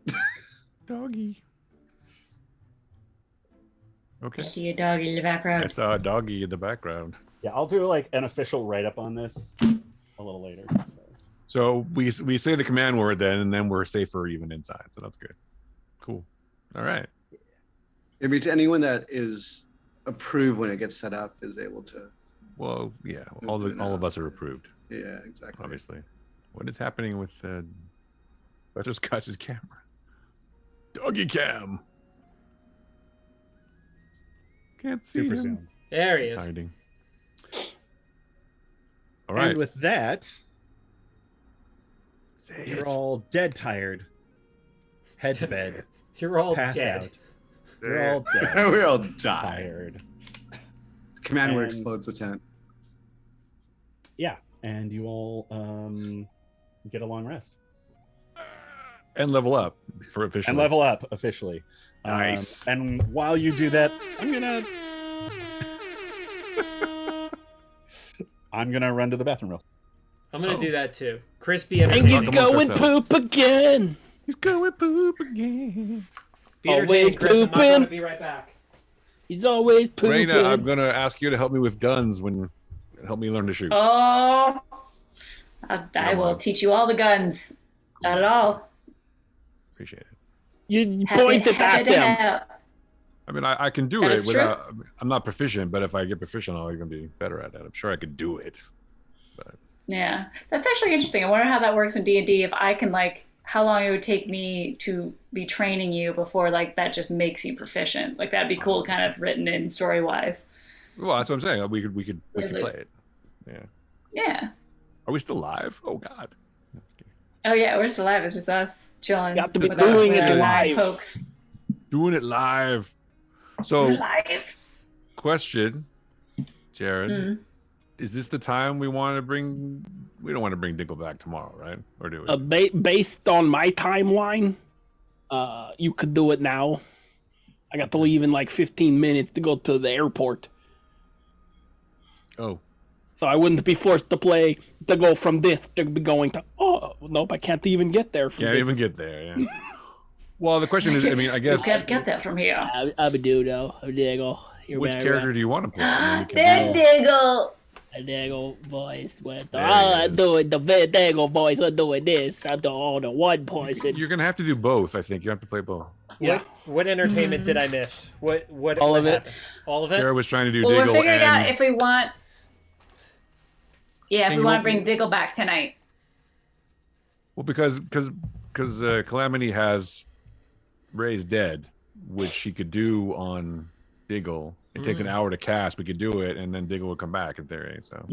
Doggy. I Okay. see a dog in the I background. saw a doggy in the background. Yeah, I'll do like an official write-up on this a little later. So we say the command word then, and then we're safer even inside. So that's good. Cool. All right. It means anyone that is approved when it gets set up is able to. Well, yeah. All of us are approved, Yeah, exactly. obviously. What is happening with Butterscotch's camera? Doggy cam. Can't see Super him. zoom. There he He's is. hiding. All right. And with that, Say you're it. all dead tired. Head to bed. You're all Pass dead. out. You're all dead. we all die. Tired. Command word And- explodes the tent. Yeah, and you all get a long rest And level up for official. and level up officially. Nice. And while you do that, I'm gonna run to the bathroom real. I'm gonna Oh. do that too. Crispy And he's entertaining. Amongst going ourselves. poop again. He's going poop again. Be entertaining, always Chris. I'm not pooping. gonna be right back. He's always pooping. Raina, I'm gonna ask you to help me with guns help me learn to shoot. Oh, I will want. teach you all the guns. Not at all. Appreciate it. You Happy- pointed happy at to them. help. I mean, I can do That it is without. I'm not proficient, but if I get proficient, I'm gonna be better at it. I'm sure I could do it. But Yeah, that's actually interesting. I wonder how that works in D&D. If I can how long it would take me to be training you before that just makes you proficient. That'd be cool, kind of written in story wise. well, that's what I'm saying. We could Yeah, play it. Yeah. Yeah. Are we still live? Oh God. Oh yeah, we're still alive. It's just us chilling. Got to be with doing our it nine live. folks. Doing it live. So, We're live. question, Jared. Mm. Is this the time we want to bring? We don't want to bring Dinkle back tomorrow, right? Or do we? Based on my timeline, you could do it now. I got to leave in 15 minutes to go to the airport. Oh, So I wouldn't be forced to go from this to be going to, nope, I can't even get there from can't this. even get there. Yeah. Well, the question is, I mean, I You guess can't get that from here. I'm a dudo. I'm Diego. which character do you want to play? I mean, we Then can do- Diggle. A Diego voice. With There he I'm is. doing the Diego voice. I'm doing this. I'm doing all the one person. You're gonna have to do both. I think you have to play both. Yeah. What entertainment did I miss? What All of it. happened? All of it? Sarah was trying to do Well, Diggle we're figuring and out if we want. Yeah, if we you want to won't- bring Diggle back tonight. well, because Calamity has Ray's dead, which she could do on Diggle. It takes an hour to cast. We could do it, and then Diggle would come back in theory. So,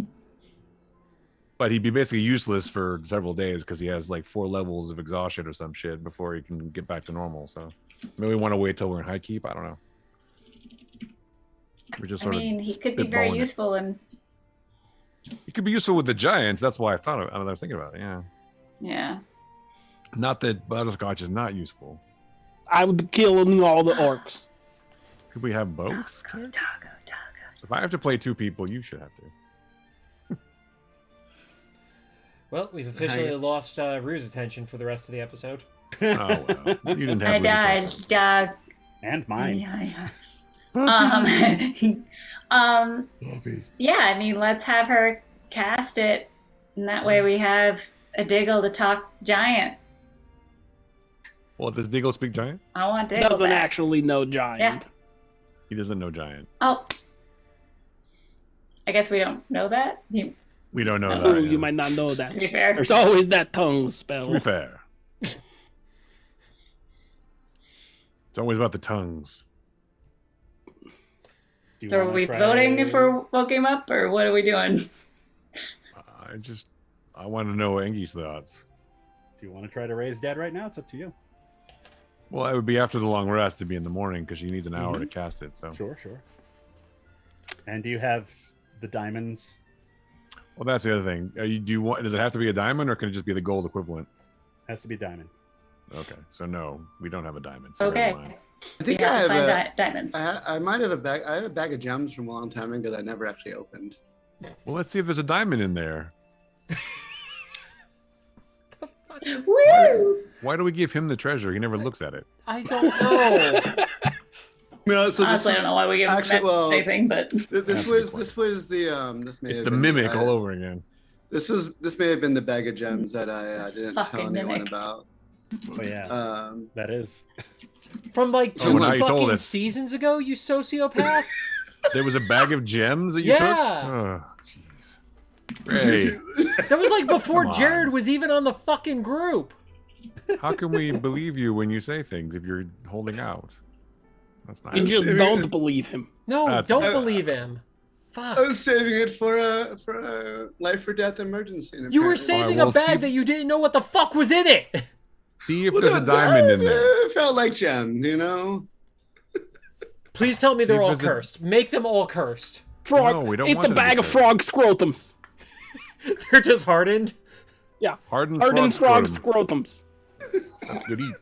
but he'd be basically useless for several days because he has like 4 levels of exhaustion or some shit before he can get back to normal. So, maybe we want to wait till we're in high keep. I don't know. We're just I sort mean, of he could be very spitballing it. useful and He could be useful with the giants. That's why I was thinking about it. Yeah. yeah. Not that Butterscotch is not useful. I would be killing all the orcs. Could we have both? Doggo. If I have to play 2 people, you should have to. Well, we've officially lost Rue's attention for the rest of the episode. Oh well, you didn't have. I Rue's died, attention. dog. And mine. Yeah. Yeah, I mean, let's have her cast it, and that way we have a Diggle to talk giant. Well, does Diggle speak giant? I want Diggle Doesn't back. actually know giant. Yeah. He doesn't know giant. Oh, I guess we don't know that. We don't know Ooh, that. you might not know that. To be fair, There's always that tongue To spell. be fair, it's always about the tongues. Do you so are wanna we try- voting if we're woke him up, or what are we doing? I want to know Engi's thoughts. Do you want to try to raise dead right now? It's up to you. Well, it would be after the long rest to be in the morning because she needs an hour to cast it. So, Sure. And do you have the diamonds? well, that's the other thing. Do you want? Does it have to be a diamond, or can it just be the gold equivalent? Has to be diamond. Okay, so no, we don't have a diamond. So Okay, never mind. I we think have I to have find a. diamonds. I might have a bag. I have a bag of gems from a long time ago that I never actually opened. Well, let's see if there's a diamond in there. Woo! Why do we give him the treasure? He never looks at it. I don't know. No, so Honestly, I don't know why we give actually, him well, anything, but this That's a good was point. this was the this may It's have the been mimic all over again. This may have been the bag of gems that I didn't tell Fucking anyone mimic. about. Oh yeah, That is. From like Oh, 2 now you told fucking us. seasons ago, you sociopath. There was a bag of gems that you Yeah. took? Oh, jeez. Ray, That was like before Come on. Jared was even on the fucking group. how can we believe you when you say things if you're holding out? That's not You just don't believe him. No, That's- don't I- believe him. Fuck. I was saving it for a life or death emergency. and You were apparently- saving well, a bag see- that you didn't know what the fuck was in it. See if Well, there's a that- diamond in there. It felt like gems, you know. Please tell me they're See if all there's a- cursed. Make them all cursed. Frog. No, we don't it's want a them to be bag of cursed. frog scrotums. They're just hardened. Yeah. Hardened Hardened frog scrotum. scrotums. That's good eat.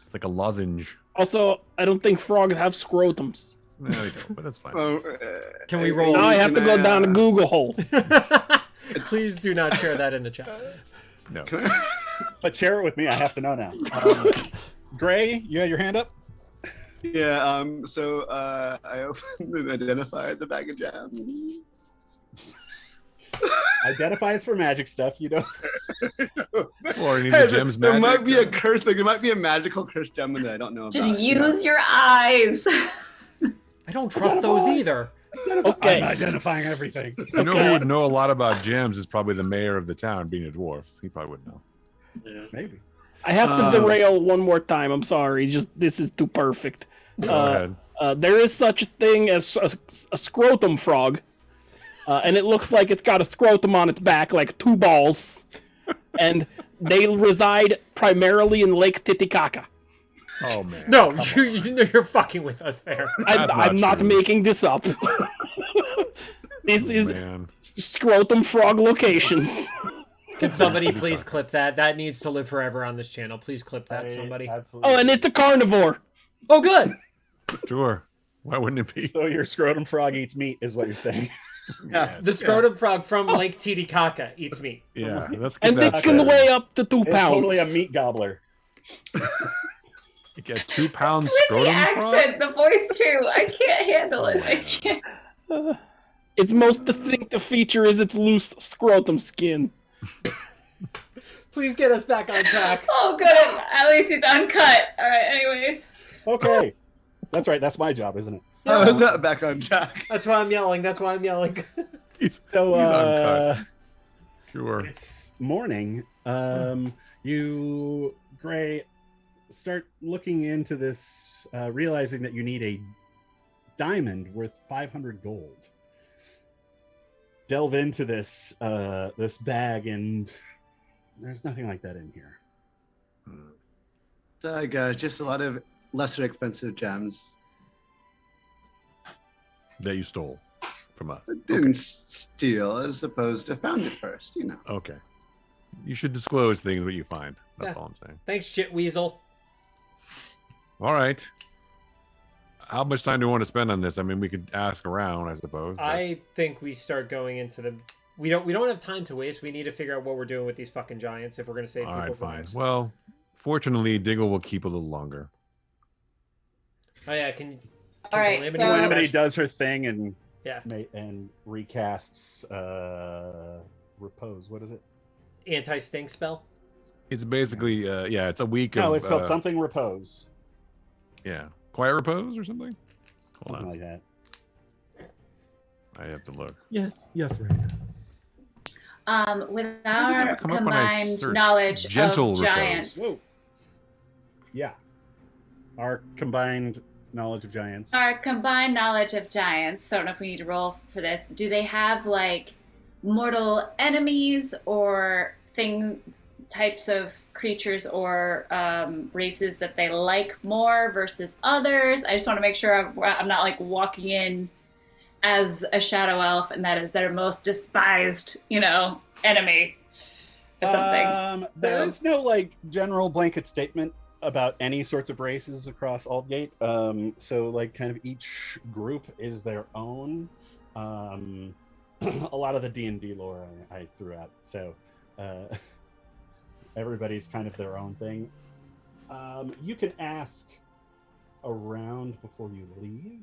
It's like a lozenge. Also, I don't think frogs have scrotums. No, they don't, but that's fine. Can we roll? Now I have to go down a Google hole. Please do not share that in the chat. No. But share it with me. I have to know now. Gray, you had your hand up. Yeah. So I opened and identified the bag of gems. Identifies for magic stuff. You know. Or any of Hey, the gems there might magic? be a curse. Like, there might be a magical curse gem that I don't know about. just use your eyes. I don't trust those either. Okay. I'm identifying everything. You know who would know a lot about gems is probably the mayor of the town, being a dwarf. He probably would know. Yeah, maybe. I have to derail one more time. I'm sorry. Just this is too perfect. Go ahead. There is such a thing as a scrotum frog, and it looks like it's got a scrotum on its back, like 2 balls, and they reside primarily in Lake Titicaca. Oh man. No, you're fucking with us there. That's I'm not true. making this up. This Oh, is man. scrotum frog locations. Can somebody please clip that? That needs to live forever on this channel. Please clip that, somebody. Absolutely. Oh, and it's a carnivore. Oh, good. Sure. Why wouldn't it be? So your scrotum frog eats meat, is what you're saying. Yeah. The scrotum frog from Lake Titicaca eats meat. Yeah. Let's get And they that can straight. weigh up to 2 It's pounds. totally a meat gobbler. You get 2 pounds With the scrotum frog? accent, the voice too. I can't handle it. I can't. Its most distinctive feature is its loose scrotum skin. Please get us back on track. Oh, good. At least he's uncut. All right. Anyways. Okay. That's right. That's my job, isn't it? I was back on track. That's why I'm yelling. So, uncut. Sure. it's morning. You, Gray, start looking into this, realizing that you need a diamond worth 500 gold. Delve into this this bag, and there's nothing like that in here. So like, just a lot of lesser expensive gems. That you stole from us. I didn't steal, as opposed to found it first, you know. Okay. You should disclose things what you find. That's Yeah. all I'm saying. Thanks, shit weasel. All right. How much time do we want to spend on this? I mean, we could ask around, I suppose. but- I think we start going into the. We don't have time to waste. We need to figure out what we're doing with these fucking giants if we're gonna save All right, people's fine. lives. Well, fortunately, Diggle will keep a little longer. Oh yeah, can All right, Calamity so- Wife Everybody actually- does her thing and Yeah. and recasts repose. What is it? anti-stink spell. It's basically, yeah, it's a week No, of, it's called something repose. yeah, quiet repose or something. Hold Something on, like that. I have to look. Yes, right. With Why does it our never come up when I combined search? knowledge Gentle of repose. giants, Whoa. Yeah. Our combined knowledge of giants. so I don't know if we need to roll for this. Do they have like mortal enemies or types of creatures or races that they like more versus others? I just want to make sure I'm not like walking in as a shadow elf and that is their most despised, enemy or something. There So- is no like general blanket statement about any sorts of races across Aldgate. So like kind of each group is their own. A lot of the D&D lore I threw out. So everybody's kind of their own thing. You can ask around before you leave.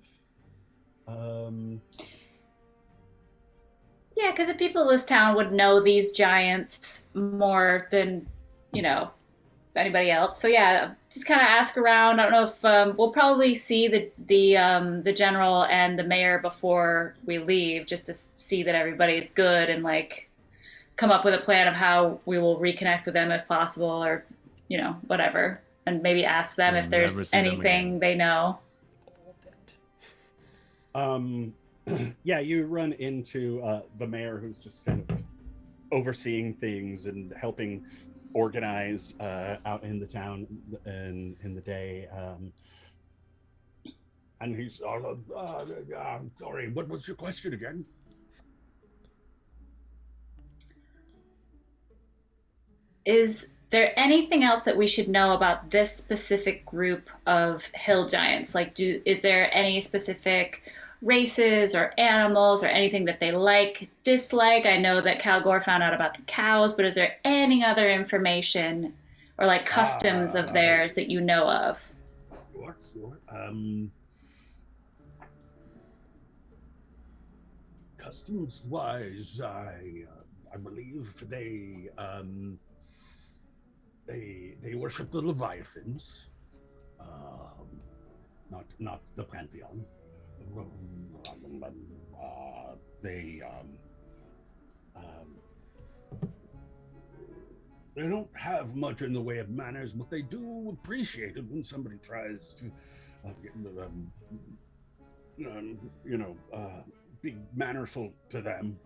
Yeah, because the people of this town would know these giants more than, anybody else. So yeah, just kind of ask around. I don't know if we'll probably see the general and the mayor before we leave, just to see that everybody's good and like come up with a plan of how we will reconnect with them if possible, or whatever, and maybe ask them if Never there's see them anything again. they know. Yeah, you run into the mayor, who's just kind of overseeing things and helping organize out in the town and in the day. And he's sorry, what was your question again? Is there anything else that we should know about this specific group of hill giants? Like, is there any specific races or animals or anything that they like, dislike? I know that Calgore found out about the cows, but is there any other information or like customs of theirs that you know of? Sure. Customs wise, I believe they worship the Leviathans, not the Pantheon. They don't have much in the way of manners, but they do appreciate it when somebody tries to be mannerful to them.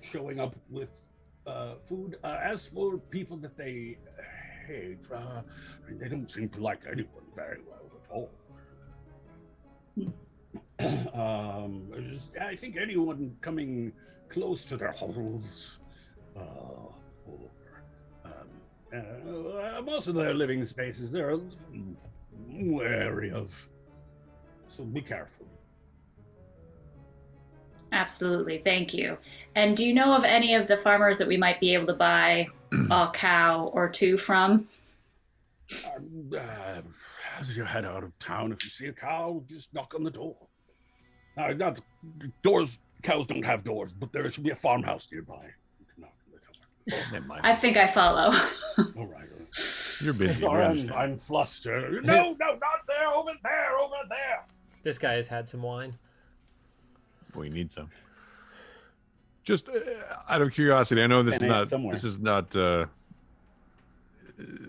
Showing up with food. As for people that they hate, they don't seem to like anyone very well at all. I think anyone coming close to their halls, most of their living spaces, they're a little wary of. So be careful. Absolutely, thank you. And do you know of any of the farmers that we might be able to buy a cow or two from? As you head out of town, if you see a cow, just knock on the door. Not the door's cows don't have doors, but there should be a farmhouse nearby. You can knock on the door. Never mind. I think I follow. All right. You're busy. We Sorry, understand. I'm flustered. No, not there. Over there. This guy has had some wine. We need some. Just out of curiosity, I know this And is not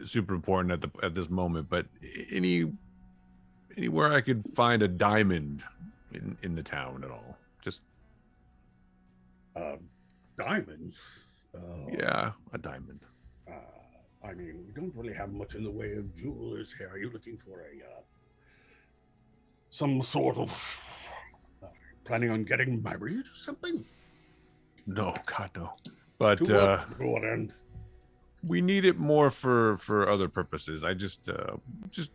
super important at this moment, but anywhere I could find a diamond in the town at all? Just Diamonds. yeah, a diamond. I mean, we don't really have much in the way of jewelers here. Are you looking for some sort of planning on getting married or something? No, God no. But To what end? we need it more for other purposes. I just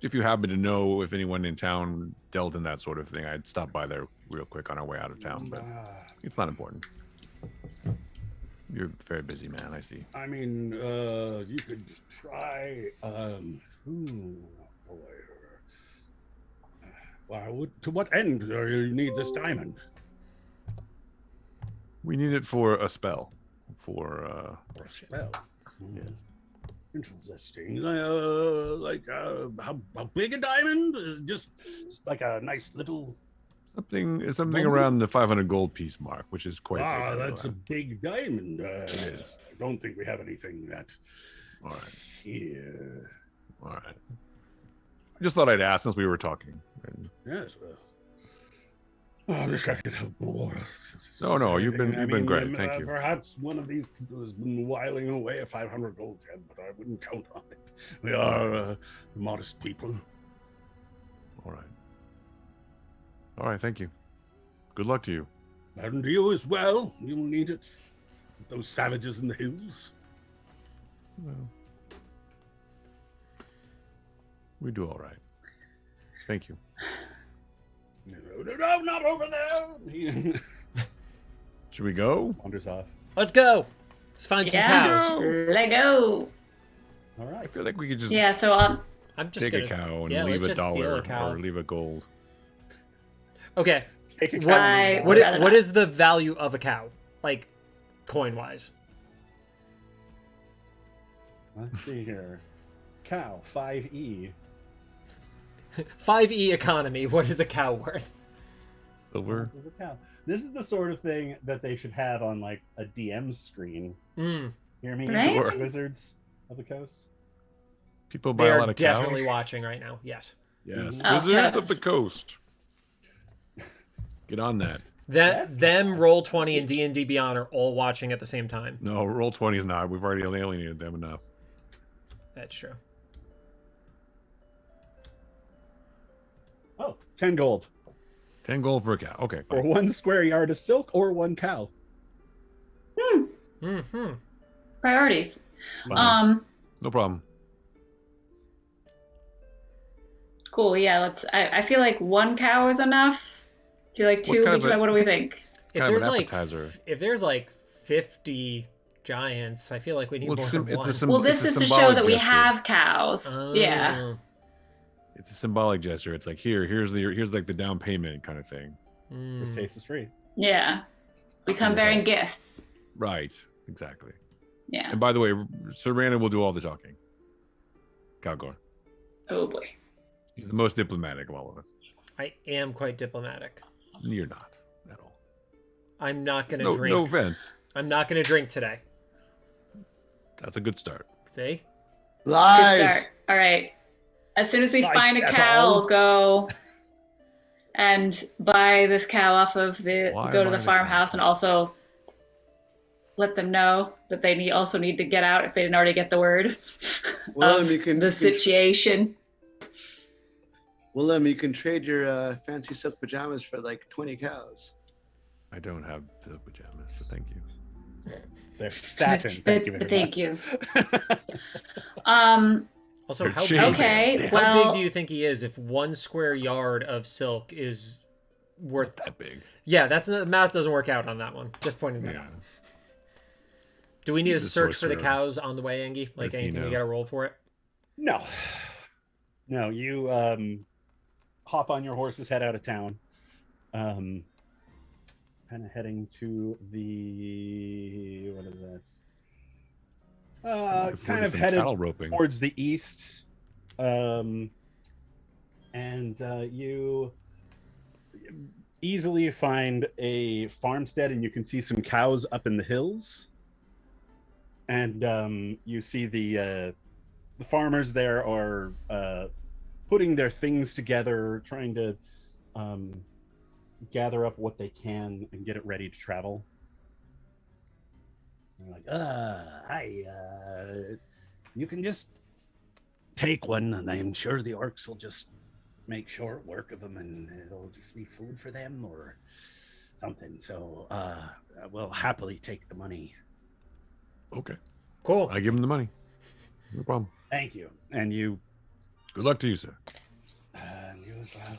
if you happen to know if anyone in town dealt in that sort of thing, I'd stop by there real quick on our way out of town. But it's not important. You're a very busy man, I see. I mean, you could try. Well, to what end do you need this diamond? We need it for a spell. For Or a spell? Yeah. Interesting. How big a diamond? Just like a nice little. something around the 500 gold piece mark, which is quite big. That's a big diamond. I don't think we have anything that. All right. Here. All right. I just thought I'd ask since we were talking. Yes. I wish I could have more. No, you've been great. Thank you. Perhaps one of these people has been whiling away a 500 gold gem, but I wouldn't count on it. We are modest people. All right. Thank you. Good luck to you. And you as well. You'll need it. With those savages in the hills. Well, we do all right. Thank you. No, not over there. Should we go? Wanders off. Let's go. Let's find some cows. Let go. All I right. feel like we could just Yeah, so I'm just take gonna a cow and yeah, leave let's a just steal dollar a cow. or leave a gold. Okay. Take a What, cow. what is the value of a cow? Like, coin-wise? Let's see here. Cow, 5E. 5E economy. What is a cow worth? Silver. What is a cow? This is the sort of thing that they should have on like a DM screen. Mm, Hear me? Right? Sure. Wizards of the Coast. People buy a lot they're of cows. definitely watching right now. Yes. Yes. Oh, Wizards of totes. the Coast. Get on that. Them, Roll20, and D&D Beyond are all watching at the same time. No, Roll20 is not. We've already alienated them enough. That's true. Oh, 10 gold. 10 gold for a cow. Okay. Or Fine. 1 square yard of silk or 1 cow. Mm-hmm. priorities. Fine. No problem. Cool. Yeah. I feel like 1 cow is enough. I feel like 2 What kind would be of too a- much. What do we think? If Kind of there's an like appetizer. if there's like 50 giants, I feel like we need Well, more it's than sim- it's one. a sim- Well, this it's a is to show symbolic that we gesture. have cows. Oh. Yeah. It's a symbolic gesture. It's like here's like the down payment kind of thing. Mm. This face is free. Yeah. We come bearing gifts. Right. Exactly. Yeah. And by the way, Sir Brandon will do all the talking. Calgor. Oh boy. He's the most diplomatic of all of us. I am quite diplomatic. You're not at all. I'm not gonna No, drink. no offense. I'm not gonna drink today. That's a good start. See? Good Lies. start. All right. As soon as we Like find a that's cow, all? we'll go and buy this cow off of Why go to buy the the farmhouse cow? and also let them know that they also need to get out if they didn't already get the word Willem, of you can the situation. Willem, you can trade your fancy silk pajamas for like 20 cows. I don't have the pajamas, so thank you. They're satin. Thank you very Thank much. you. Also, They're how chain big, Okay, Damn. how well, big do you think he is if 1 square yard of silk is worth That big. Yeah, the math doesn't work out on that one. Just pointing that Yeah. out. Do we need He's to a search for the sorcerer. cows on the way, Angie? Like Does he anything we know? gotta roll for it? No. No, you hop on your horses, head out of town. kind of heading to the what is that? Kind of headed cattle roping. towards the east, and you easily find a farmstead, and you can see some cows up in the hills, and you see the farmers there are putting their things together, trying to gather up what they can and get it ready to travel. They're like, hi, you can just take one, and I'm sure the orcs will just make short work of them, and it'll just leave food for them or something. So we'll happily take the money. Okay. Cool. I give him the money. No problem. Thank you. And you... Good luck to you, sir. you as well.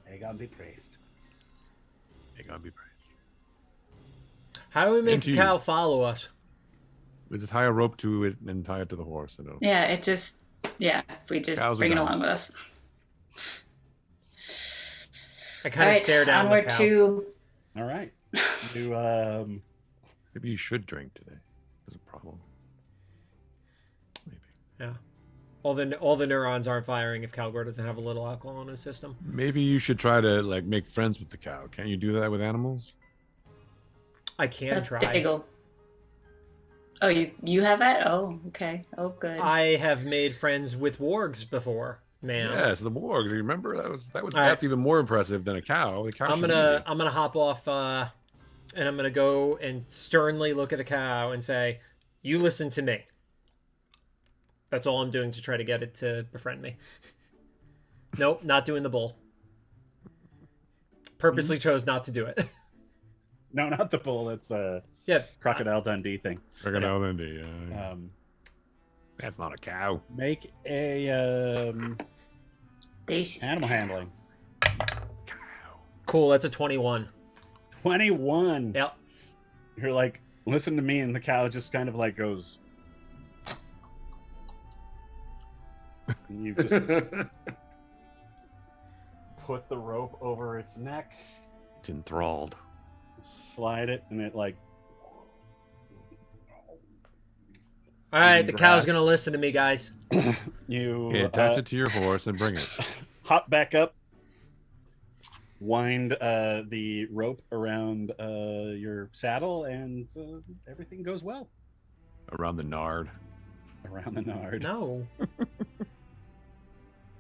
May God be praised. May God be praised. How do we make Into a you. cow follow us? We just tie a rope to it and tie it to the horse. And Yeah, we just Cows are bring it down. along with us. I All kind of right, stare down the onward cow. to. All right. You maybe you should drink today. There's a problem. Maybe. Yeah. All the neurons aren't firing if Calgor doesn't have a little alcohol in his system. Maybe you should try to like make friends with the cow. Can't you do that with animals? I can That's try. Diggle. Oh, you have that? Oh, okay. Oh, good. I have made friends with wargs before, man. Yes, the wargs. You remember that was right. that's even more impressive than a cow. The cow I'm should be gonna easy. I'm gonna hop off and I'm gonna go and sternly look at the cow and say, "You listen to me." That's all I'm doing to try to get it to befriend me. Nope, not doing the bull. Purposely chose not to do it. no, not the bull. It's Yeah. Crocodile Dundee thing. Crocodile Dundee. That's not a cow. Make a Daisy. animal handling. Cool, that's a 21. 21. Yep. You're like, listen to me, and the cow just kind of like goes. And you just put the rope over its neck, It's enthralled. slide it, and it like. All right, the cow's Grass. gonna listen to me, guys. You Okay, attach it to your horse and bring it. hop back up, wind the rope around your saddle, and everything goes well. Around the nard. Around the nard. No.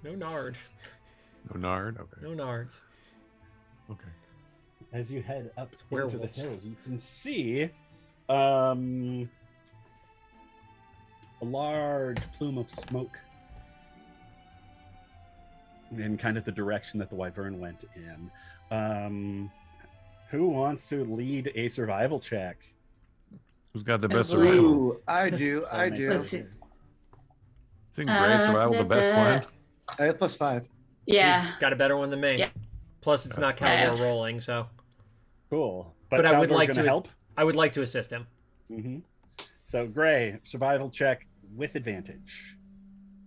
No nard. No nard? Okay. No nards. Okay. As you head up into the werewolves. hills, you can see a large plume of smoke in kind of the direction that the wyvern went in. Who wants to lead a survival check? Who's got the best boy. survival? Ooh, I do. I do. Let's see. Isn't Gray survival the best plan? I have +5. Yeah. He's got a better one than me. Yeah. Plus, it's not That's Calgor nice. rolling, so Cool. But I would Caldor's like gonna to help. I would like to assist him. Mm-hmm. So, Gray, survival check with advantage.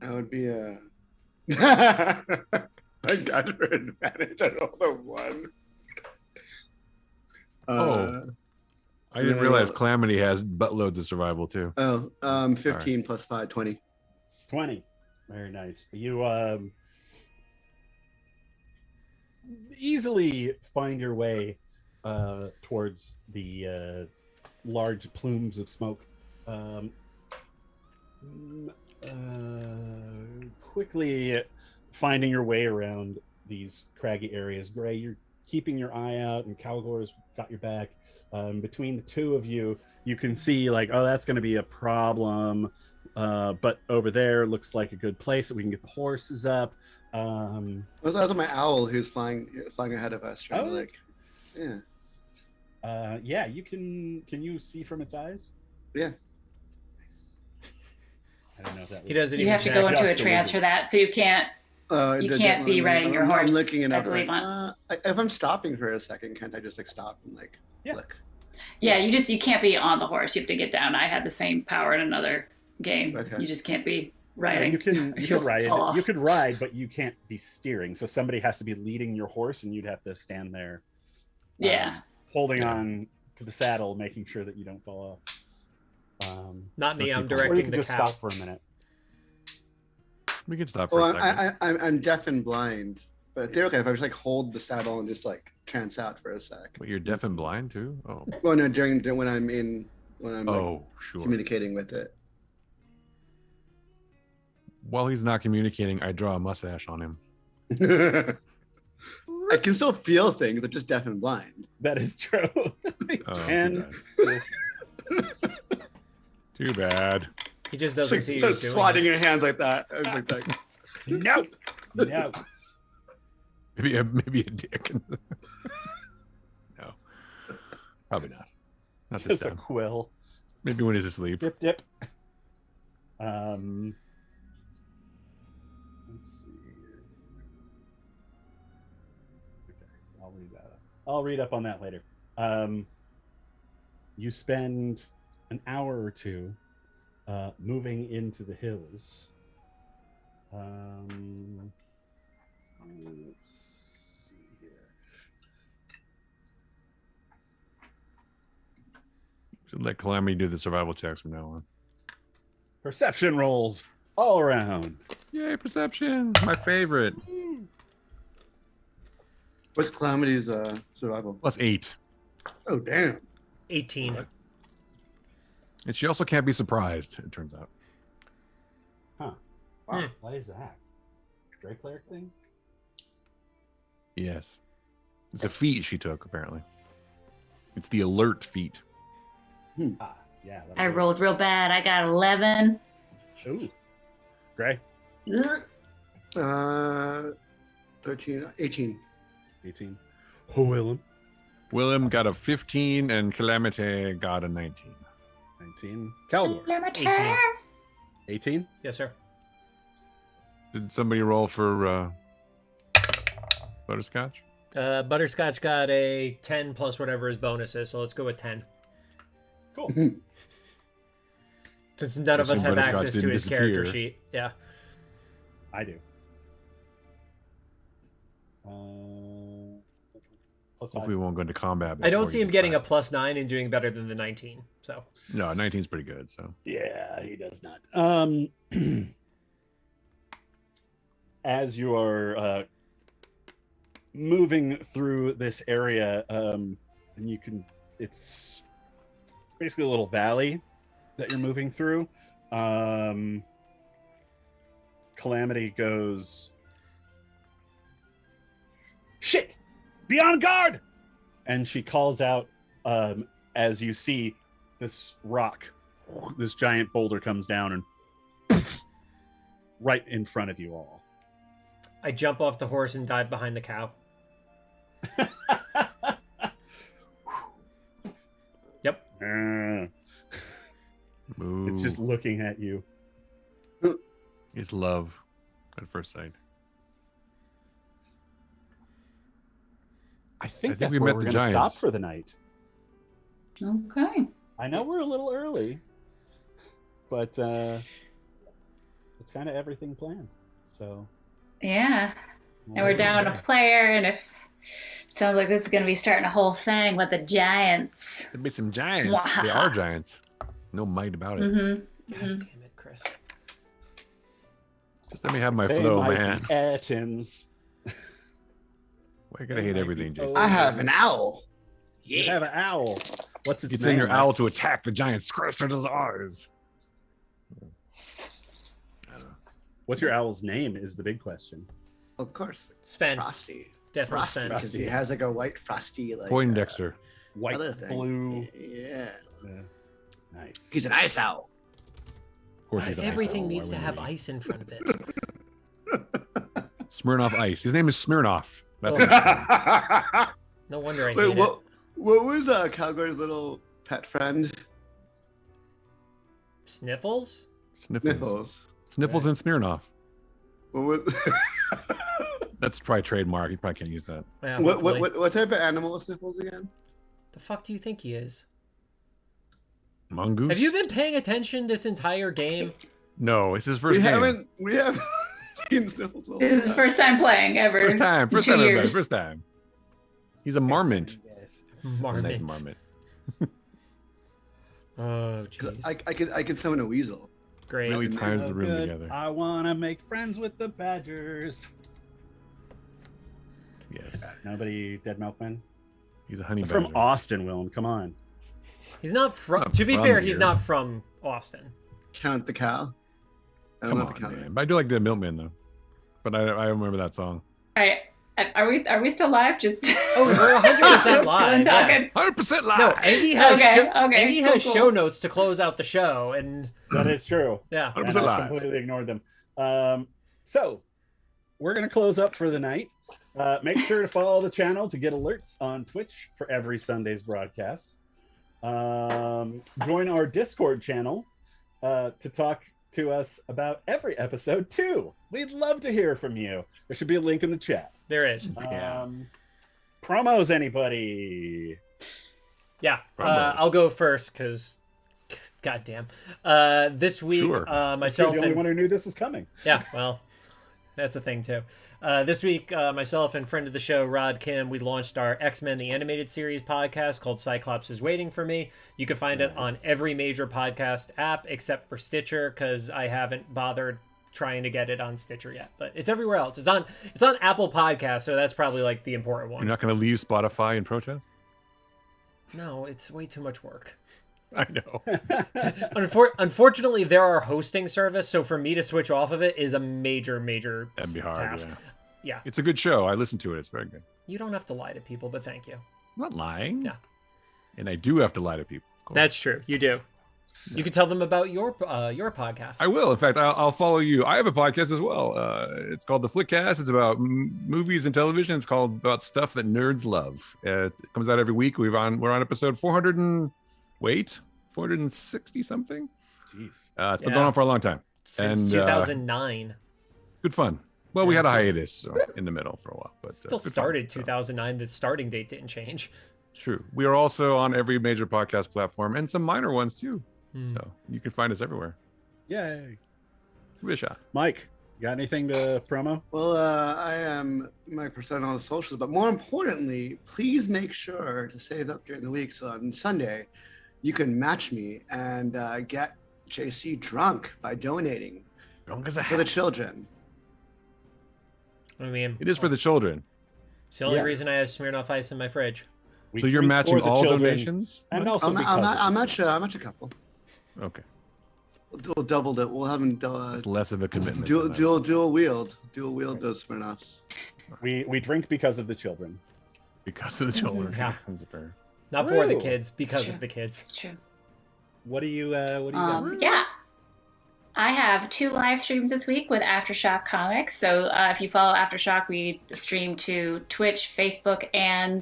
That would be a. I got her advantage. I rolled a 1. Oh. I didn't Yeah. realize Calamity has buttloads of survival too. 15 plus 5, 20. 20. Very nice. You easily find your way towards the large plumes of smoke. Quickly finding your way around these craggy areas. Gray, you're keeping your eye out, and Calgor's got your back. Between the two of you, you can see like, oh, that's going to be a problem. But over there looks like a good place that we can get the horses up. That was my owl who's flying ahead of us, trying to like, yeah. Yeah, you can you see from its eyes? Yeah. Nice. I don't know if that He doesn't You even have to go check. into a Just a trance for that, so you can't. You can't be riding your horse, I'm looking it I up. believe, If I'm stopping for a second, can't I just like stop and like Yeah. look? Yeah, you can't be on the horse. You have to get down. I had the same power in another game. Okay. You just can't be No, riding. you can You'll ride. fall off. You could ride, but you can't be steering. So somebody has to be leading your horse, and you'd have to stand there Yeah. Holding on to the saddle, making sure that you don't fall off. Not me. I'm or you directing can the just cow. stop for a minute. We can stop for Well, a second. I'm deaf and blind, but they're okay if I just like hold the saddle and just like trance out for a sec. But you're deaf and blind too? Oh. Well, no, during when I'm like, Oh, sure. communicating with it. While he's not communicating, I draw a mustache on him. I can still feel things. I'm just deaf and blind. That is true. Oh, And Too bad. He just doesn't see you Starts doing swatting it. your hands like that. I was like that. no, no. Maybe a dick. No, probably not. Not this Just a time. quill. Maybe when he's asleep. Dip, dip. Let's see here. Okay, I'll read that up. I'll read up on that later. You spend an hour or two moving into the hills. Let's see here. Should let Calamity do the survival checks from now on. Perception rolls all around. Yay, perception! My favorite. What's Calamity's survival? +8. Oh damn. 18. And she also can't be surprised, it turns out. Huh. Wow. Why is that? Gray cleric thing? Yes. It's a feat she took, apparently. It's the alert feat. Ah, yeah. I rolled real bad. I got 11. Ooh. Gray? Ugh. 13, 18. 18. Oh, Willem. Willem got a 15 and Calamity got a 19. 19. Caldor. 18. 18. Yes, sir. Did somebody roll for Butterscotch? Butterscotch got a 10 plus whatever his bonus is, so let's go with 10. Cool. Since none of us Assume have Butterscotch access to didn't his character disappear. sheet. Yeah. I do. Plus Hopefully we won't go into combat. I don't before see he him gets getting a back. +9 and doing better than the 19. So No, 19's pretty good, so. Yeah, he does not. As you are moving through this area, and you can, it's basically a little valley that you're moving through. Calamity goes, "Shit! Be on guard!" And she calls out as you see this rock, this giant boulder comes down and right in front of you all. I jump off the horse and dive behind the cow. Yep. Move. It's just looking at you. It's love at first sight. I think we that's where met we're the going to stop giants. for the night. Okay. I know we're a little early, but it's kind of everything planned. So Yeah. And we're down a player, and if sounds like this is going to be starting a whole thing with the giants. There'd be some giants. They are giants. No might about it. Mm-hmm. God damn it, Chris. Just let me have my They flow, might man. be Ettins. Why you gotta hate everything, Jason? I have an owl. You have an owl. What's its It's name? in your owl to attack the giant scratch at his eyes. What's your owl's name is the big question. Of course. Sven. Frosty. Definitely Frosty. Sven. Because he has like a white frosty like Poindexter. White, other thing. blue. Yeah. Nice. He's an ice owl. Of course, he's an ice Everything owl. needs Why to wouldn't have he? ice in front of it. Smirnoff Ice. His name is Smirnoff. That's Oh. his name. No wonder I hate Wait, it. what was Calgary's little pet friend? Sniffles? Sniffles. Nipples. Sniffles and Smirnoff. What was That's probably trademark. You probably can't use that. Yeah, what, hopefully. what type of animal is Sniffles again? The fuck do you think he is? Mongoose? Have you been paying attention this entire game? No, it's his first game. We haven't seen Sniffles. This is the first time playing ever. First time, in 2 everybody. years. First time. He's a marmot. Yes. It's a Marmot. nice marmot. Oh, 'Cause jeez. I could summon a weasel. Great. Really ties the Oh, room good. together. I want to make friends with the badgers. Yes. Nobody dead milkman? He's a honey From badger. Austin, Willem. Come on. He's not from. Not To be from fair, he's here. not from Austin. Count the cow. I don't Come know on, the cow. man. But I do like the milkman though. But I remember that song. All right. Are we still live? Just Oh, we're 100% Chilling live. Yeah. talking. 100% live. No, Andy has Okay, okay, Andy cool, has cool. show notes to close out the show, and That is true. yeah. 100% And I live. completely ignored them. So we're going to close up for the night. Make sure to follow the channel to get alerts on Twitch for every Sunday's broadcast. Join our Discord channel to talk to us about every episode too. We'd love to hear from you. There should be a link in the chat. There is. Yeah. Promos, anybody? Yeah, Promos. I'll go first because, goddamn, this week Sure. You're myself the only and one who knew this was coming. yeah, well, that's a thing too. This week, myself and friend of the show, Rod Kim, we launched our X-Men the Animated Series podcast called Cyclops is Waiting for Me. You can find it on every major podcast app except for Stitcher because I haven't bothered trying to get it on Stitcher yet. But it's everywhere else. It's on Apple Podcasts, so that's probably like the important one. You're not going to leave Spotify in protest? No, it's way too much work. I know. Unfortunately, they're our hosting service, so for me to switch off of it is a major That'd be hard, task. yeah. Yeah, It's a good show. I listened to it. It's very good. you don't have to lie to people, but thank you. I'm not lying. Yeah. And I do have to lie to people. Cool. That's true. You do. You can tell them about your podcast. I will. In fact, I'll follow you. I have a podcast as well. It's called The Flickcast. It's about movies and television. It's called about stuff that nerds love. It comes out every week. We're on episode 460 something. Jeez. It's been going on for a long time. Since and, 2009. Good fun. Well, we had a hiatus in the middle for a while, but Still good fun. started So, 2009. The starting date didn't change. true. We are also on every major podcast platform and some minor ones too. So you can find us everywhere. Yay. Give it a shot. Mike, you got anything to promo? Well, I am my persona on the socials, but more importantly, please make sure to save up during the week so on Sunday you can match me and get JC drunk by donating Drunk as a for the hat. children. I mean, It is for the children. it's the only Yes. reason I have Smirnoff Ice in my fridge. We So you're drink matching for the all children, donations? and also I'll because match a couple. Okay. We'll double it. We'll have them It's less of a commitment. dual than that. dual wield those Smirnoffs. we drink because of the children. Because of the children. Yeah. Comes fair. Not for the Woo. kids, because true. of the kids. It's true. What do you got? Yeah. I have 2 live streams this week with Aftershock Comics. So if you follow Aftershock, we stream to Twitch, Facebook, and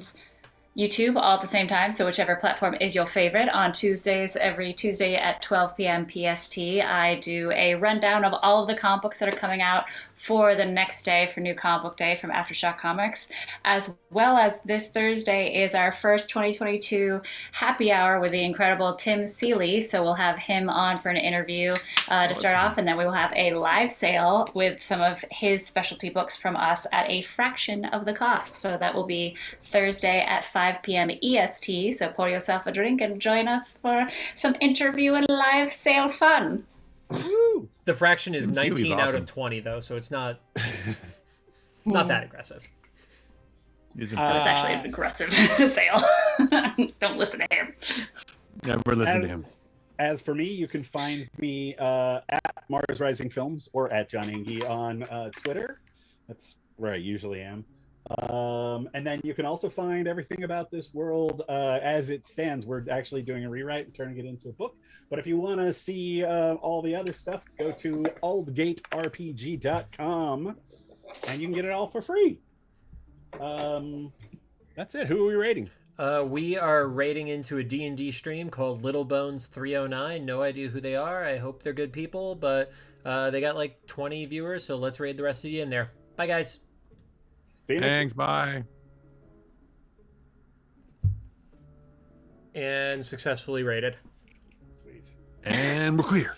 YouTube all at the same time. So whichever platform is your favorite. On Tuesdays, every Tuesday at 12 p.m. PST, I do a rundown of all of the comic books that are coming out for the next day for New Comic Book Day from Aftershock Comics, as well as this Thursday is our first 2022 happy hour with the incredible Tim Seeley. So we'll have him on for an interview to start off, and then we will have a live sale with some of his specialty books from us at a fraction of the cost. So that will be Thursday at 5 p.m. EST. So pour yourself a drink and join us for some interview and live sale fun. Woo! The fraction is Tim Seeley's 19 out awesome. of 20, though, so it's not that aggressive. It's But it's actually an aggressive sale. Don't listen to him. Never listen to him. As for me, you can find me at Mars Rising Films or at John Ingy on Twitter. That's where I usually am. And then you can also find everything about this world as it stands. We're actually doing a rewrite and turning it into a book. But if you want to see all the other stuff, go to aldgaterpg.com and you can get it all for free. That's it. Who are we rating? We are raiding into a D&D stream called Little Bones 309. No idea who they are. I hope they're good people, but they got like 20 viewers, so let's raid the rest of you in there. Bye, guys. See you next Thanks. Bye. And successfully raided. week. Sweet. And we're clear.